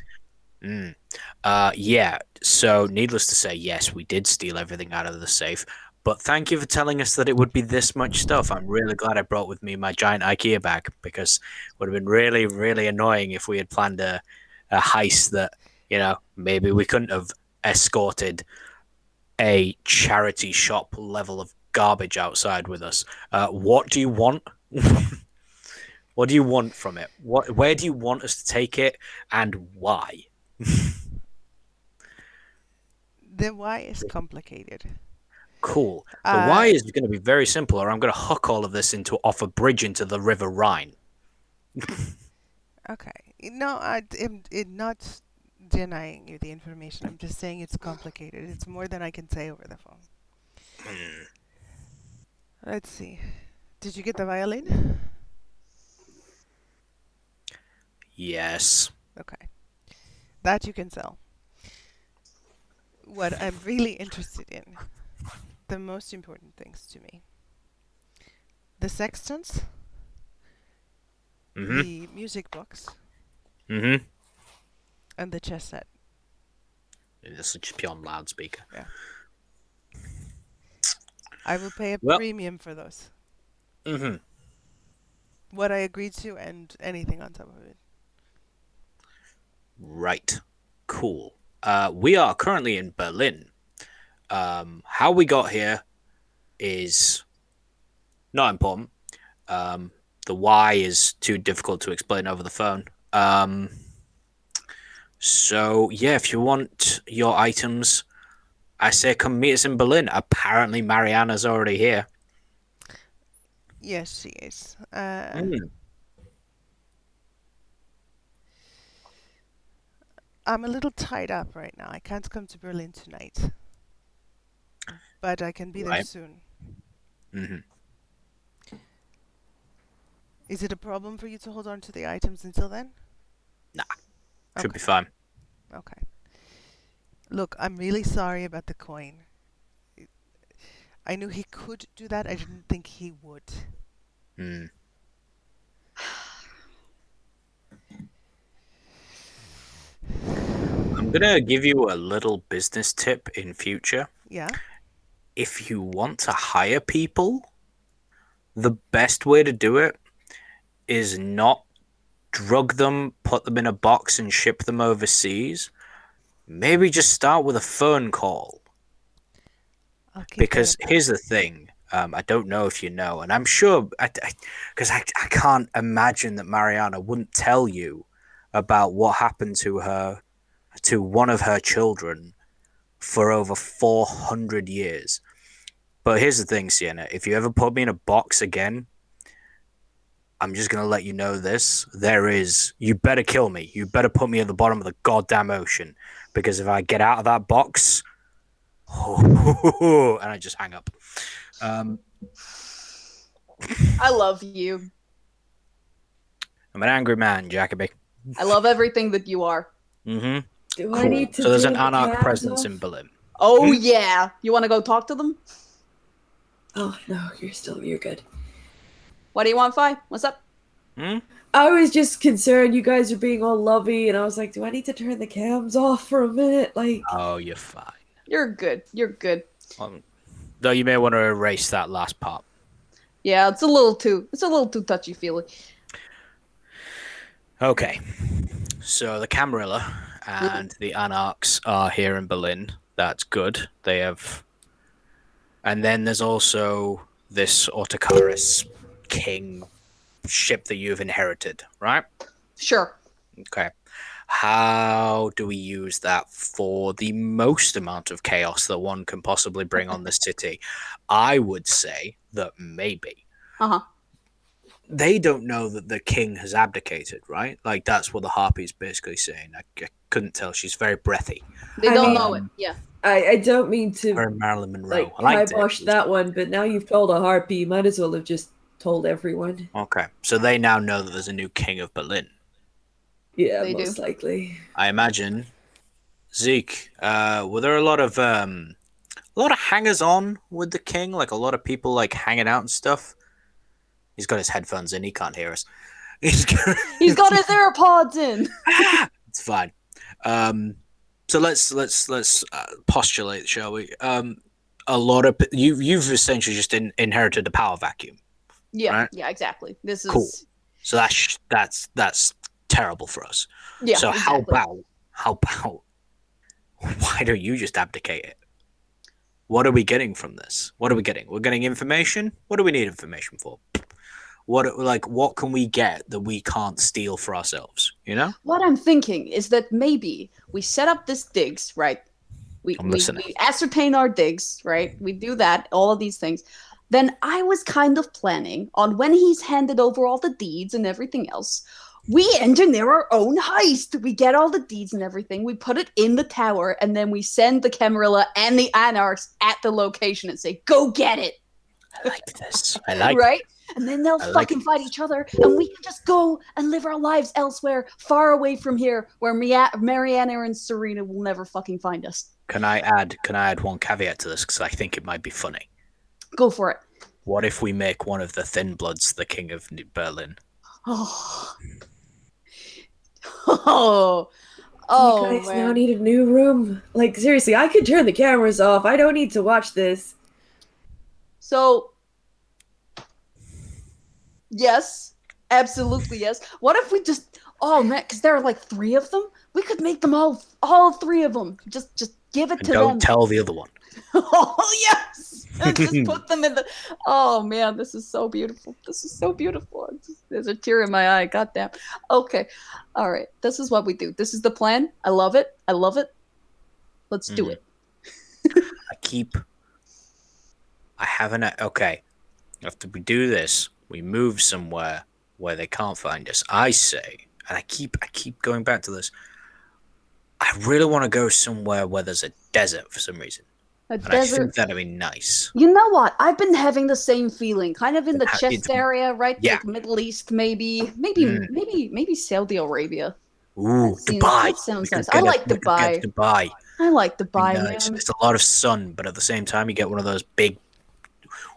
motherfucker. Yeah, so needless to say, yes, we did steal everything out of the safe. But thank you for telling us that it would be this much stuff. I'm really glad I brought with me my giant IKEA bag because it would have been really, really annoying if we had planned a heist that, maybe we couldn't have escorted a charity shop level of garbage outside with us. What do you want? What do you want from it? Where do you want us to take it and why? The why is complicated. Cool. The why is going to be very simple, or I'm going to hook all of this off a bridge into the River Rhine. Okay. No, I'm not denying you the information. I'm just saying it's complicated. It's more than I can say over the phone. Let's see. Did you get the violin? Yes. Okay. That you can sell. What I'm really interested in, the most important things to me, the sextants, the music box, Mm-hmm. and the chess set. This is just pure loudspeaker. Yeah. I will pay a premium for those. Mm-hmm. What I agreed to and anything on top of it. Right. Cool. We are currently in Berlin. How we got here is not important. The why is too difficult to explain over the phone. So, yeah, if you want your items, I say come meet us in Berlin. Apparently, Mariana's already here. Yes, she is. I'm a little tied up right now. I can't come to Berlin tonight. But I can be there soon. Mm-hmm. Is it a problem for you to hold on to the items until then? Nah. Should be fine. Okay. Look, I'm really sorry about the coin. I knew he could do that. I didn't think he would. I'm going to give you a little business tip in future. Yeah? If you want to hire people, the best way to do it is not drug them, put them in a box and ship them overseas. Maybe just start with a phone call. Because here's the thing. I don't know if you know, and I'm sure, because I can't imagine that Mariana wouldn't tell you about what happened to her, to one of her children for over 400 years. But here's the thing, Sienna. If you ever put me in a box again, I'm just going to let you know this. You better kill me. You better put me at the bottom of the goddamn ocean. Because if I get out of that box, and I just hang up. I love you. I'm an angry man, Jacoby. I love everything that you are. Mm-hmm. Do Cool. I need to So there's turn an the Anarch cabs presence off? in Berlin. Oh, yeah. You want to go talk to them? Oh, no, you're good. What do you want, Fi? What's up? I was just concerned you guys are being all lovey, and I was like, do I need to turn the cams off for a minute? Like, Oh, you're fine. You're good. You're good. Though you may want to erase that last part. Yeah, it's a little too touchy-feely. Okay. So the Camarilla and the Anarchs are here in Berlin. That's good. They have... And then there's also this Autocaris king ship that you've inherited, right? Sure. Okay. How do we use that for the most amount of chaos that one can possibly bring on the city? I would say that maybe. They don't know that the king has abdicated, right? Like, that's what the Harpy's basically saying. I couldn't tell. She's very breathy. They don't know it. Yeah. I don't mean to Her and Marilyn Monroe. like kibosh that one, but now you've told a harpy, you might as well have just told everyone. Okay. So they now know that there's a new king of Berlin. Yeah, They most do. likely. I imagine. Zeke, were there a lot of hangers on with the king? Like a lot of people like hanging out and stuff? He's got his headphones in, he can't hear us. He's He's got his AirPods in. It's fine. So let's postulate, shall we? A lot of you've essentially just inherited a power vacuum. Yeah, right? yeah, exactly. This is Cool. So that's terrible for us. Yeah. So exactly. how about why don't you just abdicate it? What are we getting from this? What are we getting? We're getting information. What do we need information for? What can we get that we can't steal for ourselves? You know? What I'm thinking is that maybe we set up this digs, right? I'm We listening. ascertain our digs, right? We do that, all of these things. Then I was kind of planning on when he's handed over all the deeds and everything else, we engineer our own heist. We get all the deeds and everything, we put it in the tower, and then we send the Camarilla and the Anarchs at the location and say, go get it. I like this. I like right? And then they'll I like fucking fight each other, and we can just go and live our lives elsewhere, far away from here, where Mariana and Serena will never fucking find us. Can I add one caveat to this because I think it might be funny? Go for it. What if we make one of the Thin Bloods the king of Berlin? Oh, oh, you guys man. now need a new room. Like, seriously, I could turn the cameras off. I don't need to watch this. So, yes, absolutely yes. What if we just, oh man, because there are like 3 of them. We could make them all 3 of them. Just give it And to don't them. tell the other one. Oh yes, and just put them in the. Oh man, this is so beautiful. This is so beautiful. There's a tear in my eye. Goddamn. Okay, all right. This is what we do. This is the plan. I love it. I love it. Let's do it. I haven't. Okay, after we do this, we move somewhere where they can't find us. I say, and I keep going back to this. I really want to go somewhere where there's a desert for some reason. A And desert. I think that'd be nice. You know what? I've been having the same feeling, kind of in the It's- chest area, right? yeah. Like Middle East, maybe Saudi Arabia. Ooh, seems- Dubai. that sounds We could nice. I get like we could get Dubai. to Dubai. I like Dubai, Nice. man. It's a lot of sun, but at the same time, you get one of those big.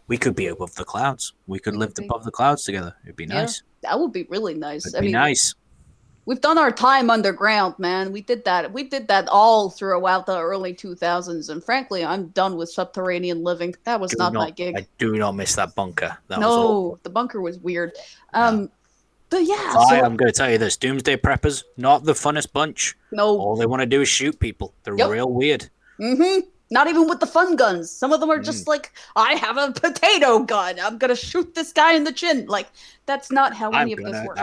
We could be above the clouds. We could live be. above the clouds together. It'd be Yeah, nice. that would be really nice. It'd be nice. We've done our time underground, man. We did that. We did that all throughout the early 2000s, and frankly, I'm done with subterranean living. That was not my gig. I do not miss that bunker. That was awful. No, the bunker was weird. But yeah, I'm going to tell you this: Doomsday Preppers, not the funnest bunch. no. All they want to do is shoot people. They're Yep. real weird. Mm-hmm. Not even with the fun guns. Some of them are just like, I have a potato gun. I'm gonna shoot this guy in the chin. Like, that's not how any of this works.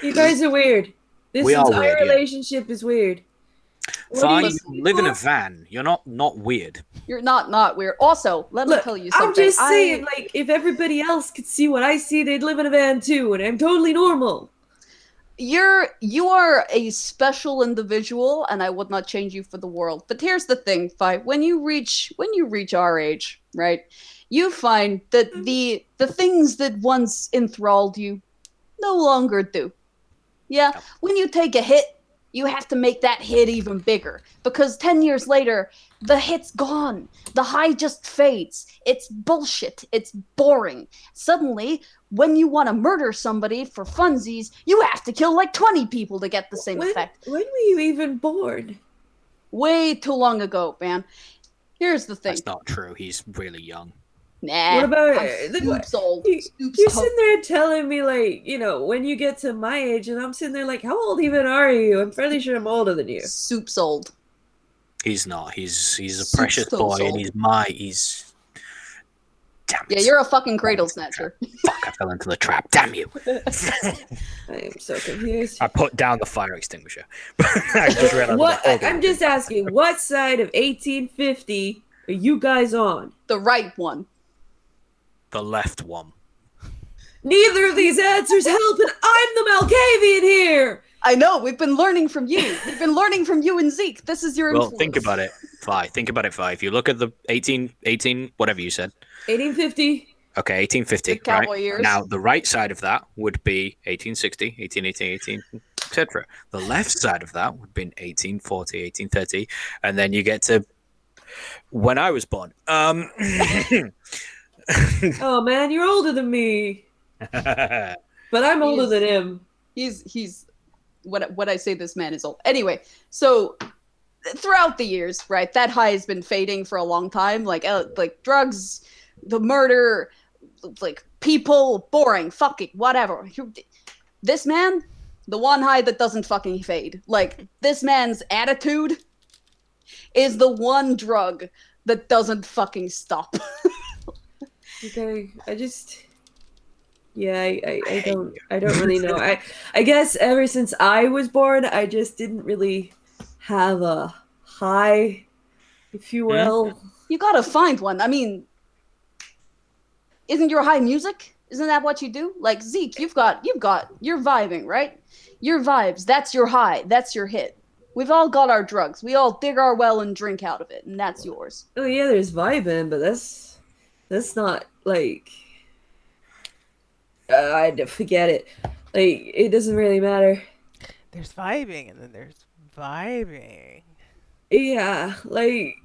You guys are weird. This We are entire weird, yeah. relationship is weird. What Fine, do you live in a van. You're not weird. You're not weird. Also, let me Look, tell you something. I'm just saying, like, if everybody else could see what I see, they'd live in a van too, and I'm totally normal. You are a special individual, and I would not change you for the world. But here's the thing, Fi. When you reach our age, right, you find that the things that once enthralled you no longer do. Yeah, when you take a hit, you have to make that hit even bigger, because 10 years later, the hit's gone. The high just fades. It's bullshit. It's boring. Suddenly, when you want to murder somebody for funsies, you have to kill like 20 people to get the same effect. When were you even born? Way too long ago, man. Here's the thing. That's not true. He's really young. Nah. What about I'm Stoops old. You're Stoops old. sitting there telling me, like, you know, when you get to my age, and I'm sitting there like, how old even are you? I'm fairly sure I'm older than you. Soup's old. He's not. He's a Super precious so boy, soul. and he's. Damn it! Yeah, you're a fucking cradle snatcher. Fuck! I fell into the trap. Damn you! I am so confused. I put down the fire extinguisher. I just realized What? I was I'm just asking, what side of 1850 are you guys on? The right one. the left one. Neither of these answers help, and I'm the Malkavian here! I know, we've been learning from you. We've been learning from you and Zeke. This is your Well, influence. think about it, Fi. Think about it, Fi. If you look at the 18, whatever you said. 1850. Okay, 1850, The cowboy right? years. Now, the right side of that would be 1860, 1818, etc. The left side of that would be 1840, 1830, and then you get to when I was born. Oh man, you're older than me. But I'm older He's- than him. He's what I say this man is old. Anyway, so throughout the years, right, that high has been fading for a long time. Like drugs, the murder, like people, boring, fucking, whatever. This man, the one high that doesn't fucking fade. Like, this man's attitude is the one drug that doesn't fucking stop. Okay, I don't really know. I guess ever since I was born, I just didn't really have a high, if you will. You gotta find one. I mean, isn't your high music? Isn't that what you do? Like, Zeke, you're vibing, right? Your vibes, that's your high, that's your hit. We've all got our drugs. We all dig our well and drink out of it, and that's yours. Oh yeah, there's vibing, but that's not like I forget it. Like, it doesn't really matter. There's vibing, and then there's vibing. Yeah, like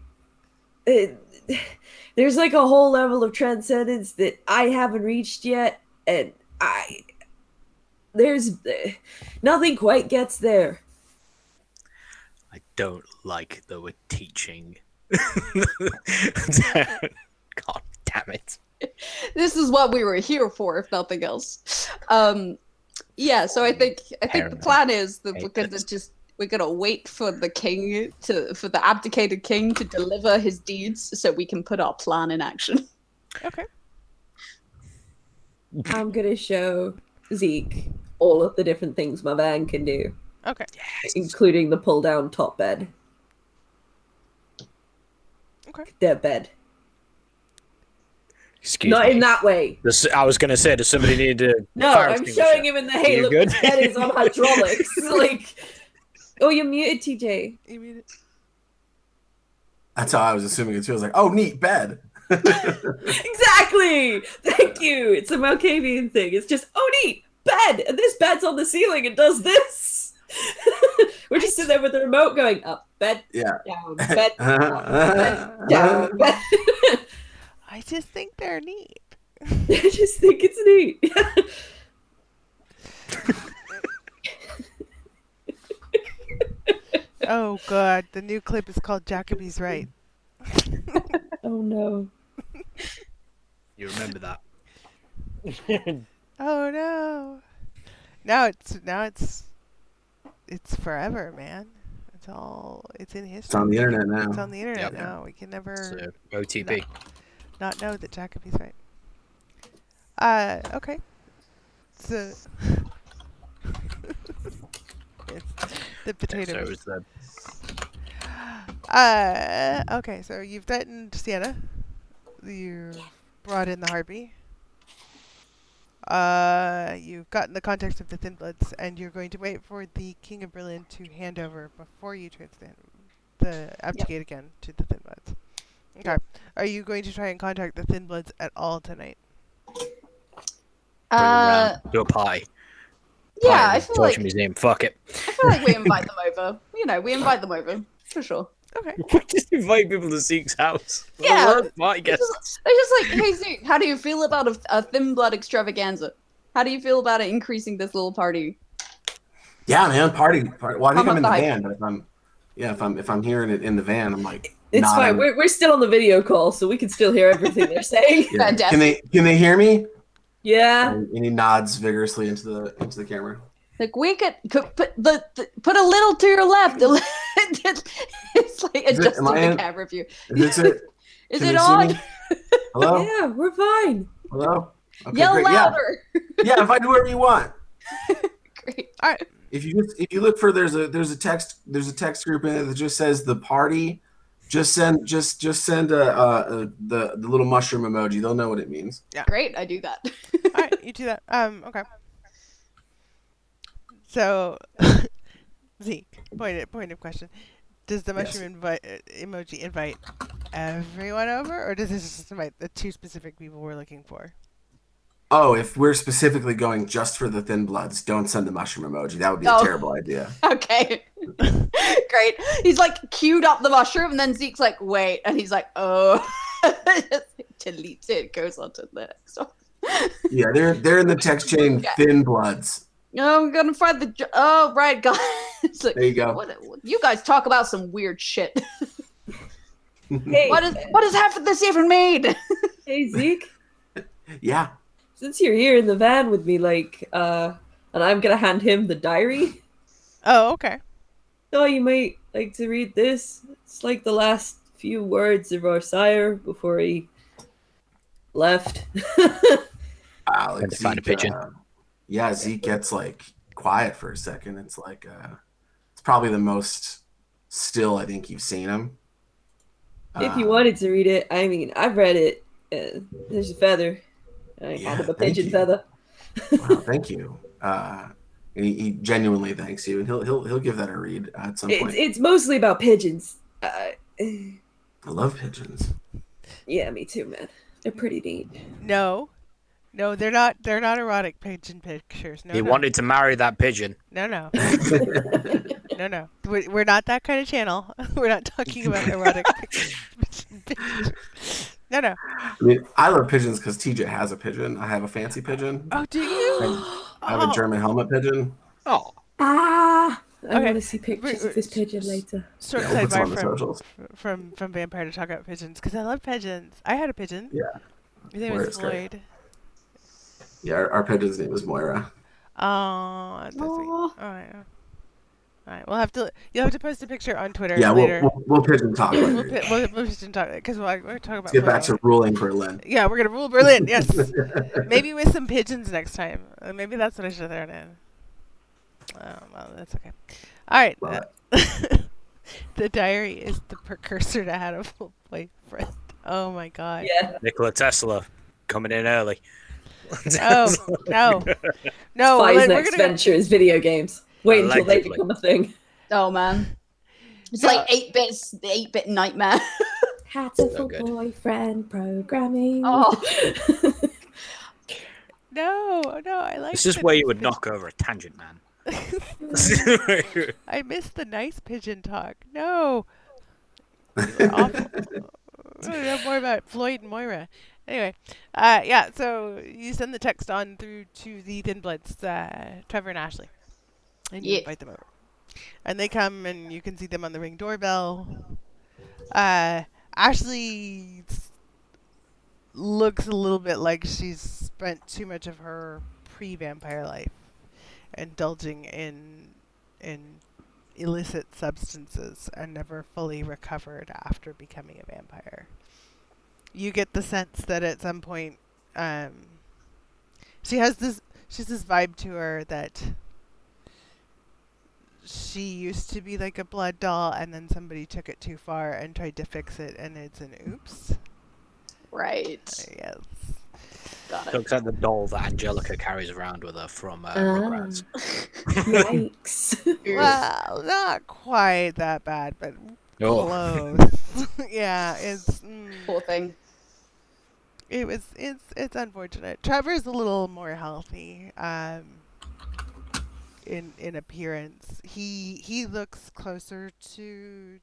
there's like a whole level of transcendence that I haven't reached yet, and there's nothing quite gets there. I don't like that we're teaching. God damn it. This is what we were here for, if nothing else. Yeah, so I think the plan is that we're gonna wait for the abdicated king to deliver his deeds so we can put our plan in action. Okay. I'm gonna show Zeke all of the different things my van can do, Okay. including the pull-down top bed. Okay. Their bed. Excuse Not me. in that way. I was going to say, does somebody need a No, fire I'm extinguisher? showing him in the hey, You look, good? this bed is on hydraulics. Like, oh, you're muted, TJ. You mean it? That's how I was assuming it too. I was like, oh, neat bed. Exactly. Thank you. It's a Malkavian thing. It's just, oh, neat bed, and this bed's on the ceiling and does this. We're just sitting there with the remote going up, bed, Yeah. down, bed, down, down, bed. I just think they're neat. I just think it's neat. Oh god, the new clip is called Jacoby's Right. Oh no. You remember that? Oh no. Now it's forever, man. It's in history. It's on the internet now. It's on the internet Yep. now. We can never So, OTP. not know that Jacoby's right. Okay. So it's the potato. So it's the Okay, so you've threatened Sienna. You've brought in the Harpy. You've gotten the context of the Thin Bloods, and you're going to wait for the King of Berlin to hand over before you abdicate again to the Thin Bloods. Okay. Are you going to try and contact the Thin Bloods at all tonight? bring them around, do a pie. Yeah, Pie I in the feel torture like museum. Fuck it. we invite them over. You know, we invite them over for sure. Okay. Just invite people to Zeke's house. Yeah. I guess. They're just like, hey Zeke, how do you feel about a Thin Blood extravaganza? How do you feel about it increasing this little party? Yeah, man, party. Well, I think Come I'm in the up the van, but if I'm hearing it in the van, I'm like, It's fine. nodding. We're still on the video call, so we can still hear everything they're saying. Yeah. Fantastic. Can they hear me? Yeah. And he nods vigorously into the camera. Like we could put put a little to your left. It's like adjusting am I the in- camera view. Is it? Is Can it they see on? me? Hello? Yeah, we're fine. Hello? Okay, Yell great. louder. Yeah, invite whoever you want. Great. All right. If you look for there's a text group in it that just says the party. Just send the little mushroom emoji. They'll know what it means. Great, I do that. All right, you do that. Okay. So, Zeke, point of question: does the Yes. mushroom emoji invite everyone over, or does this just invite the two specific people we're looking for? Oh, if we're specifically going just for the Thin Bloods, don't send the mushroom emoji. That would be a Oh. terrible idea. Okay. Great. He's like queued up the mushroom, and then Zeke's like, wait, and he's like, oh, just deletes it, goes on to the next one. Yeah, they're in the text chain Thin Bloods. I'm gonna find the. Oh, right, guys. It's like, There you go. what, you guys talk about some weird shit. Hey, What does half of this even mean? hey Zeke. Yeah. Since you're here in the van with me, and I'm gonna hand him the diary. Oh, okay. Oh, you might like to read this. It's like the last few words of our sire before he left. Like to find a pigeon. Zeke gets like quiet for a second. It's like it's probably the most still I think you've seen him. If you wanted to read it, I mean, I've read it. There's a feather. I Yeah, called him a thank pigeon you. feather. Wow, thank you. He genuinely thanks you, and he'll give that a read at some point. It's mostly about pigeons. I love pigeons. Yeah, me too, man. They're pretty neat. No, they're not. They're not erotic pigeon pictures. No, He no. wanted to marry that pigeon. No. No. We're not that kind of channel. We're not talking about erotic pictures. No. I mean, I love pigeons because TJ has a pigeon. I have a fancy pigeon. Oh, do you? I have a German helmet pigeon. Oh, I Okay. want to see pictures of this pigeon later. Short Yeah, we'll put some on the sidebar socials. from Vampire to talk about pigeons because I love pigeons. I had a pigeon. Yeah. His name Moira's was great. Floyd. Yeah, our pigeon's name is Moira. Oh, that's so sweet. Aw. All right. All right. You'll have to post a picture on Twitter Yeah, later. we'll pigeon talk later. We'll pigeon talk because we're talking about. Let's get back photos. to ruling Berlin. Yeah, we're gonna rule Berlin. Yes. Maybe with some pigeons next time. Maybe that's what I should have thrown in. Well, that's okay. All right. The diary is the precursor to how to full boyfriend. Oh my god. Yeah. Nikola Tesla coming in early. Oh no. Spy's we're next gonna- venture is video games. Wait until they Allegedly. become a thing. Oh man, it's No. like 8-bit nightmare. How to So good. boyfriend programming. Oh, No, I like. This is the where you would pigeon- knock over a tangent, man. I missed the nice pigeon talk. No. You were awful. I want to know more about Floyd and Moira. Anyway, yeah. So you send the text on through to the Thin Bloods, Trevor and Ashley, and you Yeah. invite them over. And they come, and you can see them on the Ring doorbell. Ashley looks a little bit like she's spent too much of her pre-vampire life indulging in illicit substances and never fully recovered after becoming a vampire. You get the sense that at some point, she's this vibe to her that she used to be like a blood doll, and then somebody took it too far and tried to fix it, and it's an oops. right. Yes. Got it. Looks like the doll that Angelica carries around with her from Rugrats. Yikes. Well, not quite that bad, but Oh. close. Yeah, it's. Poor thing. It's unfortunate. Trevor's a little more healthy, in appearance. He looks closer to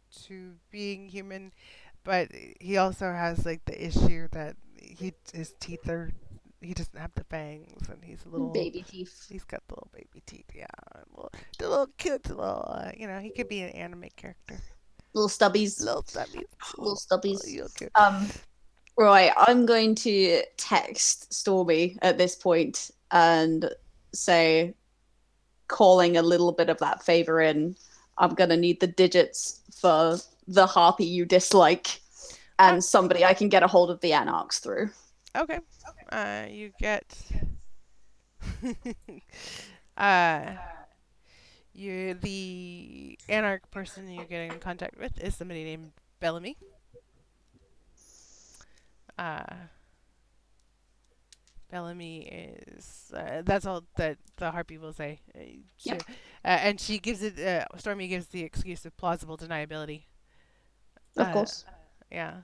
being human, but he also has like the issue that his teeth are. He doesn't have the fangs, and he's a little Baby teeth. He's got the little baby teeth, yeah. The little cute little, he could be an anime character. Little stubbies. Little stubbies. Little stubbies. You're cute. Right, I'm going to text Stormy at this point and say, calling a little bit of that favor in, I'm going to need the digits for the harpy you dislike and somebody I can get a hold of the anarchs through. Okay. You get the anarch person you get in contact with is somebody named Bellamy. Bellamy is that's all that the harpy will say. Yep. And she gives it. Stormy gives the excuse of plausible deniability. Of course. Yeah.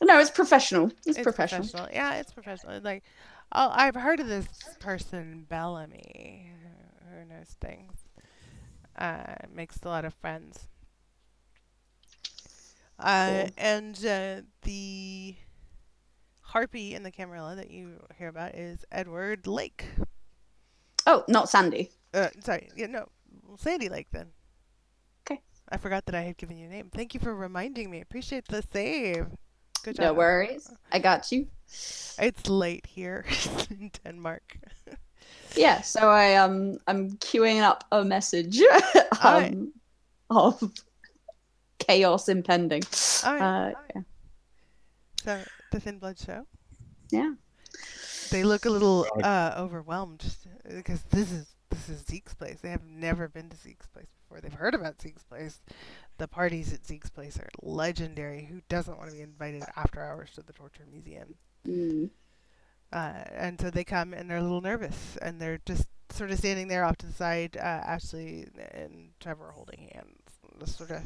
No, it's professional. It's professional. Yeah, it's professional. Like, I've heard of this person, Bellamy, who knows things. Makes a lot of friends. Cool. And the harpy in the Camarilla that you hear about is Edward Lake. Oh, not Sandy. Sorry, yeah, no, Sandy Lake then. Okay. I forgot that I had given you a name. Thank you for reminding me. Appreciate the save. Good job. No worries. I got you. It's late here in Denmark. Yeah, so I'm queuing up a message Alright. of chaos impending. Alright. Yeah. So the Thin Blood show. Yeah. They look a little overwhelmed because this is Zeke's place. They have never been to Zeke's place before. They've heard about Zeke's place. The parties at Zeke's place are legendary. Who doesn't want to be invited after hours to the Torture Museum? Mm. And so they come and they're a little nervous and they're just sort of standing there off to the side. Ashley and Trevor holding hands, just sort of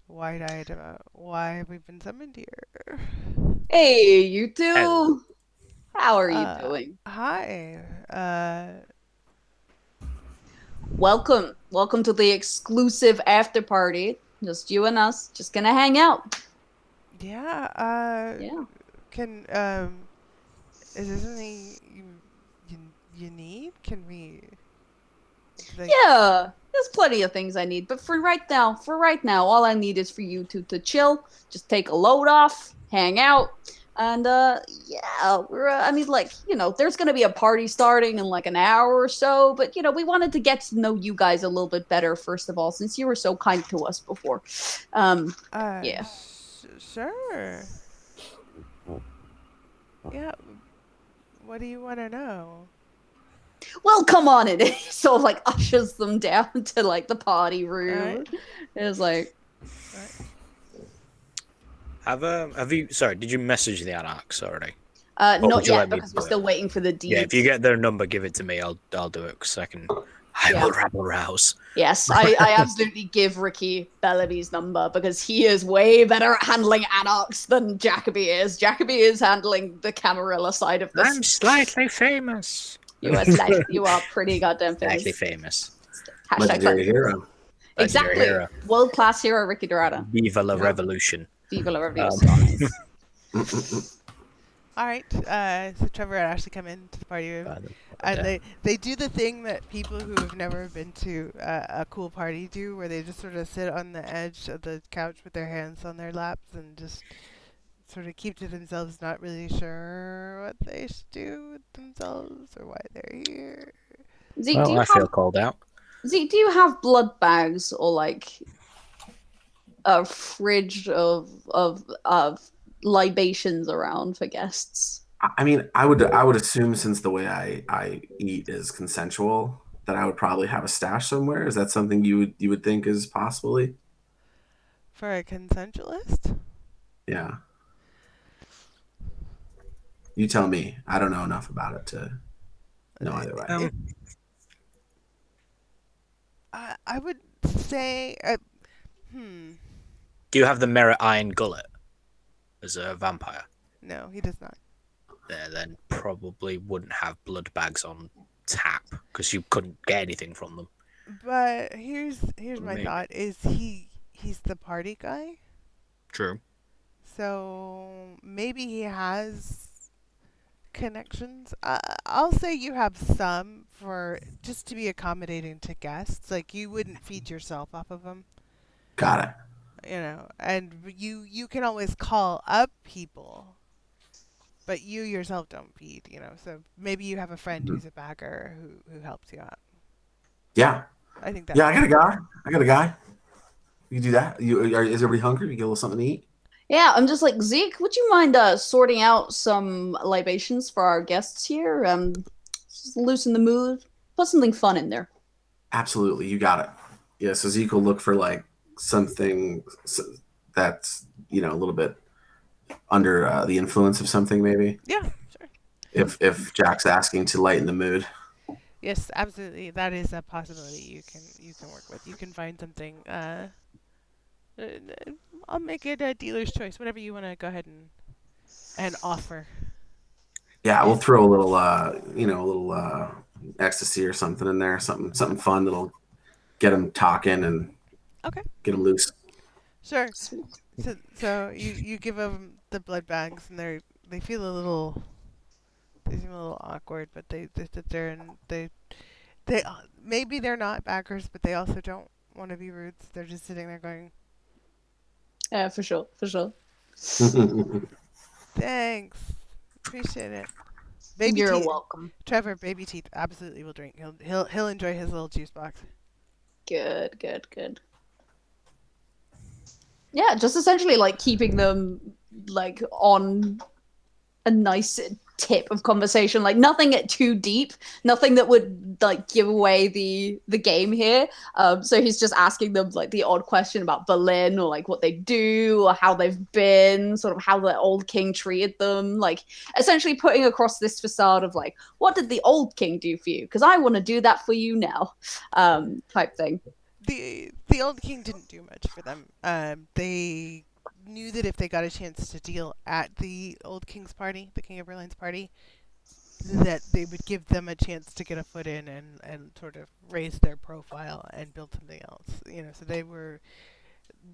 wide-eyed about why we've been summoned here. Hey, you two. How are you doing? Hi. Welcome to the exclusive after party. Just you and us. Just gonna hang out. Yeah. Yeah. Can is there something you need? Can we? Yeah. There's plenty of things I need, but for right now, all I need is for you two to chill, just take a load off, hang out, and yeah, I mean, like, you know, there's gonna be a party starting in like an hour or so, but you know, we wanted to get to know you guys a little bit better first of all, since you were so kind to us before. Yeah. Sure. Yeah. What do you want to know? Well, come on in. He sort of like ushers them down to like the party room. Alright. It's like, Have you? Sorry, did you message the Anarchs already? not would you yet let me because do we're it? still waiting for the deeds. Yeah, if you get their number, give it to me. I'll do it because I will rabble rouse. Yes, I absolutely give Ricky Bellamy's number because he is way better at handling Anarchs than Jacoby is. Jacoby is handling the Camarilla side of this. I'm slightly famous. You are pretty goddamn famous. Slightly famous. Legendary hero. Exactly. Legendary hero. World-class hero Ricky Dorada. Viva la revolution. Viva la revolution. All right. So Trevor and Ashley come into the party room, and they do the thing that people who have never been to a cool party do, where they just sort of sit on the edge of the couch with their hands on their laps and just sort of keep to themselves, not really sure what they should do with themselves or why they're here. Zeke, Well, I feel called out. Zeke, do you have blood bags or like a fridge of libations around for guests? I mean, I would assume, since the way I eat is consensual, that I would probably have a stash somewhere. Is that something you would think is possibly? For a consensualist? Yeah. You tell me. I don't know enough about it to know either way. I would say, Do you have the Merit Iron Gullet as a vampire? No, he does not. Then probably wouldn't have blood bags on tap because you couldn't get anything from them. But here's my Maybe. thought: is he's the party guy? True. So maybe he has connections. I'll say you have some for just to be accommodating to guests. Like you wouldn't feed yourself off of them, Got it. you know. And you can always call up people, but you yourself don't feed, you know. So maybe you have a friend who's a bagger who helps you out. Yeah. I think that. Yeah, I got a guy. You do that? Is everybody hungry? You get a little something to eat? Yeah, I'm just like, Zeke, would you mind sorting out some libations for our guests here? Just loosen the mood. Put something fun in there. Absolutely, you got it. Yeah, so Zeke will look for like something that's, you know, a little bit under the influence of something, maybe. Yeah, sure. If Jack's asking to lighten the mood. Yes, absolutely. That is a possibility you can work with. You can find something. I'll make it a dealer's choice. Whatever you want to go ahead and offer. Yeah, we'll throw a little, a little ecstasy or something in there, something fun that'll get them talking and Okay. get them loose. Sure. So you give them the blood bags, and they feel a little. They seem a little awkward, but they sit there and they maybe they're not backers, but they also don't want to be rude. So they're just sitting there going, Yeah, for sure, for sure. "Thanks, appreciate it." Baby You're teeth. welcome. Trevor, baby teeth absolutely will drink. He'll enjoy his little juice box. Good, good, good. Yeah, just essentially like keeping them like on a nice tip of conversation, like nothing too deep, nothing that would like give away the game here. So he's just asking them like the odd question about Berlin or like what they do or how they've been, sort of how the old king treated them, like essentially putting across this facade of like, what did the old king do for you? Because I want to do that for you now, type thing. The old king didn't do much for them. They knew that if they got a chance to deal at the old king's party, the King of Berlin's party, that they would give them a chance to get a foot in and sort of raise their profile and build something else. So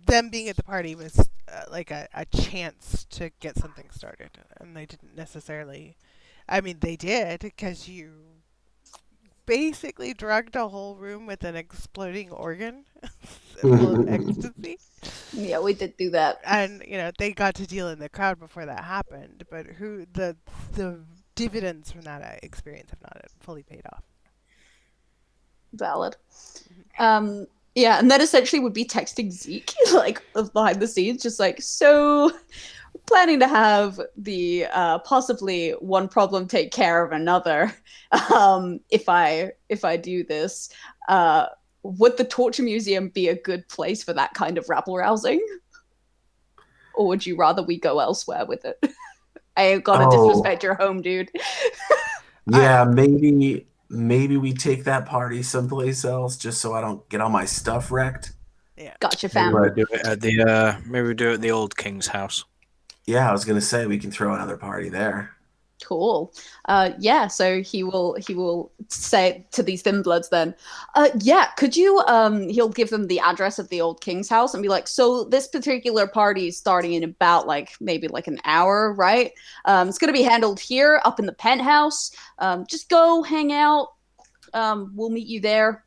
them being at the party was like a chance to get something started, and they didn't necessarily. I mean, they did because you basically drugged a whole room with an exploding organ full of ecstasy. Yeah, we did do that. And they got to deal in the crowd before that happened, but the dividends from that experience have not fully paid off. Valid. Yeah, and that essentially would be texting Zeke, like behind the scenes, just like, so planning to have the possibly one problem take care of another. If I do this, would the Torture Museum be a good place for that kind of rabble rousing? Or would you rather we go elsewhere with it? I ain't gonna disrespect your home, dude. Yeah, maybe we take that party someplace else just so I don't get all my stuff wrecked. Yeah. Gotcha, Maybe fam. we do it at the old king's house. Yeah, I was gonna say we can throw another party there. Cool. Yeah, so he will say to these thin bloods then, yeah, could you he'll give them the address of the old king's house and be like, so this particular party is starting in about like maybe like an hour, right? It's gonna be handled here up in the penthouse. Just go hang out. We'll meet you there.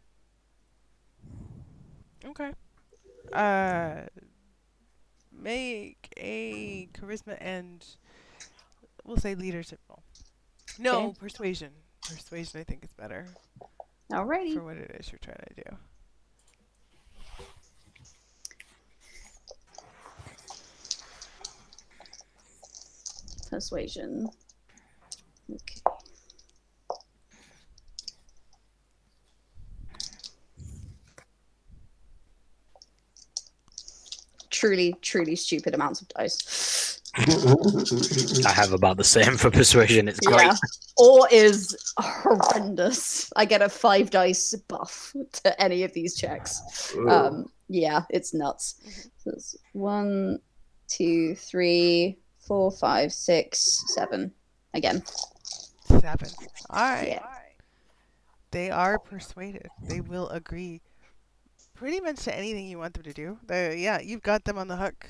Okay. Make a charisma and we'll say leadership roll. No, Okay. persuasion. Persuasion I think is better Alrighty. for what it is you're trying to do. Persuasion. Okay. Truly, truly stupid amounts of dice. I have about the same for persuasion. It's great. Yeah. Or is horrendous. I get a 5 dice buff to any of these checks. Yeah, it's nuts. So it's 1, 2, 3, 4, 5, 6, 7. Again. 7. All right. Yeah. They are persuaded. They will agree pretty much to anything you want them to do. Yeah, you've got them on the hook.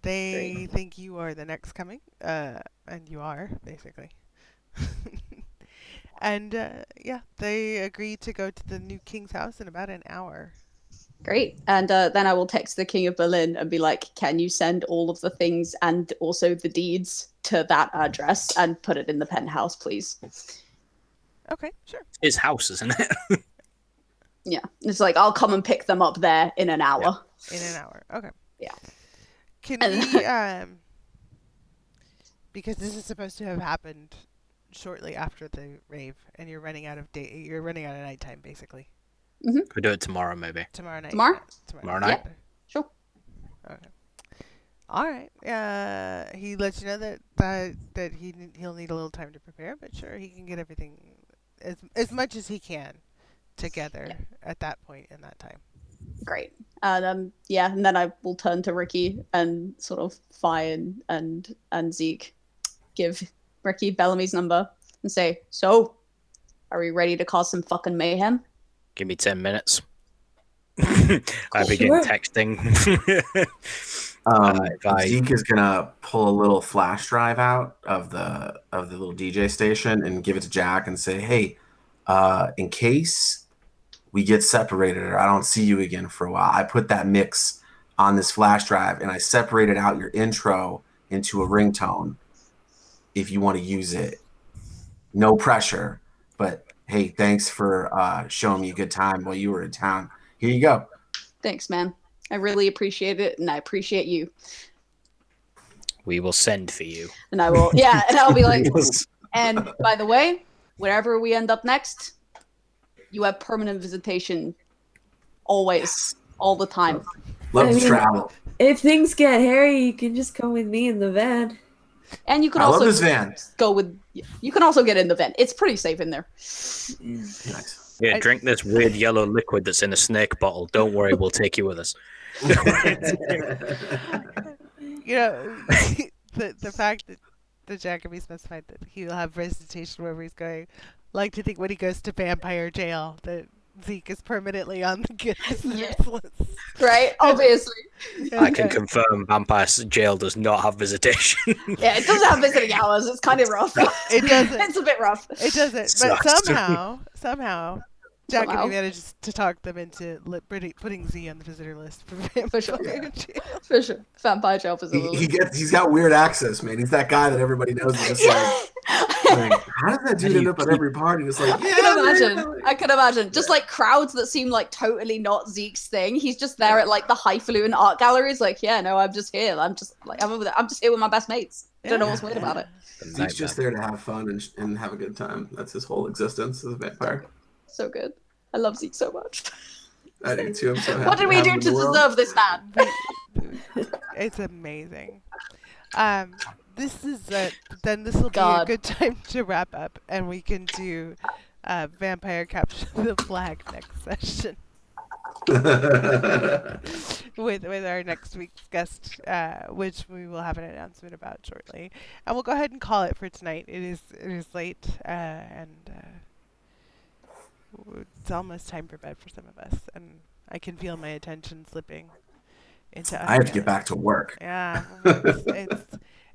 They think you are the next coming, and you are, basically. And, yeah, they agree to go to the new king's house in about an hour. Great. And then I will text the King of Berlin and be like, can you send all of the things and also the deeds to that address and put it in the penthouse, please? Okay, sure. His house, isn't it? Yeah. It's like, I'll come and pick them up there in an hour. In an hour. Okay. Yeah. Can we, because this is supposed to have happened shortly after the rave, and you're running out of nighttime, basically. Could do it tomorrow, maybe. Tomorrow night. Tomorrow? Tomorrow night? Yeah. Sure. Okay. All right. He lets you know that he'll need a little time to prepare, but sure, he can get everything as much as he can together at that point in that time. Great. And yeah, and then I will turn to Ricky and sort of Fi and Zeke, give Ricky Bellamy's number and say, so, are we ready to cause some fucking mayhem? Give me 10 minutes. I begin texting. Zeke is gonna pull a little flash drive out of the little DJ station and give it to Jack and say, "Hey, in case we get separated or I don't see you again for a while, I put that mix on this flash drive and I separated out your intro into a ringtone. If you want to use it, no pressure. But hey, thanks for showing me a good time while you were in town. Here you go." Thanks, man. I really appreciate it, and I appreciate you. We will send for you. And I will, yeah, and I'll be like, and by the way, wherever we end up next, you have permanent visitation always, all the time. Love to travel. If things get hairy, you can just come with me in the van. And you can I also love this van. go with, you can also get in the van. It's pretty safe in there. Nice. Yeah, drink this weird yellow liquid that's in a snake bottle. Don't worry, we'll take you with us. You know, the fact that Jack can be specified that he will have visitation wherever he's going. Like to think when he goes to vampire jail that Zeke is permanently on the guest list. Right? Obviously. I can confirm vampire jail does not have visitation. Yeah, it doesn't have visiting hours. It's kind of rough. It doesn't. It's a bit rough. It doesn't. But somehow, Jack can manage to talk them into putting Z on the visitor list for vampire sure. jail. For sure. Vampire jail facility. He's got weird access, man. He's that guy that everybody knows is just like how does that dude end up at every party? It's like, I can imagine. Just like crowds that seem like totally not Zeke's thing. He's just there at like the highfalutin art galleries, like, yeah, no, I'm just here. I'm just here with my best mates. I don't know what's weird about it. Zeke's just there to have fun and have a good time. That's his whole existence as a vampire. So good. I love Zeke so much. I do too. I'm so happy. What did we do to deserve this man? It's amazing. This will be a good time to wrap up, and we can do Vampire Capture the Flag next session with our next week's guest, which we will have an announcement about shortly. And we'll go ahead and call it for tonight. It is late, and it's almost time for bed for some of us, and I can feel my attention slipping into. I have to get back to work. Yeah,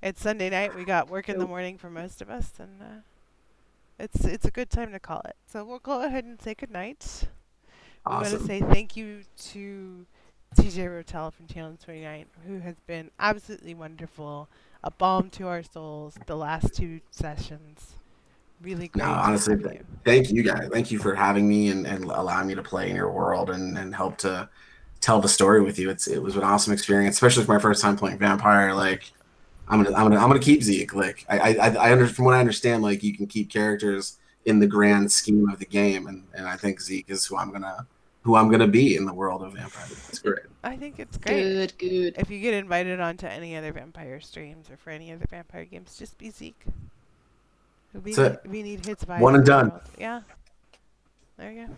it's Sunday night. We got work in the morning for most of us, and it's a good time to call it. So we'll go ahead and say good night. Awesome. We want to say thank you to T.J Rotell from Challenge 29, who has been absolutely wonderful, a balm to our souls the last 2 sessions. Really great. No, honestly, thank you guys. Thank you for having me and allowing me to play in your world and help to tell the story with you. It was an awesome experience, especially for my first time playing vampire. Like, I'm gonna keep Zeke. Like, from what I understand, like you can keep characters in the grand scheme of the game, and I think Zeke is who I'm gonna be in the world of vampire. It's great. I think it's great. Good. If you get invited onto any other vampire streams or for any other vampire games, just be Zeke. We need hits by one and done. World. Yeah. There you go.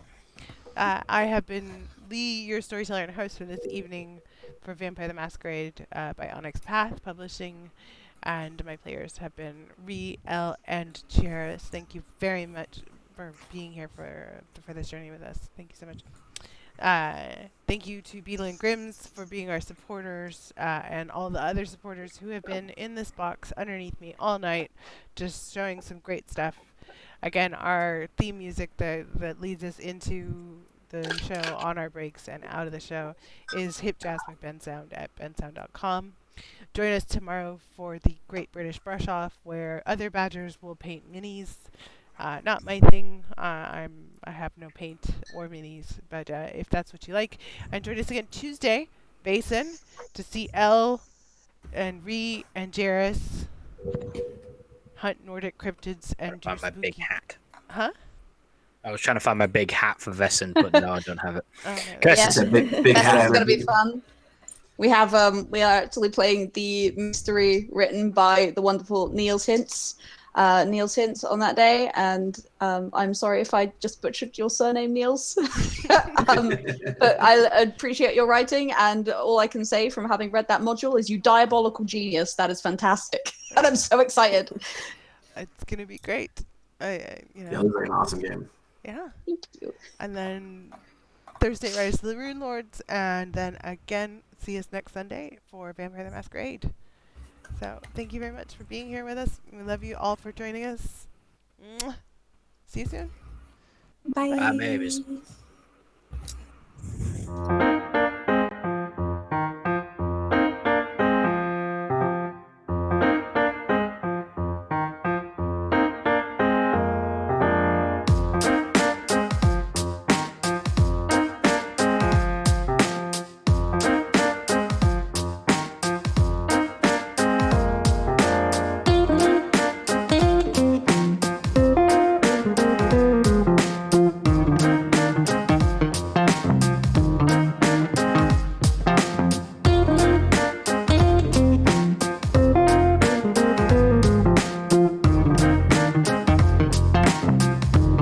I have been Lee, your storyteller and host for this evening for Vampire the Masquerade by Onyx Path Publishing, and my players have been Rime, L, and Cheris. Thank you very much for being here for this journey with us. Thank you so much. Thank you to Beetle and Grims for being our supporters, and all the other supporters who have been in this box underneath me all night, just showing some great stuff. Again, our theme music that leads us into the show, on our breaks, and out of the show is Hip Jazz by Bensound at bensound.com. Join us tomorrow for the Great British Brush Off, where other badgers will paint minis. Not my thing. I have no paint or minis, but if that's what you like, and join us again Tuesday, Basin, to see Elle and Ree and Jairus hunt Nordic cryptids and do my big hat. Huh? I was trying to find my big hat for Vesson, but no, I don't have it. Okay. It's a big hat. That's gonna be fun. We are actually playing the mystery written by the wonderful Niels Hintz on that day, and I'm sorry if I just butchered your surname, Niels. But I appreciate your writing, and all I can say from having read that module is you diabolical genius. That is fantastic, and I'm so excited. It's gonna be great. Yeah, it was an awesome game. Yeah. Thank you. And then Thursday, Rise of the Runelords, and then again, see us next Sunday for Vampire the Masquerade. So, thank you very much for being here with us. We love you all for joining us. Mwah. See you soon. Bye. Bye, babies.